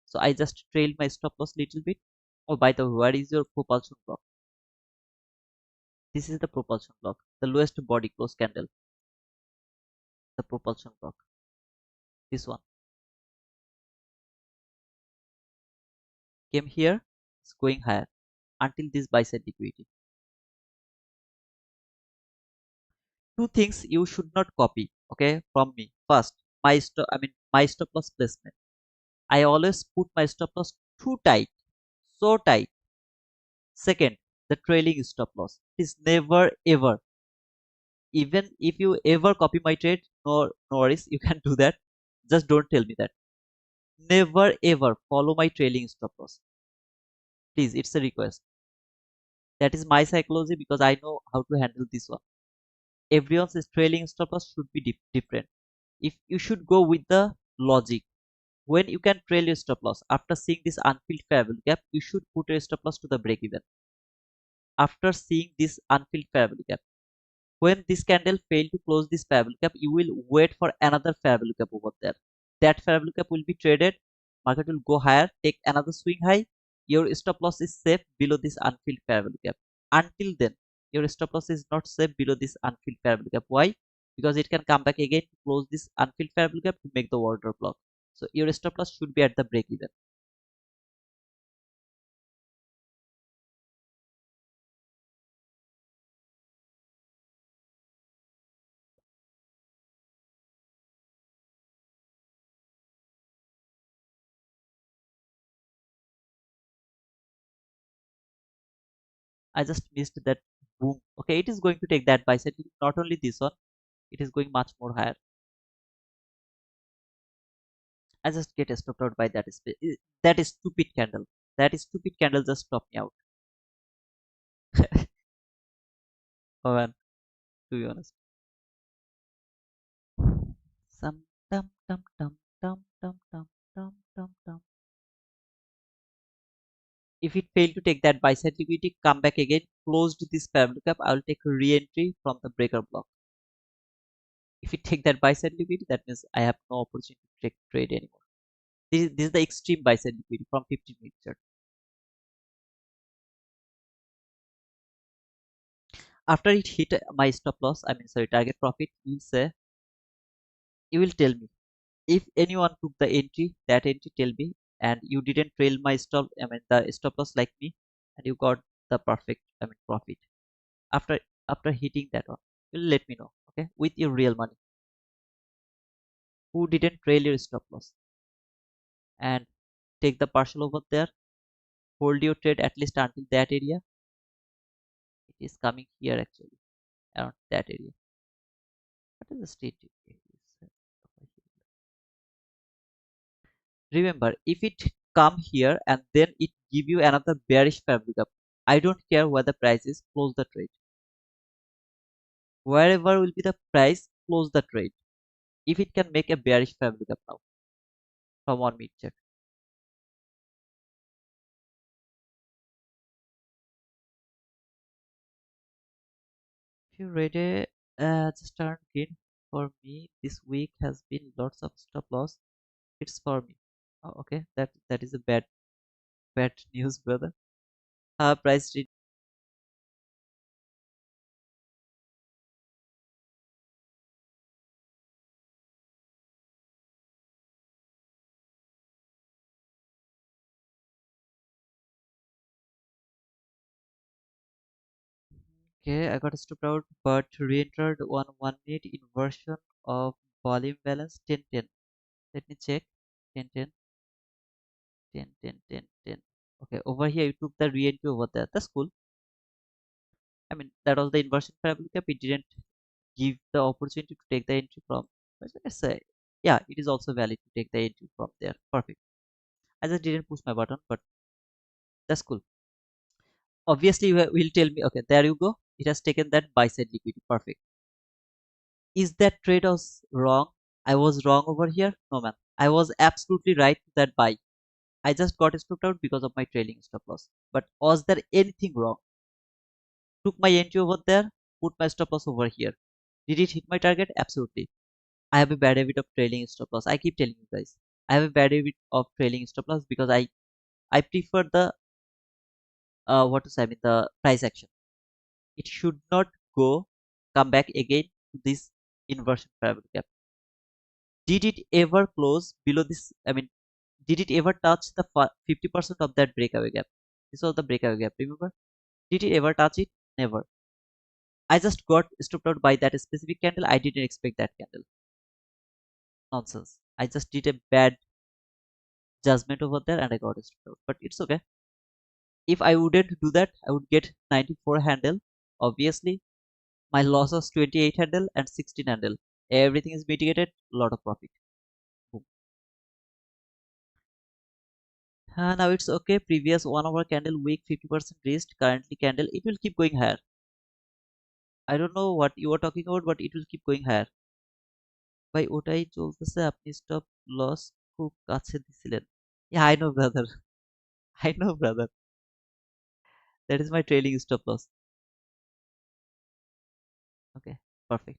so I just trailed my stop loss little bit. Oh, by the way, where is your propulsion block? This is the propulsion block, the lowest body close candle. The propulsion block. This one came here, it's going higher until this buy side liquidity. Two things you should not copy, okay, from me. First, my stop loss placement. I always put my stop loss too tight, so tight. Second, the trailing stop loss is never ever. Even if you ever copy my trade, no worries, you can do that. Just don't tell me that. Never ever follow my trailing stop loss. Please, it's a request. That is my psychology because I know how to handle this one. Everyone's trailing stop loss should be different. If you should go with the logic, when you can trail your stop loss after seeing this unfilled fair value gap, you should put your stop loss to the break even. After seeing this unfilled fair value gap, when this candle fail to close this fair value gap, you will wait for another fair value gap over there. That fair value gap will be traded. Market will go higher, take another swing high. Your stop loss is safe below this unfilled fair value gap. Until then, your stop loss is not safe below this unfilled fair value gap. Why? Because it can come back again to close this unfilled fair value gap to make the order block. So your stop loss should be at the break even. I just missed that. Boom. Okay, it is going to take that buy side. Not only this one, it is going much more higher. I just get stopped out by that that is stupid candle. That is stupid candle just stopped me out. Oh man, to be honest. Some dum dum dum dum dum dum dum dum dum. If it failed to take that buy side liquidity, come back again, closed this parabolic gap, I will take a re-entry from the breaker block. If it take that buy side liquidity, that means I have no opportunity to take trade anymore. This is the extreme buy side liquidity from 15-minute chart. After it hit my stop loss, I mean sorry, target profit, you will tell me if anyone took the entry, that entry tell me, and you didn't trail my stop, I mean the stop loss like me, and you got the perfect, I mean profit. After hitting that one, you will let me know, okay, with your real money. Who didn't trail your stop loss and take the partial over there, hold your trade at least until that area. It is coming here actually, around that area. What is the state? Remember, if it come here and then it give you another bearish fabric up, I don't care where the price is, close the trade. Wherever will be the price, close the trade. If it can make a bearish fabric up now from 1 minute chart. If you read a just turn green for me, this week has been lots of stop loss. It's for me. Oh, okay, that is a bad news, brother. Price read. Okay, I got stopped out, but re-entered on 1 minute inversion of volume balance 10-10. Let me check. 10-10, 10-10, 10-10. Okay, over here you took the re-entry over there. That's cool. I mean, that was the inversion parabolic cap. It didn't give the opportunity to take the entry from. Let's say, yeah, it is also valid to take the entry from there. Perfect. I just didn't push my button, but that's cool. Obviously, you will tell me, okay, there you go. It has taken that buy side liquidity. Perfect. Is that trade was wrong? I was wrong over here? No, man. I was absolutely right to that buy. I just got stopped out because of my trailing stop loss. But was there anything wrong? Took my entry over there, put my stop loss over here. Did it hit my target? Absolutely. I have a bad habit of trailing stop loss. I keep telling you guys. I have a bad habit of trailing stop loss because I prefer the what to say, I mean the price action. It should not come back again to this inversion parabolic gap. Did it ever close below this? I mean, did it ever touch the 50% of that breakaway gap? This was the breakaway gap, remember? Did it ever touch it? Never. I just got stopped out by that specific candle. I didn't expect that candle. Nonsense. I just did a bad judgment over there and I got stopped out. But it's okay. If I wouldn't do that, I would get 94 handle. Obviously, my loss was 28 handle and 16 handle. Everything is mitigated. Lot of profit. Boom. Now it's okay. Previous 1 hour candle weak 50% risk. Currently candle it will keep going higher. I don't know what you are talking about, but it will keep going higher. ভাই ওটাই চলতেছে আপনি stop loss খুব কাছে দিছিলেন. Yeah, I know, brother. I know, brother. That is my trailing stop loss. Okay, perfect.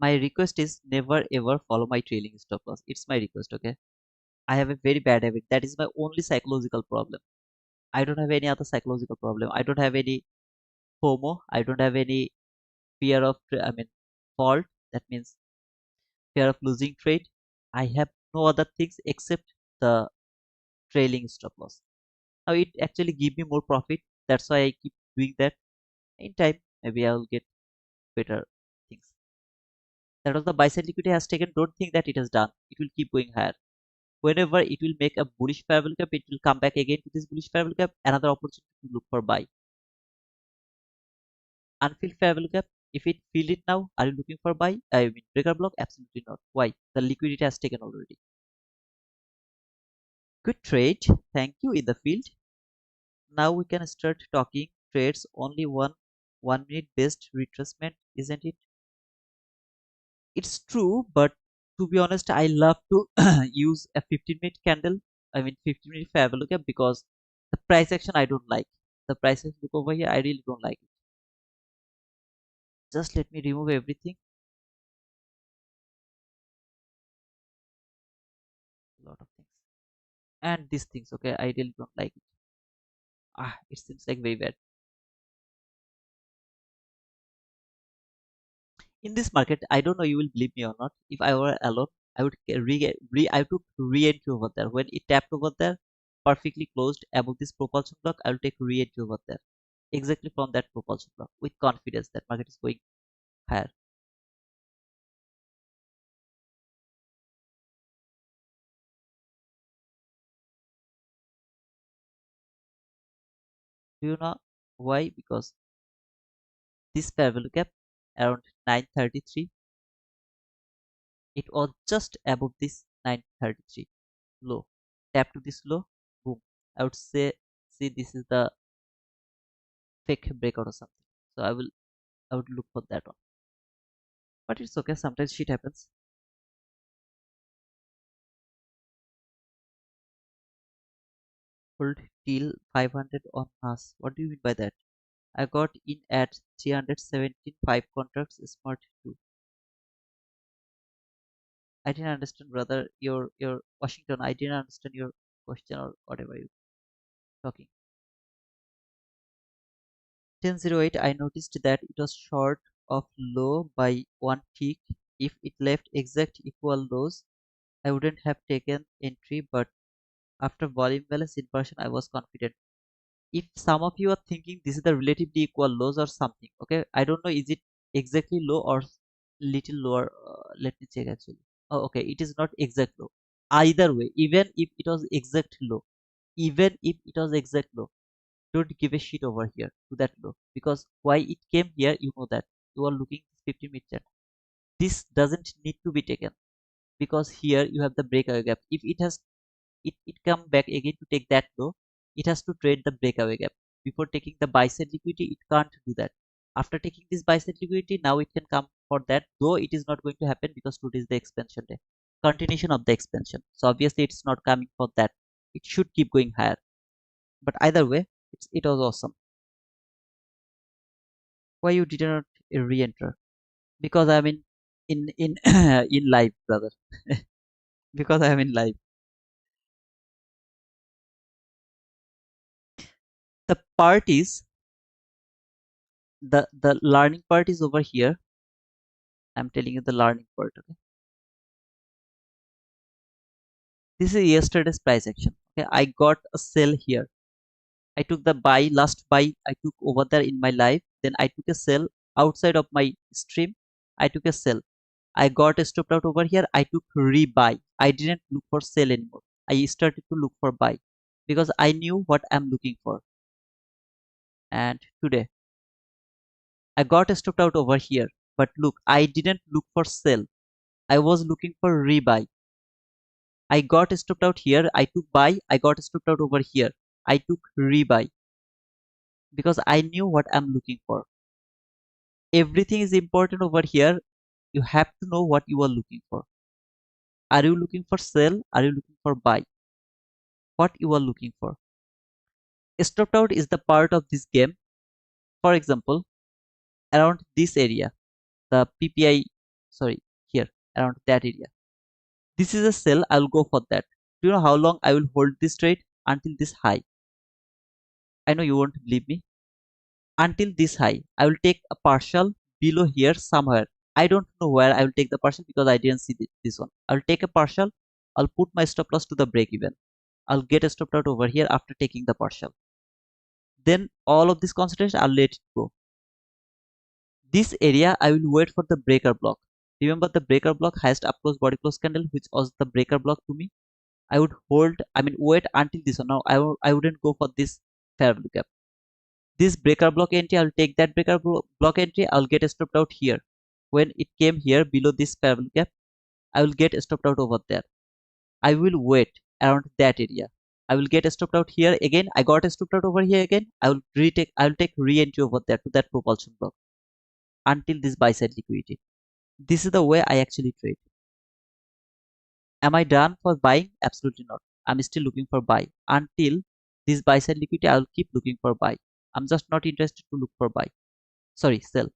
My request is never ever follow my trailing stop loss. It's my request, okay? I have a very bad habit. That is my only psychological problem. I don't have any other psychological problem. I don't have any FOMO. I don't have any fear of, I mean, fault. That means fear of losing trade. I have no other things except the trailing stop loss. Now it actually give me more profit. That's why I keep doing that. In time, maybe I will get better things. That was the buy side liquidity has taken. Don't think that it has done. It will keep going higher. whenever it will make a bullish parabolic gap, it will come back again to this bullish parabolic gap, another opportunity to look for buy. Unfilled parabolic gap, if it filled it now, are you looking for buy? I mean breaker block? Absolutely not. Why? The liquidity has taken already. Good trade. Thank you in the field. Now we can start talking trades. Only 1 minute based retracement, isn't it? It's true, but to be honest, I love to use a 15-minute candle. I mean 15-minute fair value gap because the price action I don't like. The price action look over here, I really don't like it. Just let me remove everything. A lot of things. And these things, okay, I really don't like it. It seems like very bad. In this market, I don't know you will believe me or not. If I were alone, I would I took re-entry over there. When it tapped over there, perfectly closed above this propulsion block, I will take re-entry over there. Exactly from that propulsion block with confidence that market is going higher. Do you know why? Because this parallel gap around 933, it was just above this 933 low. Tap to this low, boom. I would say, see, this is the fake breakout or something. So I would look for that one. But it's okay. Sometimes shit happens. Hold till 500 on us. What do you mean by that? I got in at 317 5 contracts smart 2. I didn't understand, brother. Your Washington. I didn't understand your question or whatever you talking. 1008. I noticed that it was short of low by one tick. If it left exact equal lows, I wouldn't have taken entry. But after volume balance inversion, I was confident. If some of you are thinking this is the relatively equal lows or something, okay, I don't know, is it exactly low or little lower? Let me check actually. Oh, okay, it is not exact low. Either way, even if it was exact low, even if it was exact low, don't give a shit over here to that low, because why it came here, you know that. You are looking 50 minute chart. This doesn't need to be taken because here you have the breakaway gap. If it has it come back again to take that low, it has to trade the breakaway gap. Before taking the buy side liquidity, it can't do that. After taking this buy side liquidity, now it can come for that, though it is not going to happen because today is the expansion day. Continuation of the expansion. So obviously it's not coming for that. It should keep going higher. But either way, it was awesome. Why you did not re-enter? Because I'm in in live, brother. Because I am in live. The part is the learning part is over here. I'm telling you the learning part. Okay, this is yesterday's price action. Okay, I got a sell here. I took the buy, last buy I took over there in my live. Then I took a sell outside of my stream. I took a sell. I got a stopped out over here. I took rebuy. I didn't look for sell anymore. I started to look for buy because I knew what I'm looking for. And today I got a stopped out over here. But look, I didn't look for sell. I was looking for rebuy. I got stopped out here. I took buy. I got stopped out over here. I took rebuy because I knew what I'm looking for. Everything is important over here. You have to know what you are looking for. Are you looking for sell? Are you looking for buy? What you are looking for. Stopped out is the part of this game. For example, around this area, the PPI, sorry, here, around that area. This is a sell. I will go for that. Do you know how long I will hold this trade? Until this high. I know you won't believe me. Until this high, I will take a partial below here somewhere. I don't know where I will take the partial because I didn't see this one. I will take a partial. I'll put my stop loss to the break even. I'll get a stop out over here after taking the partial. Then all of this concentration, I'll let it go. This area, I will wait for the breaker block. Remember the breaker block, highest up close body close candle, which was the breaker block to me. I would hold, I mean, wait until this one. Now, I wouldn't go for this fair value gap. This breaker block entry, I'll take that block entry, I'll get stopped out here. When it came here below this fair value gap, I will get stopped out over there. I will wait around that area. I will get stopped out here again. I got stopped out over here again. I will take re-entry over there to that propulsion block until this buy side liquidity. This is the way I actually trade. Am I done for buying? Absolutely not. I'm still looking for buy. Until this buy side liquidity, I'll keep looking for buy. I'm just not interested to look for buy. Sorry, sell.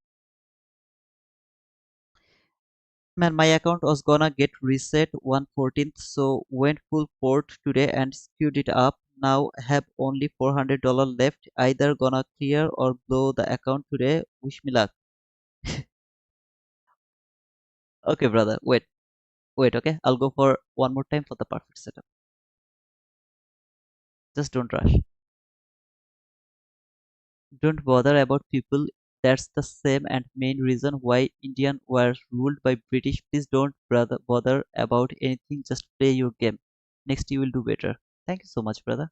Man, my account was gonna get reset 1/14th, so went full port today and skewed it up. Now have only $400 left. Either gonna clear or blow the account today. Wish me luck. Okay, brother. Wait. Okay, I'll go for one more time for the perfect setup. Just don't rush. Don't bother about people. That's the same and main reason why Indian were ruled by British. Please don't bother about anything. Just play your game. Next you will do better. Thank you so much, brother.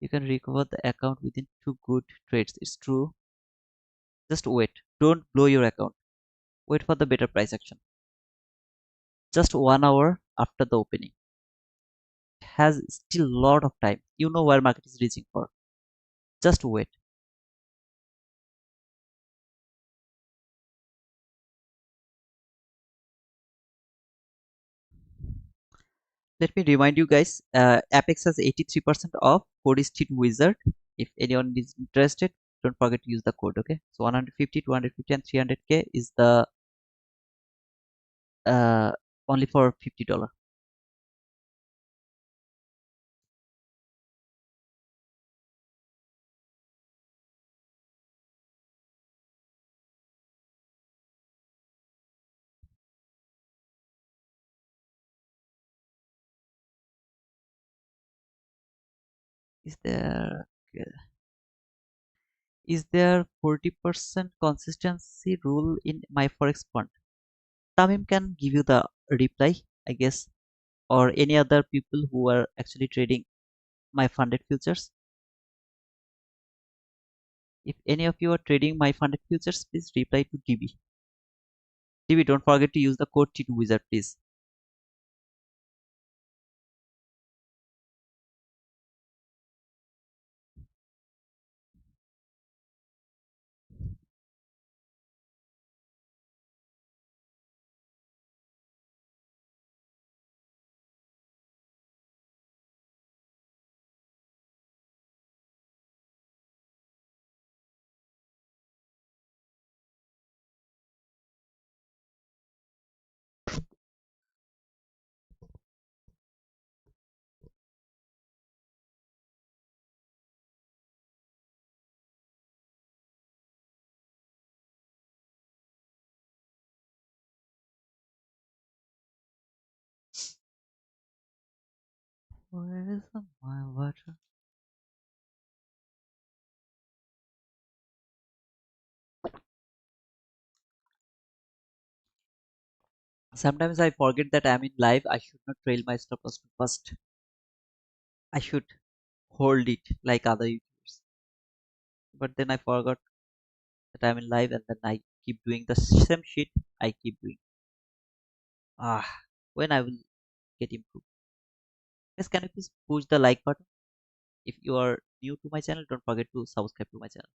You can recover the account within two good trades. It's true. Just wait. Don't blow your account. Wait for the better price action. Just 1 hour after the opening. It has still a lot of time. You know where market is reaching for. Just wait. Let me remind you guys, Apex has 83% off. Code is Cheat Wizard. If anyone is interested, don't forget to use the code. Okay. So 150, 250, and 300k is the uh, only for $50. Is there? Is there 40% consistency rule in my forex fund? Tamim can give you the reply, I guess, or any other people who are actually trading my funded futures. If any of you are trading my funded futures, please reply to DB. DB, don't forget to use the code T2 Wizard, please. Where is my water? Sometimes I forget that I'm in live. I should not trail my stop loss to first. I should hold it like other YouTubers. But then I forgot that I'm in live and then I keep doing the same shit I keep doing. Ah, when I will get improved. Yes, can you please push the like button? If you are new to my channel, don't forget to subscribe to my channel.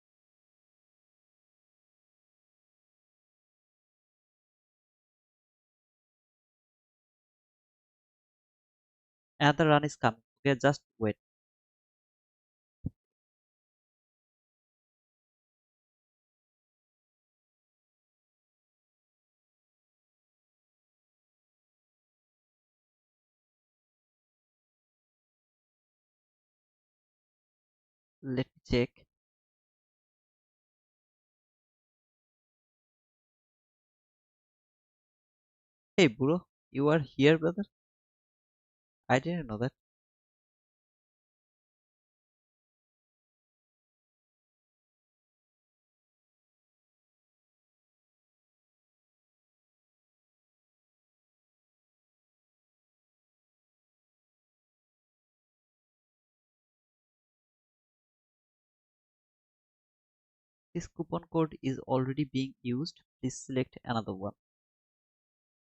Another run is coming. Okay, just wait. Let me check. Hey, bro, you are here, brother? I didn't know that. This coupon code is already being used. Please select another one.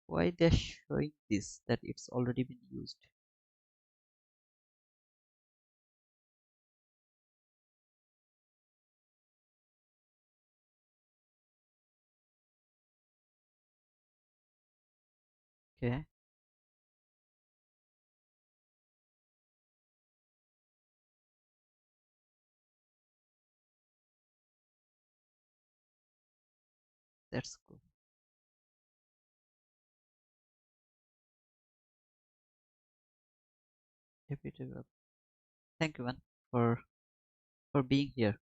Why they're showing this that it's already been used? Okay, that's cool. Happy to thank you, man, for being here.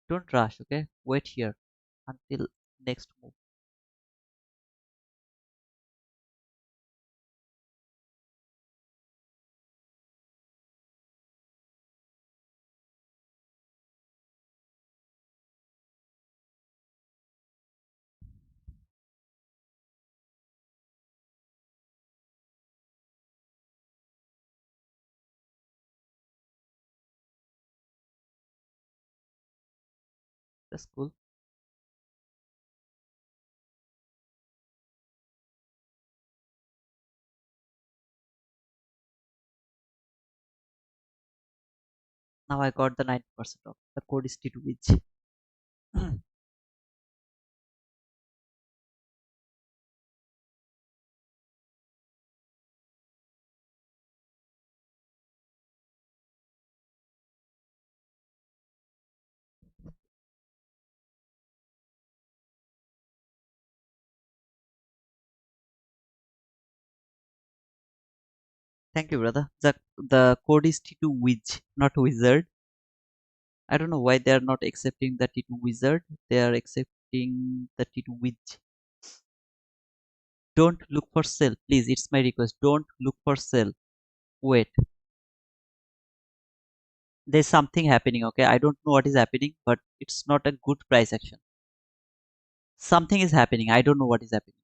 Don't rush, okay? Wait here until next move. That's cool. Now I got the 90% off. The code is T2 which thank you, brother. The code is T2 Wiz, not wizard. I don't know why they are not accepting the T2 wizard. They are accepting the T2 Wiz. Don't look for sale, please. It's my request. Don't look for sale. Wait, there's something happening. Okay, I don't know what is happening, but it's not a good price action. Something is happening. I don't know what is happening,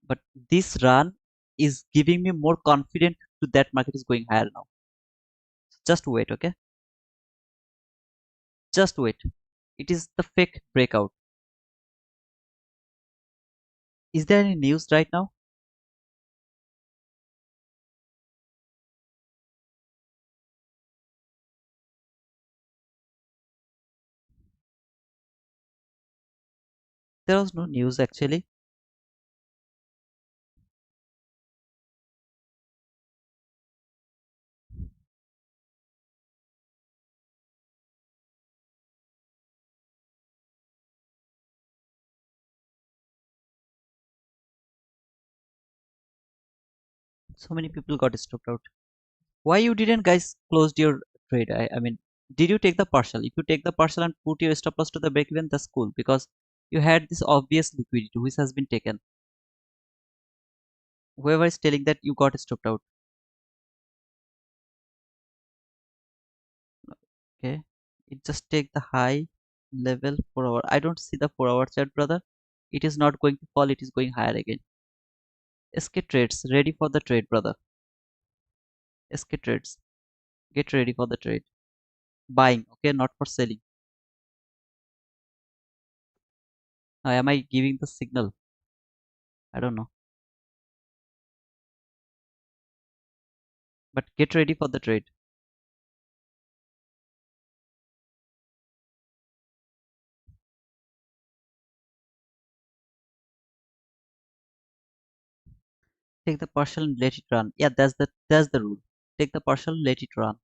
but this run is giving me more confident to that market is going higher now. Just wait, okay? Just wait. It is the fake breakout. Is there any news right now? There was no news actually. So many people got stopped out. Why you didn't guys closed your trade? I mean, did you take the partial? If you take the partial and put your stop loss to the break even, that's cool because you had this obvious liquidity which has been taken. Whoever is telling that you got stopped out, okay? It just take the high level 4 hour. I don't see the 4 hour chart, brother. It is not going to fall. It is going higher again. SK trades ready for the trade, brother. SK trades get ready for the trade. Buying, okay, not for selling. Now, am I giving the signal? I don't know. But get ready for the trade. Take the partial and let it run. Yeah, that's the rule. Take the partial, let it run.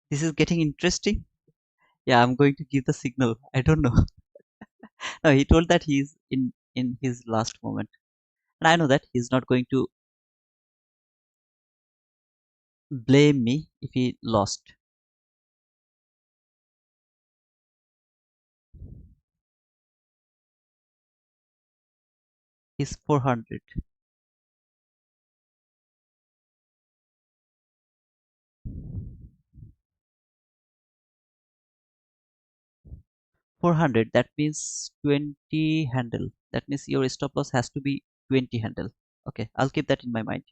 This is getting interesting. Yeah, I'm going to give the signal. I don't know. No, he told that he's in his last moment, and I know that he's not going to blame me if he lost. He's 400. 400, that means 20 handle. That means your stop loss has to be 20 handle. Okay, I'll keep that in my mind.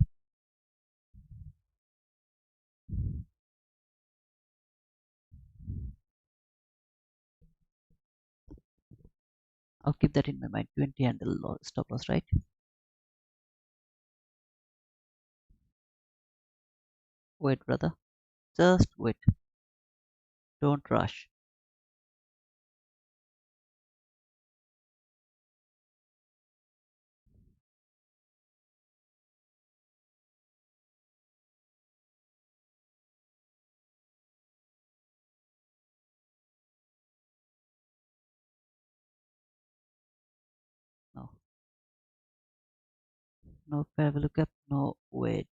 I'll keep that in my mind. 20 handle stop loss, right? Wait, brother. Just wait. Don't rush. No, no fair value gap. No, wait.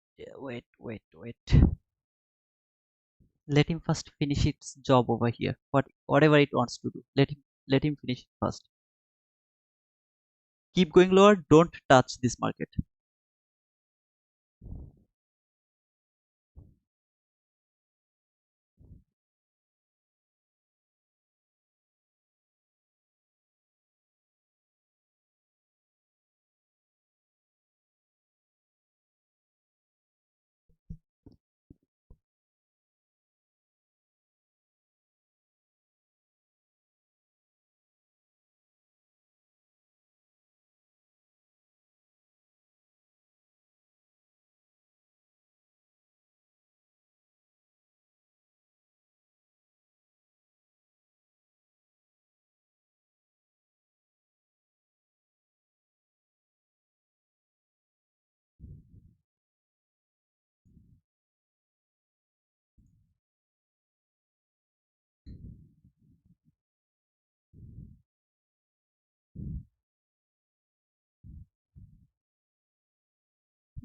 Let him first finish its job over here. Whatever it wants to do. Let him finish it first. Keep going lower. Don't touch this market.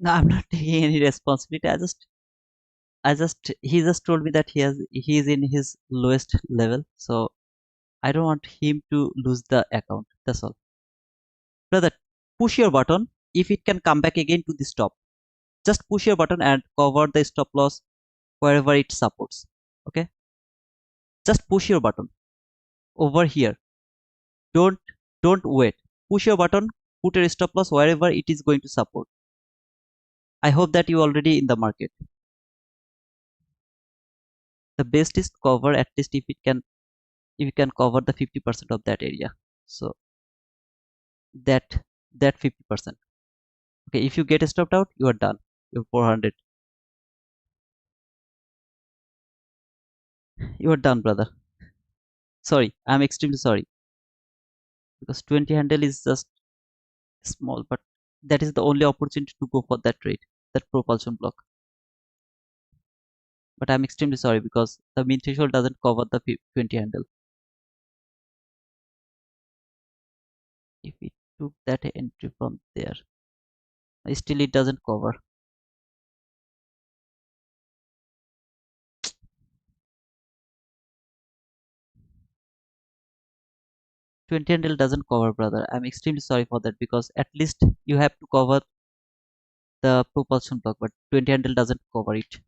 No, I'm not taking any responsibility. He just told me that he is in his lowest level. So I don't want him to lose the account. That's all. Brother, push your button. If it can come back again to the stop, just push your button and cover the stop loss wherever it supports. Okay, just push your button over here. Don't wait. Push your button. Put your stop loss wherever it is going to support. I hope that you already in the market. The best is cover, at least if you can cover the 50% of that area. So that that 50%. Okay, if you get stopped out, you are done. You're 400. You are done, brother. Sorry, I'm extremely sorry, because 20 handle is just small, but that is the only opportunity to go for that trade, that propulsion block. But I'm extremely sorry because the mean threshold doesn't cover the 20 handle. If we took that entry from there, still it doesn't cover. 20 handle doesn't cover, brother. I'm extremely sorry for that, because at least you have to cover the propulsion block, but 20 handle doesn't cover it.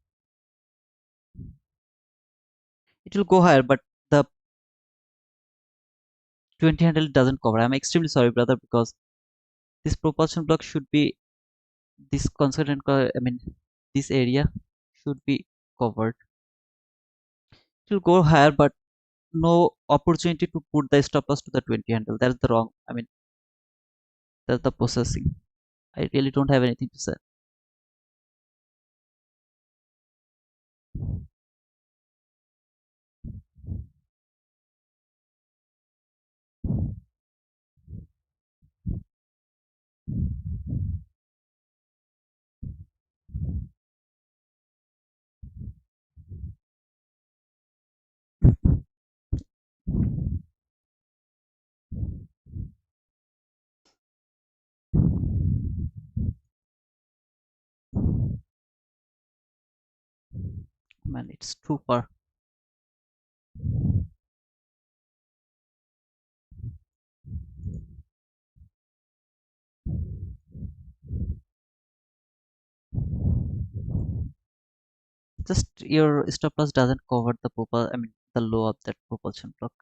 It will go higher, but the 20 handle doesn't cover. I'm extremely sorry, brother, because this propulsion block should be this constant. I mean, this area should be covered. It will go higher, but no opportunity to put the stop loss to the 20 handle. That's the wrong. I mean, that's the processing. I really don't have anything to say. Man, it's too far. Just your stop loss doesn't cover the I mean the low of that propulsion block.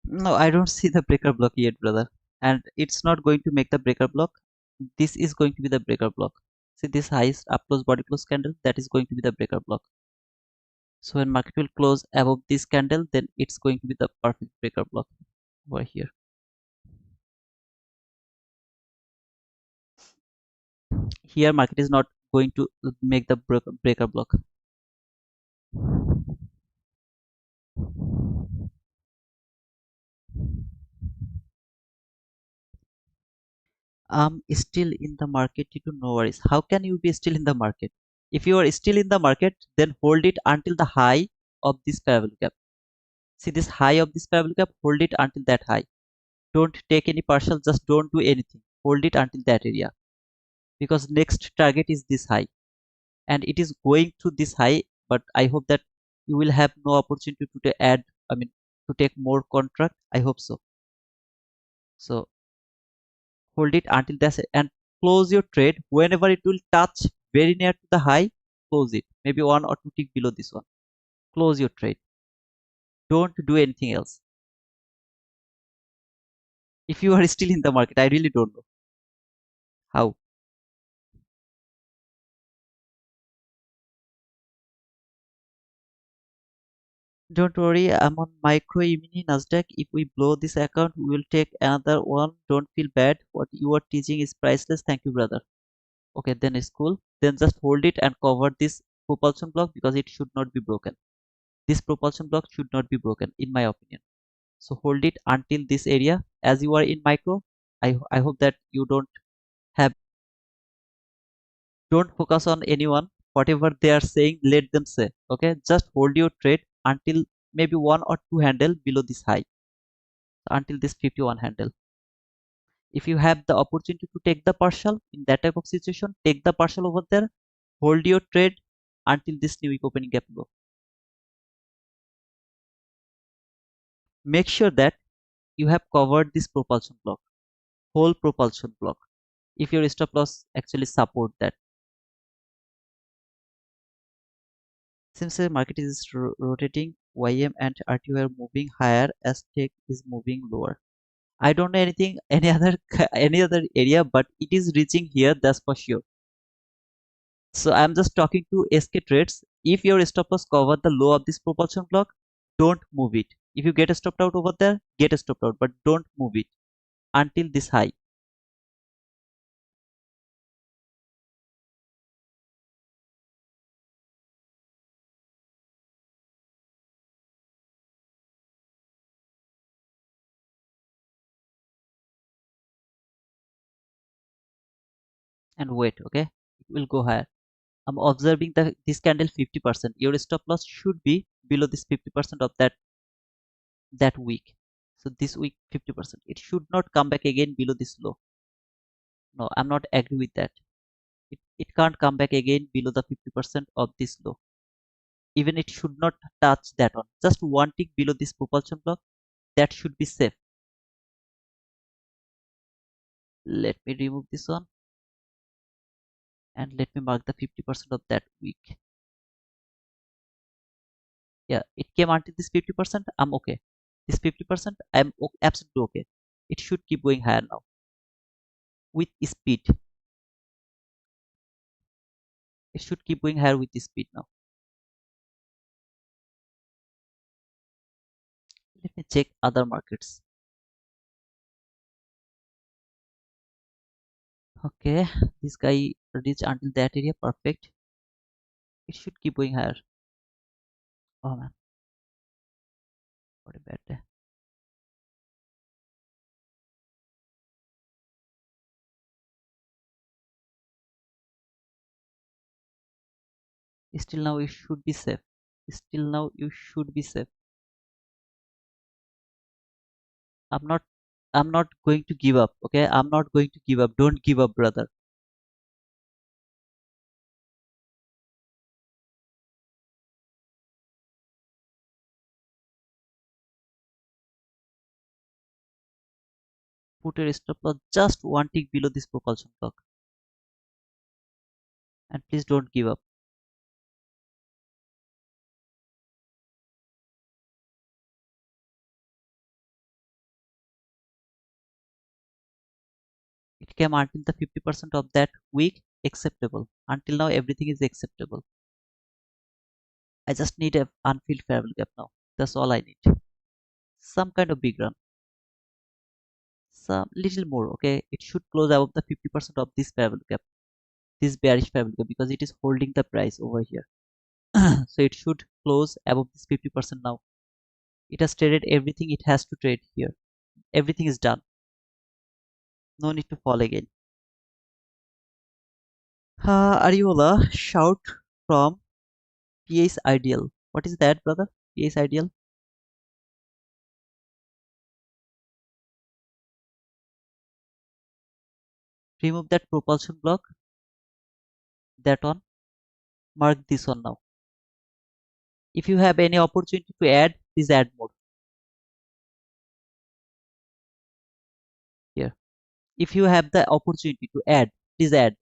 No, I don't see the breaker block yet, brother. And it's not going to make the breaker block. This is going to be the breaker block. See this highest up close body close candle, that is going to be the breaker block. So when market will close above this candle, then it's going to be the perfect breaker block over here. Here market is not going to make the breaker block. Still in the market, you do no worries. How can you be still in the market? If you are still in the market, then hold it until the high of this parabolic gap. See this high of this parabolic gap, hold it until that high. Don't take any partial, just don't do anything. Hold it until that area. Because next target is this high. And it is going to this high, but I hope that you will have no opportunity to add, I mean, to take more contract. I hope so. So hold it until that's it and close your trade whenever it will touch very near to the high. Close it, maybe one or two tick below this one. Close your trade, don't do anything else. If you are still in the market, I really don't know how. Don't worry, I'm on micro mini Nasdaq. If we blow this account, we will take another one. Don't feel bad, what you are teaching is priceless. Thank you, brother. Okay, then it's cool. Then just hold it and cover this propulsion block because it should not be broken. This propulsion block should not be broken in my opinion. So hold it until this area. As you are in micro, I hope that you have don't focus on anyone. Whatever they are saying, let them say. Okay, just hold your trade until maybe one or two handle below this high, until this 51 handle. If you have the opportunity to take the partial in that type of situation, take the partial over there. Hold your trade until this new week opening gap low. Make sure that you have covered this propulsion block, whole propulsion block. If your stop loss actually support that. Since the market is rotating, YM and RTO are moving higher as tech is moving lower. I don't know anything any other any other area, but it is reaching here, that's for sure. So I'm just talking to SK trades. If your stop loss cover the low of this propulsion block, don't move it. If you get stopped out over there, get stopped out, but don't move it until this high. And wait, okay, it will go higher. I'm observing the this candle 50%. Your stop loss should be below this 50% of that week. So this week 50%. It should not come back again below this low. No, I'm not agree with that. It can't come back again below the 50% of this low. Even it should not touch that one. Just one tick below this propulsion block. That should be safe. Let me remove this one and let me mark the 50% of that week. Yeah, it came until this 50%. I'm okay. This 50%, I'm absolutely okay. It should keep going higher now with speed. It should keep going higher with speed now. Let me check other markets. Okay, this guy reached until that area. Perfect. It should keep going higher. Oh man, what a bad day. Still now it should be safe. Still now you should be safe. I'm not I'm not going to give up. Okay, I'm not going to give up. Don't give up, brother. Put your stop loss just one tick below this propulsion block, and please don't give up. It came until the 50% of that week acceptable. Until now everything is acceptable. I just need a unfilled fair value gap now. That's all I need. Some kind of big run. Some little more. Okay, it should close above the 50% of this fair value gap. This bearish fair value gap, because it is holding the price over here. So it should close above this 50% now. It has traded everything it has to trade here. Everything is done. No need to fall again. Ariola shout from PA's ideal. What is that, brother? PA's ideal. Remove that propulsion block. That one. Mark this one now. If you have any opportunity to add, please add more here. If you have the opportunity to add, please add.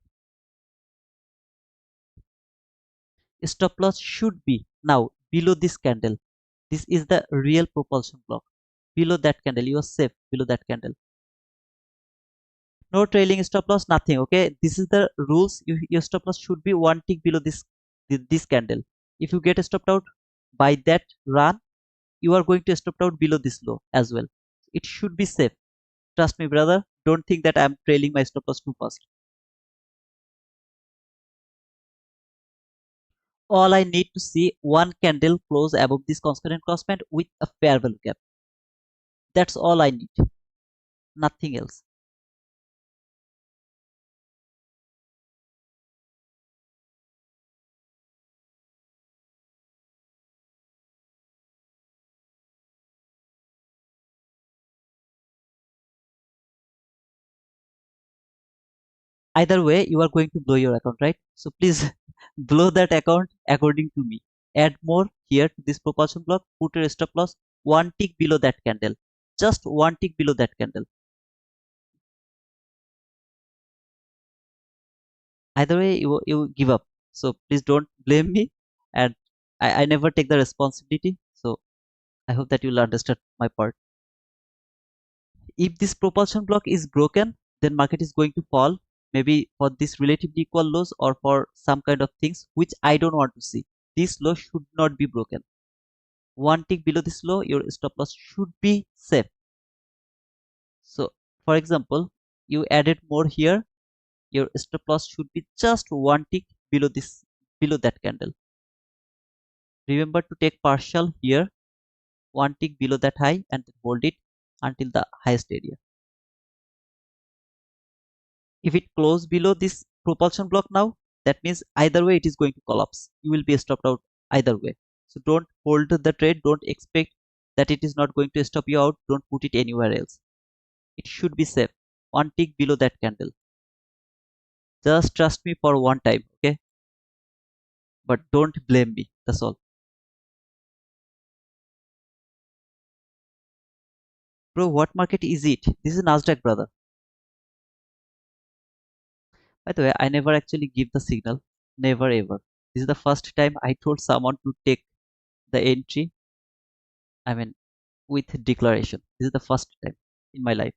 Stop loss should be now below this candle. This is the real propulsion block. Below that candle, you are safe below that candle. No trailing stop loss, nothing. Okay, this is the rules. Your stop loss should be one tick below this candle. If you get stopped out by that run, you are going to stop out below this low as well. It should be safe. Trust me, brother. Don't think that I'm trailing my stop loss too fast. All I need to see one candle close above this constant cross band with a fair value gap. That's all I need. Nothing else. Either way, you are going to blow your account, right? So please blow that account according to me. Add more here to this propulsion block. Put your stop loss one tick below that candle. Just one tick below that candle. Either way, you give up. So please don't blame me. And I never take the responsibility. So I hope that you'll understand my part. If this propulsion block is broken, then market is going to fall, maybe for this relatively equal lows or for some kind of things which I don't want to see. This low should not be broken. One tick below this low, your stop loss should be safe. So for example, you added more here, your stop loss should be just one tick below this, below that candle. Remember to take partial here, one tick below that high, and hold it until the highest area. If it close below this propulsion block now, that means either way it is going to collapse. You will be stopped out either way. So don't hold the trade. Don't expect that it is not going to stop you out. Don't put it anywhere else. It should be safe. One tick below that candle. Just trust me for one time, okay? But don't blame me. That's all. Bro, what market is it? This is Nasdaq, brother. By the way, I never actually give the signal. Never ever. This is the first time I told someone to take the entry. I mean, with declaration. This is the first time in my life.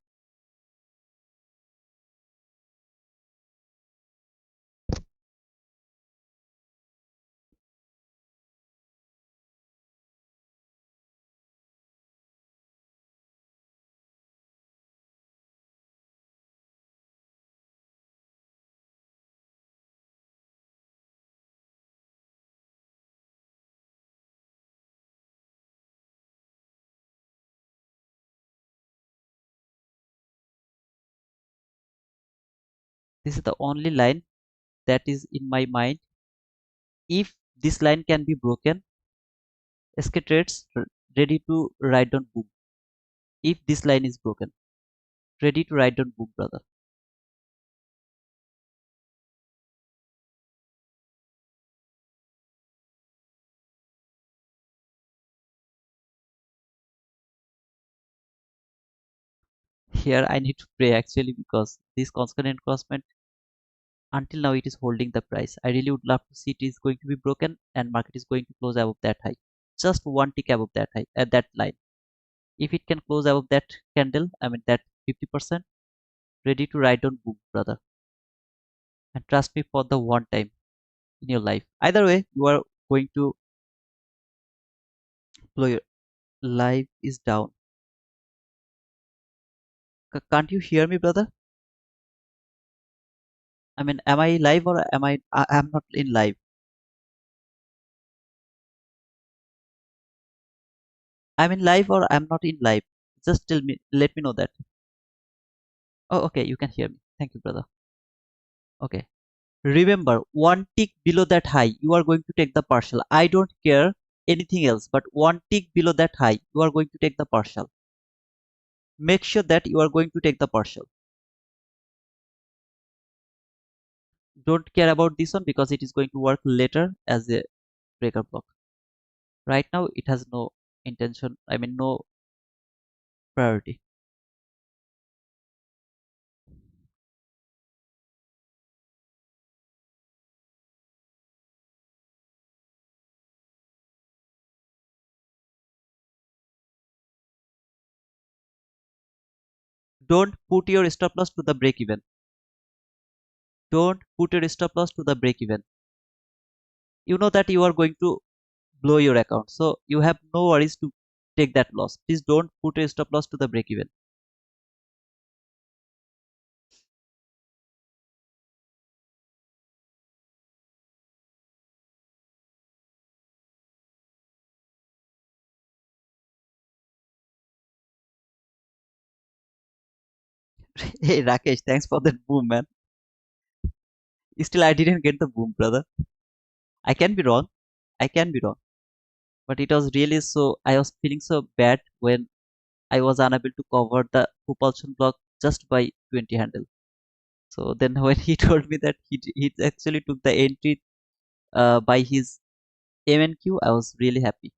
This is the only line that is in my mind. If this line can be broken, SK trades ready to ride on boom. If this line is broken, ready to ride on boom, brother. Here I need to pray actually because this constant encroachment until now it is holding the price. I really would love to see it is going to be broken and market is going to close above that high. Just one tick above that high at that line. If it can close above that candle, I mean that 50%, ready to ride on boom, brother. And trust me for the one time in your life. Either way, you are going to blow your life is down. Can't you hear me, brother? I mean, am I live or am I'm not in live? I'm in live or I'm not in live? Just tell me, let me know that. Oh, okay, you can hear me. Thank you, brother. Okay. Remember, one tick below that high, you are going to take the partial. I don't care anything else, but one tick below that high, you are going to take the partial. Make sure that you are going to take the partial. Don't care about this one because it is going to work later as a breaker block. Right now, it has no intention, I mean, no priority. Don't put your stop loss to the break even. Don't put your stop loss to the break even. You know that you are going to blow your account, so you have no worries to take that loss. Please don't put your stop loss to the break even. Hey Rakesh, thanks for that boom, man. Still, I didn't get the boom, brother. I can be wrong. I can be wrong. But it was really so. I was feeling so bad when I was unable to cover the propulsion block just by 20 handle. So then, when he told me that he actually took the entry by his MNQ, I was really happy.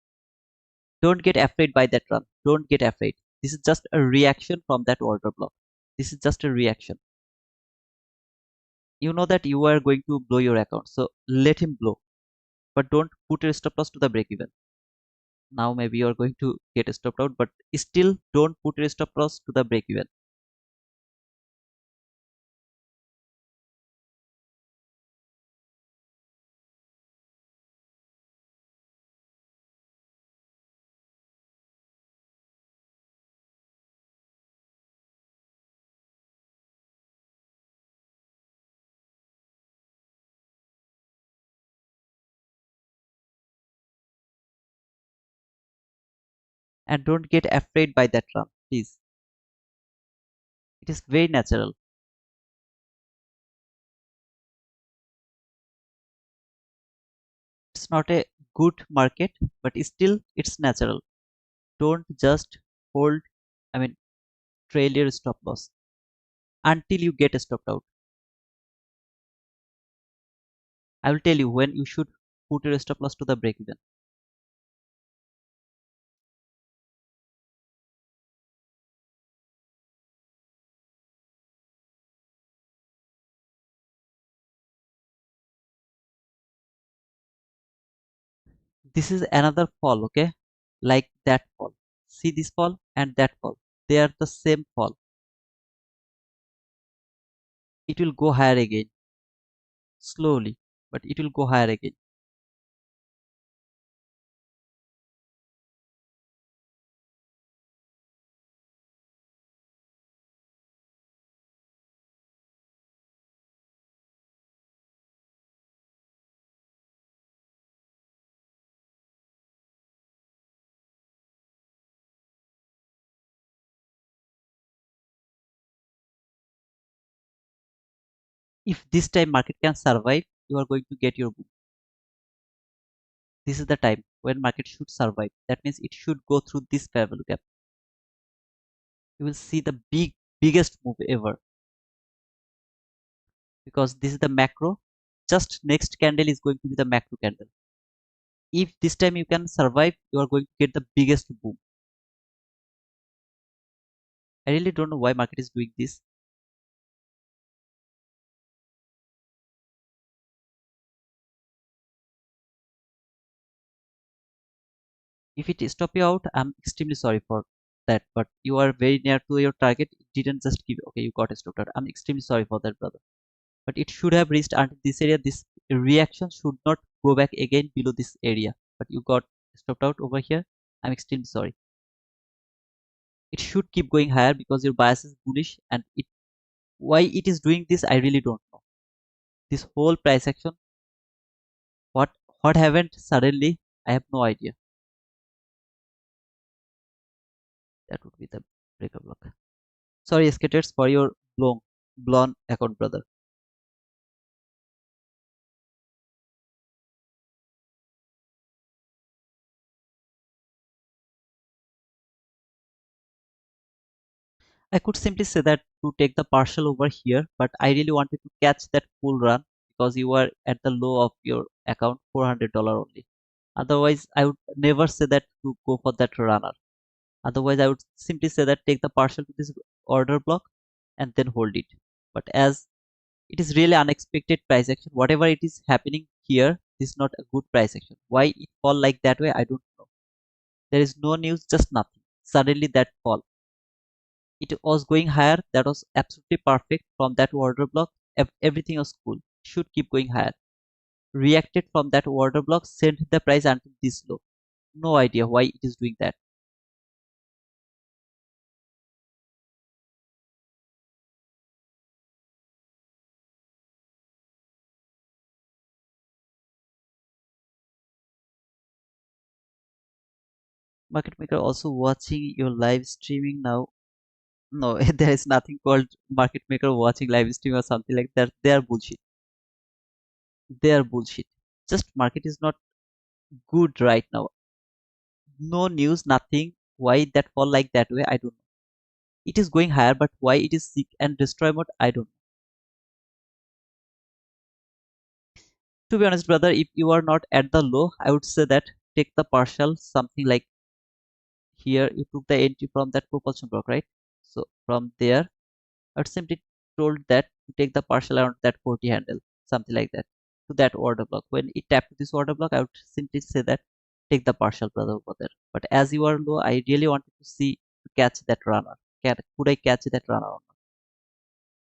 Don't get afraid by that run. Don't get afraid. This is just a reaction from that order block. This is just a reaction. You know that you are going to blow your account, so let him blow. But don't put your stop loss to the break even. Now maybe you are going to get stopped out, but still don't put your stop loss to the break even. And don't get afraid by that run, please. It is very natural. It's not a good market, but still it's natural. Don't just hold, I mean, trail your stop loss until you get stopped out. I will tell you when you should put your stop loss to the break even. This is another fall, okay? Like that fall. See this fall and that fall. They are the same fall. It will go higher again, slowly, but it will go higher again. If this time market can survive, you are going to get your boom. This is the time. when market should survive. That means it should go through this fair value gap. You will see the biggest move ever, because this is the macro. Just next candle is going to be the macro candle. If this time you can survive, you are going to get the biggest boom. I really don't know why market is doing this. If it stop you out, I'm extremely sorry for that. But you are very near to your target. It didn't just give. Okay, you got stopped out. I'm extremely sorry for that, brother. But it should have reached until this area. This reaction should not go back again below this area. But you got stopped out over here. I'm extremely sorry. It should keep going higher because your bias is bullish, and it why it is doing this, I really don't know. This whole price action, what what happened suddenly, I have no idea. That would be the breaker block. Sorry, skaters, for your blown account, brother. I could simply say that to take the partial over here, but I really wanted to catch that full run because you were at the low of your account, $400 only. Otherwise, I would never say that to go for that runner. Otherwise, I would simply say that take the partial to this order block and then hold it. But as it is really unexpected price action, whatever it is happening here, this is not a good price action. Why it fall like that way, I don't know. There is no news, just nothing. Suddenly that fall. It was going higher, that was absolutely perfect from that order block. Everything was cool. Should keep going higher. Reacted from that order block, sent the price until this low. No idea why it is doing that. Market maker also watching your live streaming now. No, there is nothing called market maker watching live stream or something like that. They are bullshit. They are bullshit. Just market is not good right now. No news, nothing. Why that fall like that way, I don't know. It is going higher, but why it is seek and destroy mode, I don't know. To be honest, brother, if you are not at the low, I would say that take the partial, something like here you took the entry from that propulsion block, right? So from there, I would simply told that to take the partial around that 40 handle, something like that, to that order block. When it tapped to this order block, I would simply say that take the partial, brother, over there. But as you are low, I really wanted to see to catch that runner. Could I catch that runner or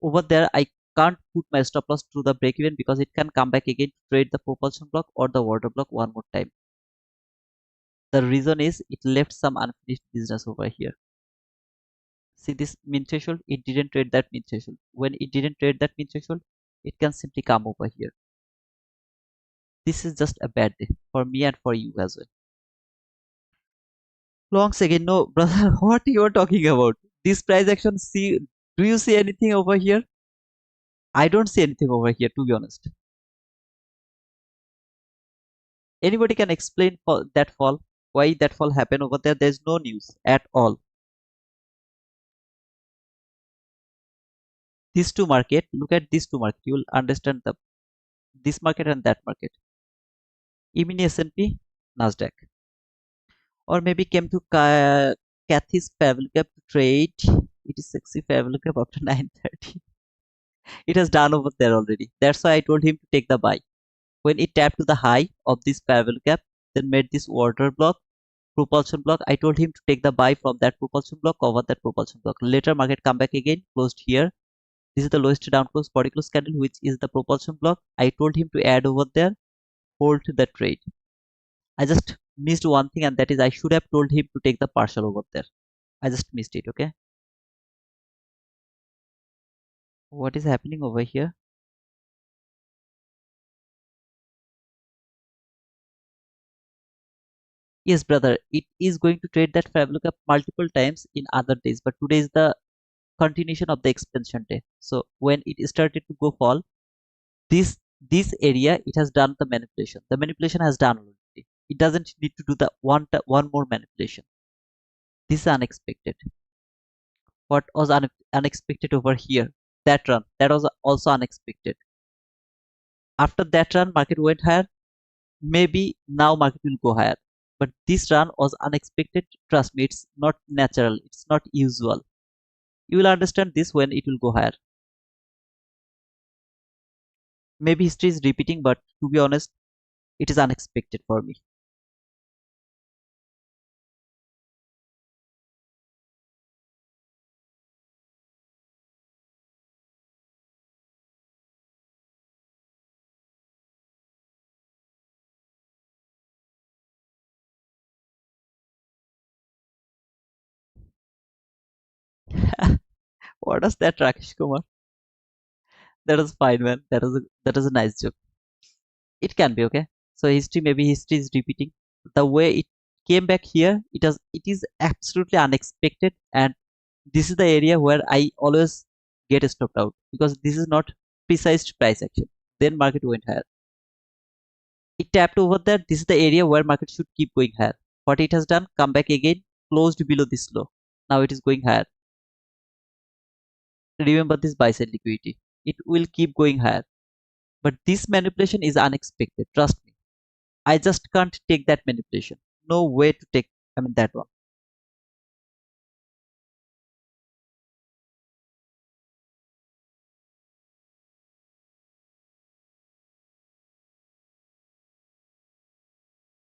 not? Over there, I can't put my stop loss to the break even because it can come back again to trade the propulsion block or the order block one more time. The reason is it left some unfinished business over here. See this min threshold, it didn't trade that min threshold. When it didn't trade that min threshold, it can simply come over here. This is just a bad day for me and for you as well. Longs again, no, brother, what you are talking about? This price action, see, do you see anything over here? I don't see anything over here, to be honest. Anybody can explain for that fall? Why that fall happened over there? There's no news at all. These two market, look at these two market, you will understand the this market and that market. E-mini S&P, Nasdaq, or maybe came to Kathy's Favel Cap to trade. It is sexy Favel Cap after 9:30. It has done over there already. That's why I told him to take the buy. When it tapped to the high of this Favel Cap, then made this order block, propulsion block, I told him to take the buy from that propulsion block, cover that propulsion block. Later market come back again, closed here. This is the lowest down close body close candle, which is the propulsion block. I told him to add over there, hold the trade. I just missed one thing, and that is I should have told him to take the partial over there. I just missed it. Okay, what is happening over here? Yes, brother, it is going to trade that fabric up multiple times in other days, but today is the continuation of the expansion day. So when it started to go fall, this area it has done the manipulation. The manipulation has done already. It doesn't need to do the one more manipulation. This is unexpected. What was unexpected over here? That run, that was also unexpected. After that run, market went higher. Maybe now market will go higher. But this run was unexpected. Trust me, it's not natural. It's not usual. You will understand this when it will go higher. Maybe history is repeating, but to be honest, it is unexpected for me. What does that, Rakesh Kumar? That was fine, man. That was a nice joke. It can be okay. So history, maybe history is repeating. The way it came back here, it is absolutely unexpected, and this is the area where I always get stopped out because this is not precise price action. Then market went higher. It tapped over there. This is the area where market should keep going higher. What it has done, come back again, closed below this low. Now it is going higher. Remember this buy side liquidity. It will keep going higher. But this manipulation is unexpected. Trust me. I just can't take that manipulation. No way to take, I mean, that one.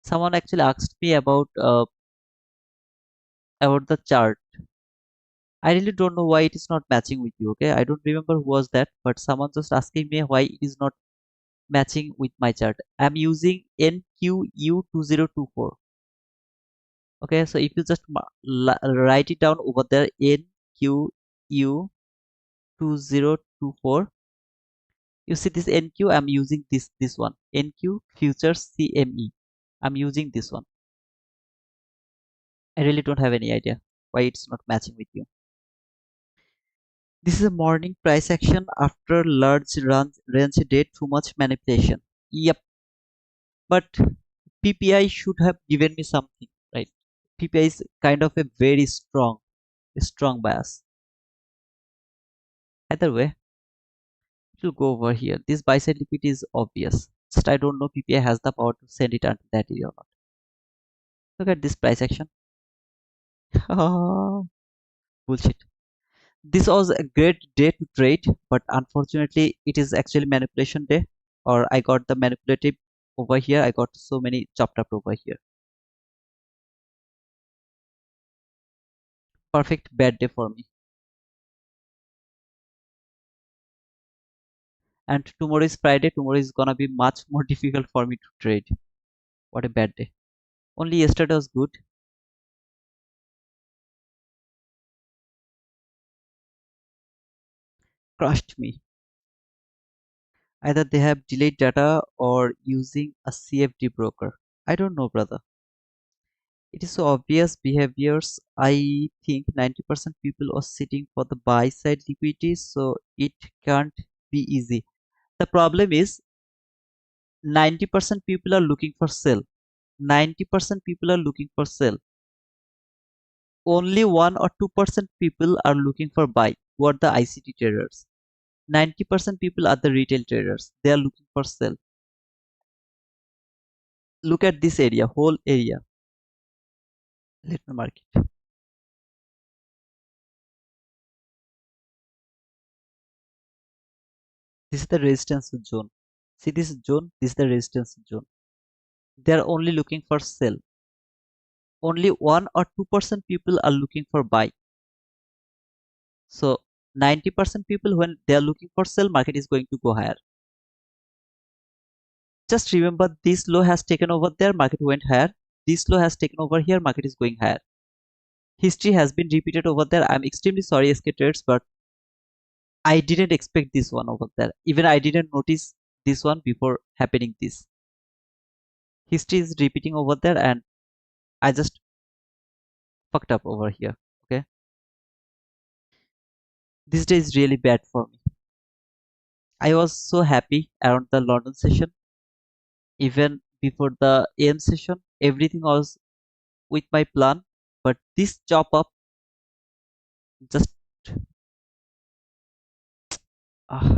Someone actually asked me about the chart. I really don't know why it is not matching with you. Okay, I don't remember who was that, but someone just asking me why it is not matching with my chart. I'm using NQU2024. Okay, so if you just write it down over there, NQU2024. You see this NQ, I'm using this one. NQ Futures CME. I'm using this one. I really don't have any idea why it's not matching with you. This is a morning price action after large range day, too much manipulation. Yep, but PPI should have given me something, right? PPI is kind of a very strong bias. Either way, it will go over here. This buy side liquidity is obvious. Just I don't know PPI has the power to send it until that area or not. Look at this price action. Bullshit. This was a great day to trade, but unfortunately, it is actually manipulation day. Or I got the manipulative over here. I got so many chopped up over here. Perfect bad day for me. And tomorrow is Friday. Tomorrow is gonna be much more difficult for me to trade. What a bad day. Only yesterday was good. Crushed me. Either they have delayed data or using a CFD broker. I don't know, brother. It is so obvious behaviors. I think 90% people are sitting for the buy side liquidity, so it can't be easy. The problem is 90% people are looking for sell. 90% people are looking for sell. Only 1 or 2% people are looking for buy. Who are the ICT traders? 90% people are the retail traders. They are looking for sell. Look at this area, whole area. Let me mark it. This is the resistance zone. See this zone? This is the resistance zone. They are only looking for sell. Only 1 or 2% people are looking for buy. So 90% people, when they are looking for sell, market is going to go higher. Just remember this low has taken over there, market went higher. This low has taken over here, market is going higher. History has been repeated over there. I'm extremely sorry, SK Trades, but I didn't expect this one over there. Even I didn't notice this one before happening this. History is repeating over there and I just fucked up over here. Okay. This day is really bad for me. I was so happy around the London session. Even before the AM session. Everything was with my plan, but this chop up just uh,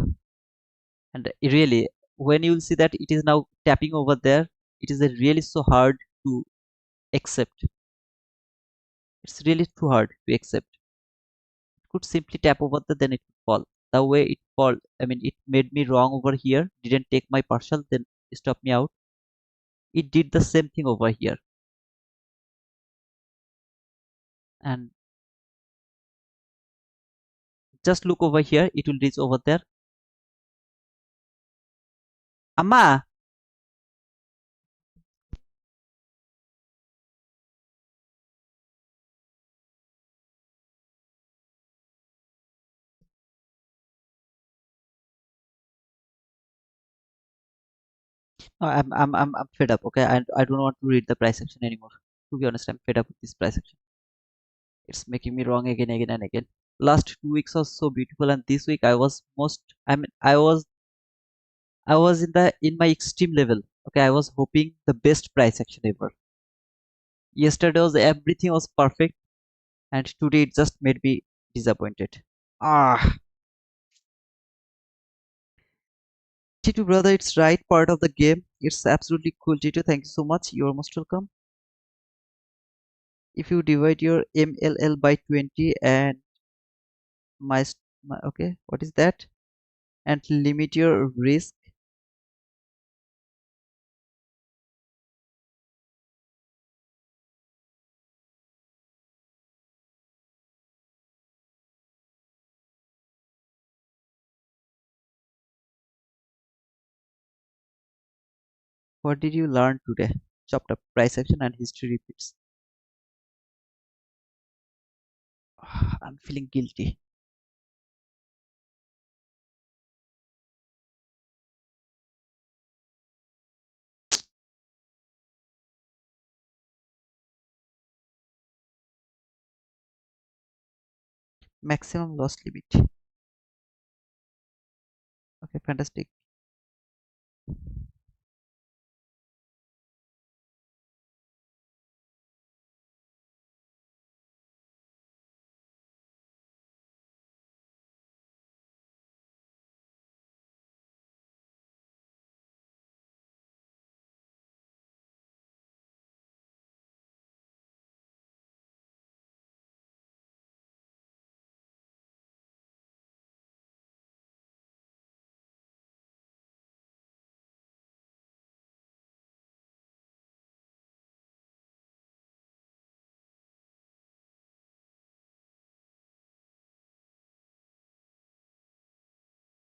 and really, when you will see that it is now tapping over there, it is really so hard to accept. It's really too hard to accept. It could simply tap over there, then it would fall. The way it fall, I mean, it made me wrong over here. Didn't take my partial, then stop me out. It did the same thing over here, and just look over here. It will reach over there. Amma, I'm fed up. Okay, I don't want to read the price action anymore. To be honest, I'm fed up with this price action. It's making me wrong again and again. Last 2 weeks was so beautiful, and this week I was most. I mean, I was in my extreme level. Okay, I was hoping the best price action ever. Yesterday was everything was perfect, and today it just made me disappointed. Ah, Titu brother, it's right part of the game. It's absolutely cool, Titu. Thank you so much. You're most welcome. If you divide your MLL by 20 and my okay, what is that? And limit your risk. What did you learn today? Chopped up price action and history repeats. I'm feeling guilty. Maximum loss limit. Okay, fantastic.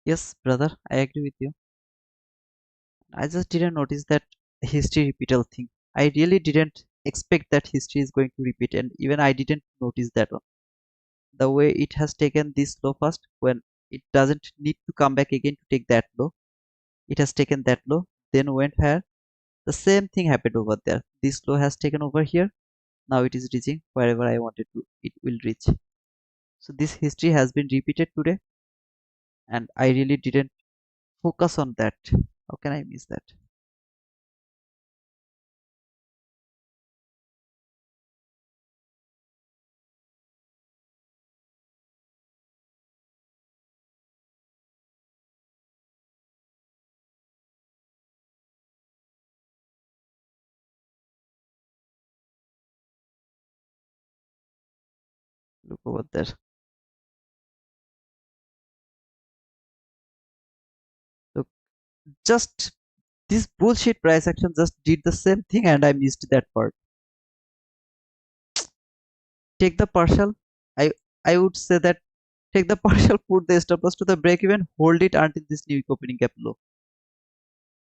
Yes, brother, I agree with you. I just didn't notice that history repeatal thing. I really didn't expect that history is going to repeat, and even I didn't notice that one. The way it has taken this low first, when it doesn't need to come back again to take that low, it has taken that low, then went higher. The same thing happened over there. This low has taken over here. Now it is reaching wherever I wanted to. It will reach. So this history has been repeated today, and I really didn't focus on that. How can I miss that? Look over there. Look, just this bullshit price action just did the same thing, and I missed that part. Take the partial. I would say that take the partial, put the stop loss to the break even, hold it until this new opening gap low.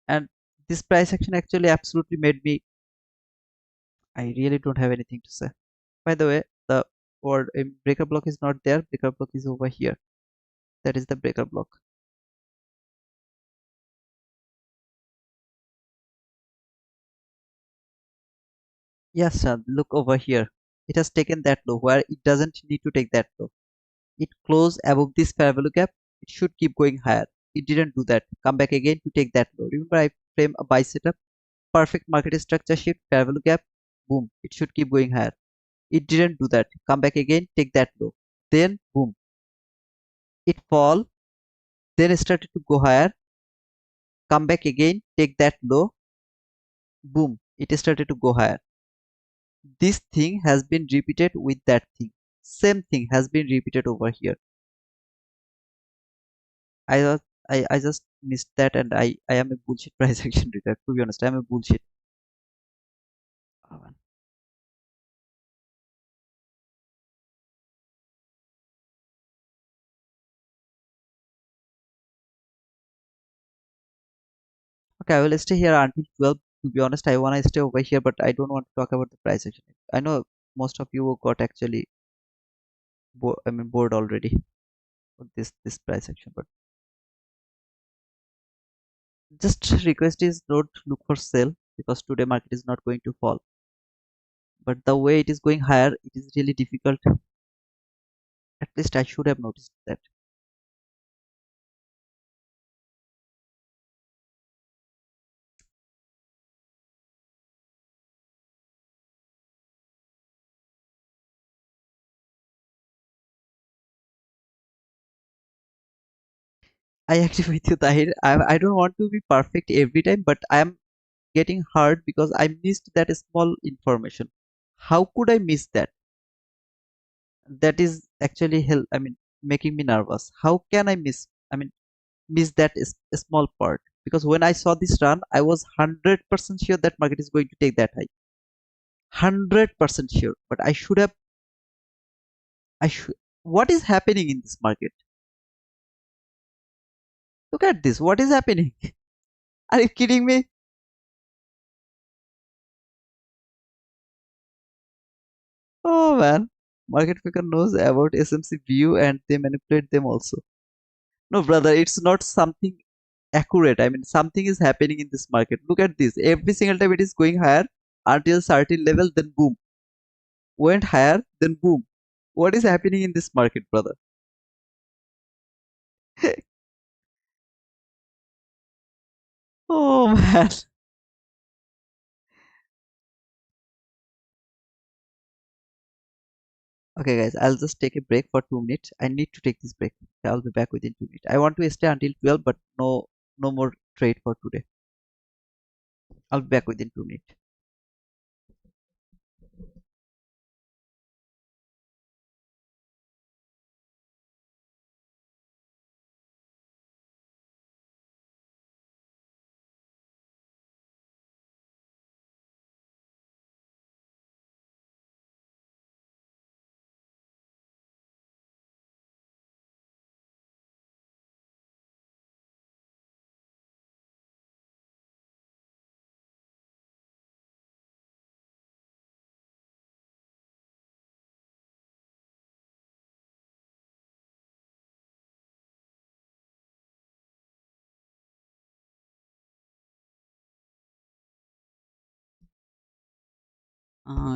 And this price action actually absolutely made me. I really don't have anything to say. By the way, the word breaker block is not there. Breaker block is over here. That is the breaker block. Yes, sir. Look over here. It has taken that low where it doesn't need to take that low. It closed above this fair value gap. It should keep going higher. It didn't do that. Come back again to take that low. Remember, I frame a buy setup. perfect market structure shift, fair value gap, boom, it should keep going higher. It didn't do that. Come back again, take that low. Then boom, it fall, then started to go higher. Come back again, take that low, boom, it started to go higher. This thing has been repeated with that thing. Same thing has been repeated over here. I was I just missed that, and I am a bullshit price action reader. To be honest, I am a bullshit. Oh, man. Okay, I will stay here until 12. To be honest, I wanna stay over here, but I don't want to talk about the price action. I know most of you got actually bored already with this price action, but just request is don't look for sell because today market is not going to fall. But the way it is going higher, it is really difficult. At least I should have noticed that. I agree with you, Tahir. I don't want to be perfect every time, but I am getting hurt because I missed that small information. How could I miss that? That is actually hell. I mean, making me nervous. How can I miss? I mean, miss that is a small part. Because when I saw this run, I was 100% sure that market is going to take that high. 100% sure. But I should have. I should. What is happening in this market? Look at this. What is happening? Are you kidding me? Oh man, market maker knows about SMC view and they manipulate them also. No, brother, it's not something accurate. I mean, something is happening in this market. Look at this. Every single time it is going higher until certain level, then boom, went higher, then boom. What is happening in this market, brother? Oh man. Okay, guys, I'll just take a break for 2 minutes. I need to take this break. Okay, I'll be back within 2 minutes. I want to stay until 12, but no more trade for today. I'll be back within 2 minutes.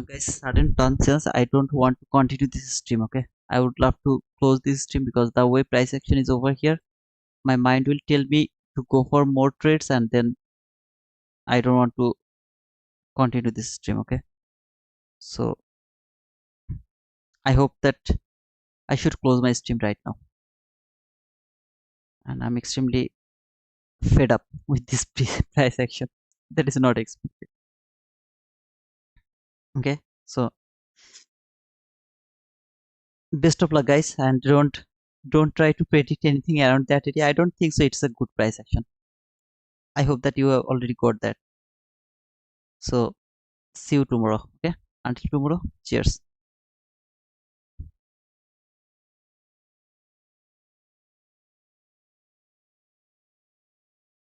Guys, sudden turn change. I don't want to continue this stream. Okay, I would love to close this stream because the way price action is over here, my mind will tell me to go for more trades, and then I don't want to continue this stream. Okay, so I hope that I should close my stream right now, and I'm extremely fed up with this price action. That is not expected. Okay, so best of luck, guys, and don't try to predict anything around that area. I don't think so. It's a good price action. I hope that you have already got that. So see you tomorrow. Okay, until tomorrow, cheers.